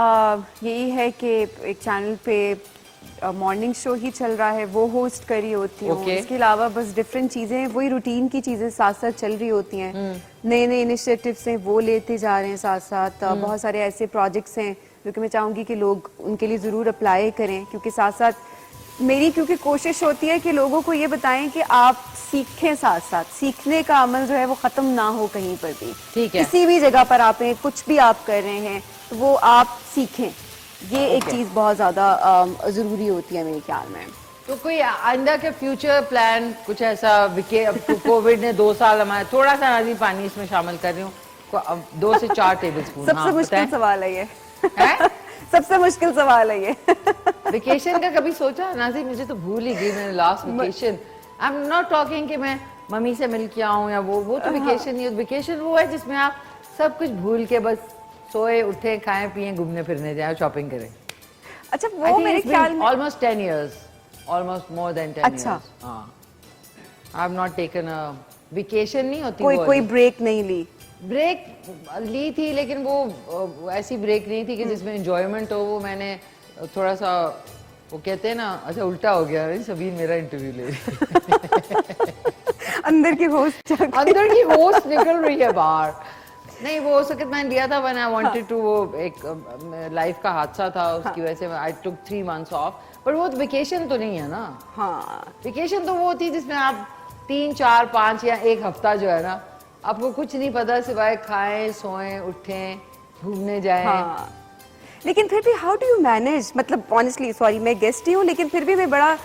यही है कि एक चैनल पे मॉर्निंग शो ही चल रहा है, वो होस्ट करी होती हूँ। Okay. इसके अलावा बस डिफरेंट चीज़ें, वही रूटीन की चीज़ें साथ साथ चल रही होती हैं। नए नए इनिशिएटिव्स हैं वो लेते जा रहे हैं साथ साथ। बहुत सारे ऐसे प्रोजेक्ट्स हैं जो कि मैं चाहूँगी कि लोग उनके लिए ज़रूर अप्लाई करें, क्योंकि साथ साथ मेरी क्योंकि कोशिश होती है कि लोगों को ये बताएं कि आप सीखें, साथ साथ सीखने का अमल जो है वो ख़त्म ना हो कहीं पर भी। ठीक है। किसी भी जगह पर आप हैं, कुछ भी आप कर रहे हैं तो वो आप सीखें, ये एक चीज़ बहुत ज़्यादा ज़रूरी होती है मेरे ख्याल में। तो कोई आइंदा के फ्यूचर प्लान कुछ ऐसा? कोविड ने 2 साल हमारे, थोड़ा सा नाज़ी पानी इसमें शामिल कर रही हूँ, 2 से 4 टेबलस्पून। सबसे मुश्किल सवाल है ये सबसे मुश्किल सवाल है ये। वेकेशन का कभी सोचा नाज़ी? मुझे तो भूल ही गई मैंने last vacation. I am not talking कि मैं मम्मी से मिल के आऊँ या वो तो वेकेशन नहीं है। वेकेशन वो है जिसमें आप सब कुछ भूल के बस सोए उठे, खाएं पिए, घूमने फिरने जाए, शॉपिंग करें। अच्छा, वो मेरे ख्याल में almost 10 years, almost more than 10 अच्छा। years। हाँ, I have not taken a vacation, नहीं होती कोई ब्रेक नहीं ली। ब्रेक ली थी, लेकिन वो ऐसी ब्रेक नहीं थी कि जिसमें एंजॉयमेंट हो। वो मैंने थोड़ा सा, वो कहते हैं ना, अच्छा उल्टा हो गया, सभी मेरा इंटरव्यू ले रही अंदर की होस्ट अंदर की होस्ट निकल रही है बाहर। नहीं, वो उस वक्त मैंने लिया था व्हेन आई वांटेड टू, वो एक लाइफ का हादसा था, उसकी वजह से आई टुक 3 months ऑफ। पर वो वेकेशन तो नहीं है ना। हाँ, वेकेशन तो वो होती है जिसमें आप 3, 4, 5 या 1 हफ्ता जो है ना, आपको कुछ नहीं पता सिवाय खाएं, सोएं, उठें, घूमने जाएं। हाँ। लेकिन फिर भी हाउ डू यू मैनेज, मतलब ऑनेस्टली सॉरी मैं गेस्ट ही हूँ, लेकिन फिर भी मैं बड़ा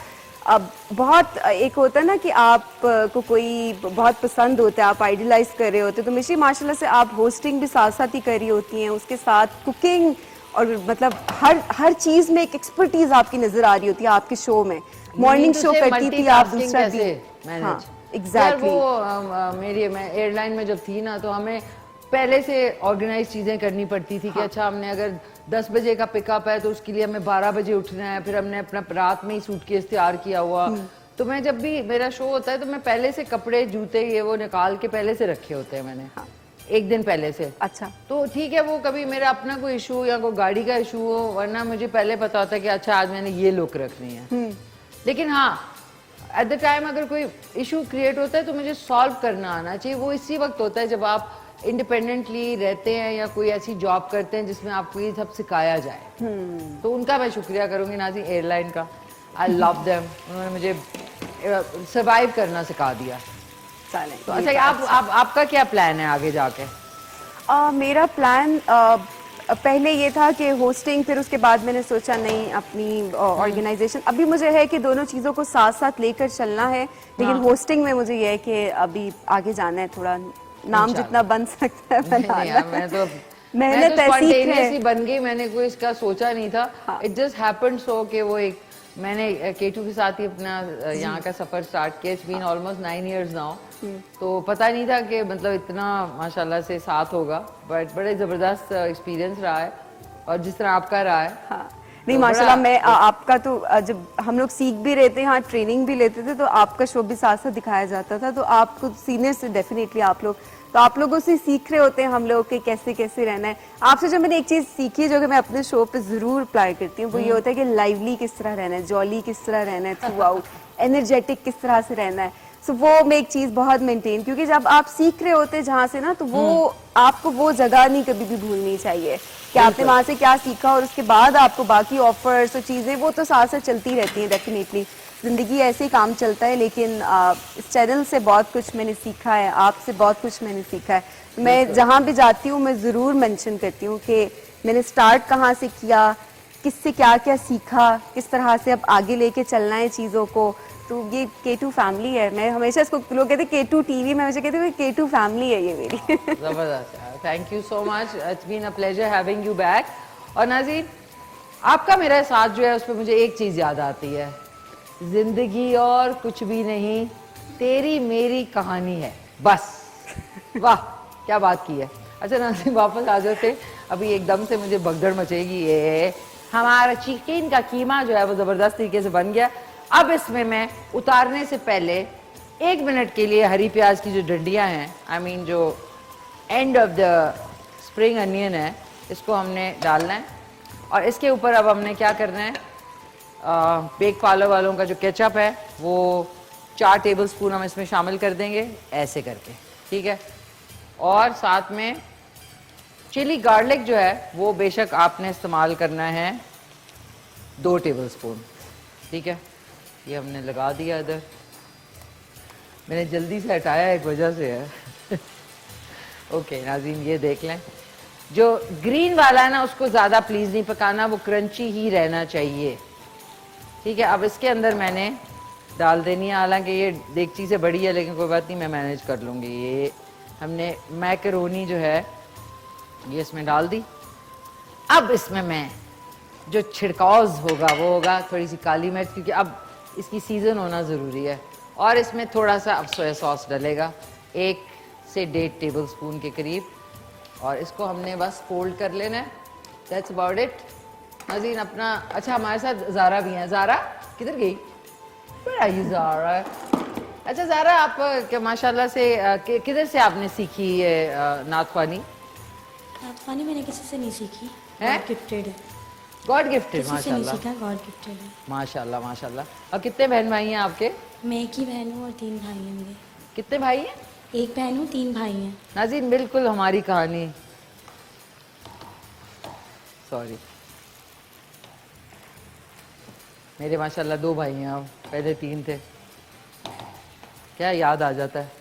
बहुत एक होता है ना कि आप को कोई बहुत पसंद होता है, आप आइडियलाइज कर रहे होते, तो मिशी माशाल्लाह से आप होस्टिंग भी साथ साथ ही कर रही होती हैं, उसके साथ कुकिंग और मतलब हर चीज में एक एक्सपर्टीज आपकी नजर आ रही होती है आपके शो में। मॉर्निंग शो करती थी आप, दूसरा भी, हाँ एग्जैक्टली। मेरी मैं एयरलाइन में जब थी ना, तो हमें पहले से ऑर्गेनाइज चीजें करनी पड़ती थी कि अच्छा हमने अगर 10 बजे का पिकअप है तो उसके लिए हमें 12 बजे उठना है, फिर हमने अपना रात में ही सूटकेस तैयार किया हुआ। तो मैं जब भी मेरा शो होता है तो मैं पहले से कपड़े जूते ये वो निकाल के पहले से रखे होते हैं मैंने, एक दिन पहले से। अच्छा, तो ठीक है, वो कभी मेरा अपना कोई इशू या कोई गाड़ी का इशू हो, वरना मुझे पहले पता होता है कि अच्छा आज मैंने ये लुक रखनी है। लेकिन हाँ, एट द टाइम अगर कोई इशू क्रिएट होता है तो मुझे सॉल्व करना आना चाहिए। वो इसी वक्त होता है जब आप इंडिपेंडेंटली रहते हैं या कोई ऐसी जॉब करते हैं जिसमें आपको ये सब सिखाया जाए। तो उनका मैं शुक्रिया करूंगी नाज़ी एयरलाइन का। आई लव देम, उन्होंने मुझे सर्वाइव करना सिखा दिया। तो अच्छा, आपका क्या प्लान है आगे जाके? मेरा प्लान पहले ये था कि होस्टिंग, फिर उसके बाद मैंने सोचा नहीं अपनी ऑर्गेनाइजेशन, अभी मुझे है कि दोनों चीज़ों को साथ साथ लेकर चलना है, लेकिन होस्टिंग में मुझे ये है कि अभी आगे जाना है, थोड़ा नाम जितना बन सकता है बनाना। मैं तो मेहनत ऐसी ही बन गई, मैंने कोई इसका सोचा नहीं था। इट जस्ट हैपेंड सो कि वो एक मैंने केटू के साथ ही अपना यहाँ का सफर स्टार्ट किया। It's been almost 9 years now. तो पता नहीं था कि मतलब इतना माशाल्लाह से साथ होगा, बट बड़े जबरदस्त एक्सपीरियंस रहा है, और जिस तरह आपका रहा है। हाँ। नहीं माशाल्लाह, मैं आपका तो जब हम लोग सीख भी रहे थे, यहाँ ट्रेनिंग भी लेते थे, तो आपका शो भी साथ साथ दिखाया जाता था, तो आपको सीनियर से डेफिनेटली आप लोग, तो आप लोगों से सीख रहे होते हैं हम लोग के कैसे कैसे रहना है। आपसे जो मैंने एक चीज सीखी है जो कि मैं अपने शो पे जरूर अप्लाई करती हूँ, वो ये होता है कि लाइवली किस तरह रहना है, जॉली किस तरह रहना है थ्रू आउट, एनर्जेटिक किस तरह से रहना है। सो वो मैं एक चीज बहुत मेंटेन, क्योंकि जब आप सीख रहे होते हैं जहाँ से ना, तो वो आपको वो जगह नहीं कभी भी भूलनी चाहिए कि आपने वहां से क्या सीखा, और उसके बाद आपको बाकी ऑफर्स और चीजें वो तो साथ साथ चलती रहती हैं। डेफिनेटली जिंदगी ऐसे ही काम चलता है, लेकिन इस चैनल से बहुत कुछ मैंने सीखा है, आपसे बहुत कुछ मैंने सीखा है। मैं जहाँ भी जाती हूँ मैं जरूर मेंशन करती हूँ कि मैंने स्टार्ट कहाँ से किया, किससे क्या क्या सीखा, किस तरह से अब आगे लेके चलना है चीज़ों को। तो ये K2 फैमिली है। मैं हमेशा इसको, लोग कहते हैं K2 टीवी, मैं हमेशा कहती हूँ K2 फैमिली है ये मेरी। जबरदस्त, thank you so much, it's been a pleasure having you back. और नाज़रीन, आपका मेरा साथ जो है उस पर मुझे एक चीज़ याद आती है, जिंदगी और कुछ भी नहीं, तेरी मेरी कहानी है बस। वाह क्या बात की है। अच्छा नाज़रीन, वापस आ जाते, अभी एकदम से मुझे भगदड़ मचेगी। ये हमारा चिकन का कीमा जो है वो ज़बरदस्त तरीके से बन गया। अब इसमें मैं उतारने से पहले 1 मिनट के लिए हरी प्याज की जो डंडियां हैं, आई मीन जो end of the spring onion है, इसको हमने डालना है। और इसके ऊपर अब हमने क्या करना है, बेक पार्लर वालों का जो केचप है वो 4 टेबलस्पून हम इसमें शामिल कर देंगे, ऐसे करके, ठीक है। और साथ में चिली गार्लिक जो है वो बेशक आपने इस्तेमाल करना है 2 टेबलस्पून, ठीक है। ये हमने लगा दिया इधर, मैंने जल्दी से हटाया एक वजह से है। ओके नाज़रीन, ये देख लें, जो ग्रीन वाला है ना उसको ज़्यादा प्लीज़ नहीं पकाना, वो क्रंची ही रहना चाहिए, ठीक है। अब इसके अंदर मैंने डाल देनी है, हालांकि ये देगची से बड़ी है लेकिन कोई बात नहीं, मैं मैनेज कर लूँगी। ये हमने मैकरोनी जो है ये इसमें डाल दी। अब इसमें मैं जो छिड़काव होगा वो होगा थोड़ी सी काली मिर्च, क्योंकि अब इसकी सीज़न होना ज़रूरी है। और इसमें थोड़ा सा अब सोया सॉस डलेगा, 1 से 1.5 टेबलस्पून के करीब, और इसको हमने बस फोल्ड कर लेना है। दैट्स अबाउट इट नाज़रीन। अपना अच्छा, हमारे साथ ज़ारा भी हैं। ज़ारा किधर गई? Where are you, Zaara? अच्छा ज़ारा, आप क्या माशाल्लाह से किधर से आपने सीखी ये नाथवानी? नाथवानी मैंने किसी से नहीं सीखी, हैं? गिफ्टेड है, गॉड गिफ्टेड किसी से नहीं माशाल्लाह, सीखा, गॉड गिफ्टेड है। माशाल्लाह माशाल्लाह। और कितने बहन भाई हैं आपके? मैं एक ही बहन हूँ और 3 भाई हैं मेरे। कितने भाई हैं? 1 बहन हूँ, 3 भाई हैं। नाज़रीन बिल्कुल हमारी कहानी, सॉरी, मेरे माशाल्लाह 2 भाई हैं, अब पहले 3 थे, क्या याद आ जाता है।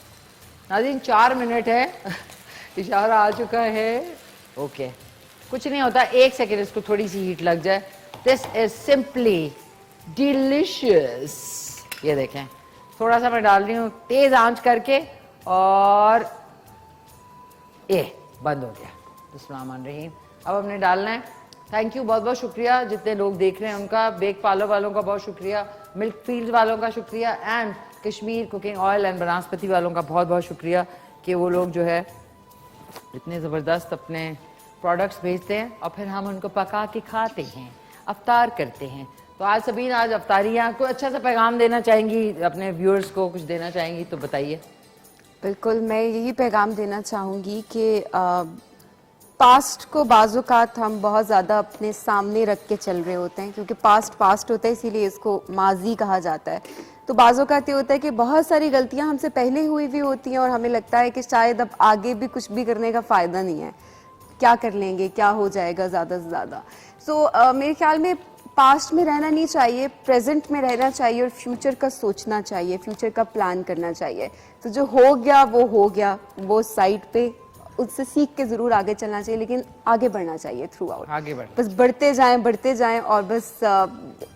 नाज़रीन 4 मिनट है, इशारा आ चुका है, ओके। कुछ नहीं होता, 1 सेकेंड इसको थोड़ी सी हीट लग जाए। This is simply delicious. ये देखें, थोड़ा सा मैं डाल रही हूँ तेज आंच करके, और ये बंद हो गया। बिस्मिल्लाहिर्रहमानिर्रहीम। अब हमने डालना है। थैंक यू, बहुत बहुत शुक्रिया जितने लोग देख रहे हैं उनका, बेक पार्लर वालों का बहुत शुक्रिया, मिल्क फील्ड वालों का शुक्रिया, and Kashmir cooking oil and Banaspati वालों का बहुत बहुत शुक्रिया कि वो लोग जो है इतने ज़बरदस्त अपने प्रोडक्ट्स भेजते हैं और फिर हम उनको पका के खाते हैं, अफ्तार करते हैं। तो आज सबीन, आज अफ्तारियाँ, कोई अच्छा सा पैगाम देना चाहेंगी अपने व्यूअर्स को, कुछ देना चाहेंगी तो बताइए। बिल्कुल, मैं यही पैगाम देना चाहूँगी कि पास्ट को बाज़-औक़ात हम बहुत ज़्यादा अपने सामने रख के चल रहे होते हैं, क्योंकि पास्ट होता है, इसीलिए इसको माजी कहा जाता है। तो बाज़-औक़ात ये होता है कि बहुत सारी गलतियाँ हमसे पहले हुई भी होती हैं और हमें लगता है कि शायद अब आगे भी कुछ भी करने का फ़ायदा नहीं है, क्या कर लेंगे, क्या हो जाएगा ज़्यादा से ज़्यादा। सो मेरे ख्याल में पास्ट में रहना नहीं चाहिए, प्रेजेंट में रहना चाहिए और फ्यूचर का सोचना चाहिए, फ्यूचर का प्लान करना चाहिए। तो जो हो गया वो हो गया, वो साइड पे, उससे सीख के ज़रूर आगे चलना चाहिए, लेकिन आगे बढ़ना चाहिए थ्रू आउट। आगे बढ़, बस बढ़ते जाएं और बस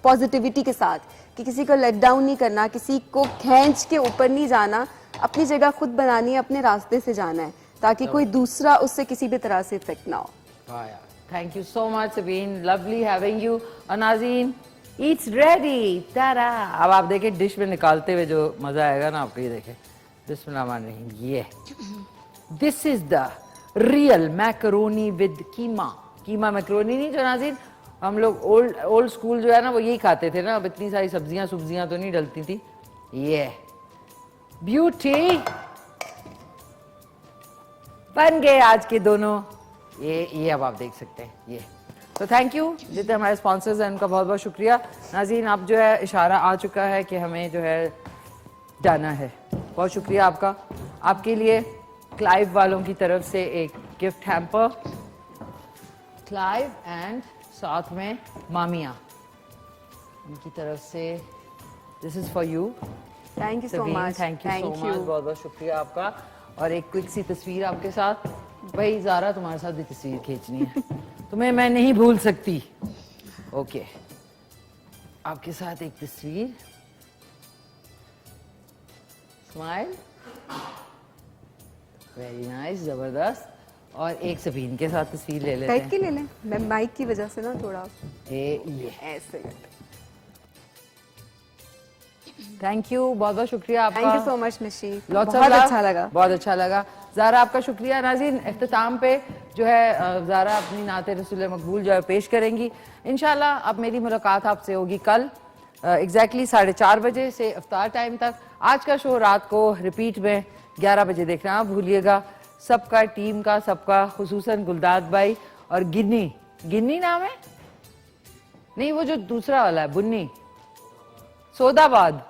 पॉजिटिविटी के साथ, कि किसी को लेट डाउन नहीं करना, किसी को खींच के ऊपर नहीं जाना, अपनी जगह खुद बनानी है, अपने रास्ते से जाना है, ताकि कोई दूसरा उससे किसी भी तरह से इफेक्ट ना हो। Thank you so much Sabeen, lovely having you. और नाज़रीन, इट्स रेडी, तारा। अब आप देखें डिश में निकालते हुए जो मज़ा आएगा ना आपको, ये देखें। बिस्मिल्लाहिर्रहमानिर्रहीम। ये this is the real macaroni with keema. Keema macaroni नहीं, जो नाज़रीन हम लोग ओल्ड स्कूल जो है ना वो यही खाते थे ना, अब इतनी सारी सब्जियां तो नहीं डलती थी। ये ब्यूटी बन गए आज के दोनों। ये अब आप देख सकते हैं ये। तो थैंक यू जितने हमारे स्पॉन्सर्स हैं उनका बहुत बहुत शुक्रिया। नाज़रीन, अब जो है इशारा आ चुका है कि हमें जो है जाना है। बहुत शुक्रिया आपका। आपके लिए क्लाइव वालों की तरफ से एक गिफ्ट हैम्पर, क्लाइव एंड साथ में मामिया, उनकी तरफ से this is for you. Thank you so much. Thank you so much, बहुत बहुत शुक्रिया आपका। और एक क्विक सी तस्वीर आपके साथ। भाई ज़ारा, तुम्हारे साथ भी तस्वीर खींचनी है, तुम्हें मैं नहीं भूल सकती। ओके, आपके साथ एक तस्वीर, स्माइल, वेरी नाइस, जबरदस्त। और एक सबीन के साथ तस्वीर ले लेते हैं। बैठ के ले लें, मैं माइक की वजह से ना थोड़ा ये ऐसे। थैंक यू, बहुत बहुत शुक्रिया आपका। Thank you so much Nishi, बहुत अच्छा लगा, बहुत अच्छा लगा। ज़ारा, आपका शुक्रिया। नाज़रीन, इख्तिताम पे जो है ज़ारा अपनी नाते रसूल मकबूल जो है पेश करेंगी इंशाल्लाह। अब मेरी मुलाकात आपसे होगी कल एग्जैक्टली 4:30 बजे से इफ्तार टाइम तक। आज का शो रात को रिपीट में 11 बजे देखना भूलिएगा। सबका, टीम का सबका, खुसूसन गुलदाद भाई और गिन्नी नाम है, नहीं वो जो दूसरा वाला है, बुन्नी सोदाबाद।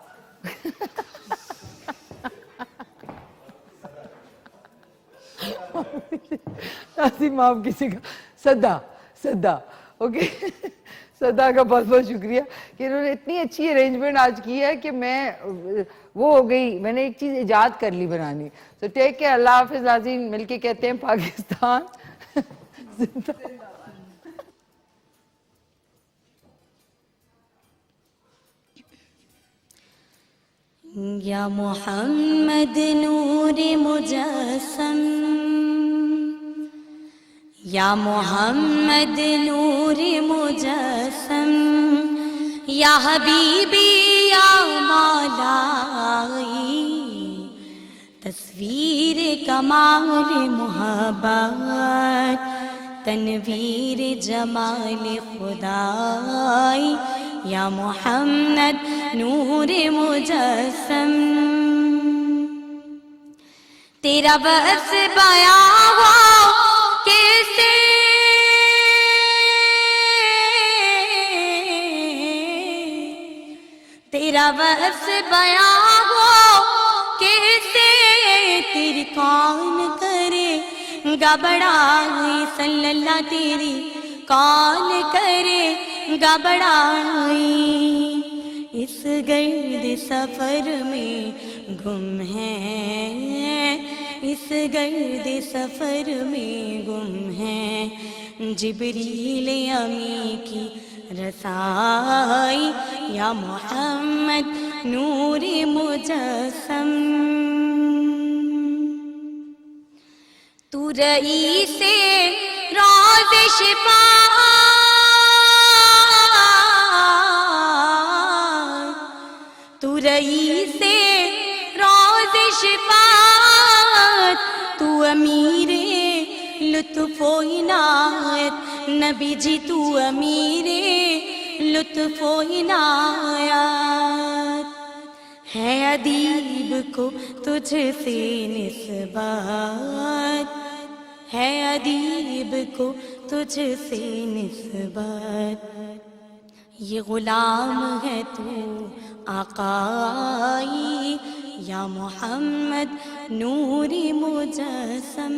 माफ किसीगा, सद्दा ओके। सद्दा का बहुत बहुत शुक्रिया कि इन्होंने इतनी अच्छी अरेंजमेंट आज की है कि मैं वो हो गई, मैंने एक चीज इजाद कर ली बनानी। तो टेक केयर, अल्लाह हाफिज। नाज़रीन, मिलके कहते हैं पाकिस्तान जिंदाबाद। या मोहम्मद नूर मुजस्सम, या मोहम्मद नूर मुजस्सम, या हबीबी या मौलाई, तस्वीर कमाल मोहब्बत, तनवीर जमाल खुदाई, या मोहम्मद नूर मुजस्सम। तेरा बस बयां हो कैसे, तेरा बस बयां हो कैसे, तेरी कौन करे घबराई, सल्लल्लाह तेरी कौन करे घबराई। इस गर्द सफर में गुम है, इस इस गर्द सफर में गुम है जिब्रील अमी की रसाई या मोहम्मद नूर मुजस्सम तू रईसे राज़ शिफा तू रईसे राज़ शिफात तू अमीरे लुत्फ़ो इनायत नबी जी तू अमीरे लुत्फ़ो इनायत है अदीब को तुझसे निस्बत है अदीब को तुझसे निस्बत ये गुलाम है तू आकाई या मोहम्मद नूरी मुजस्सम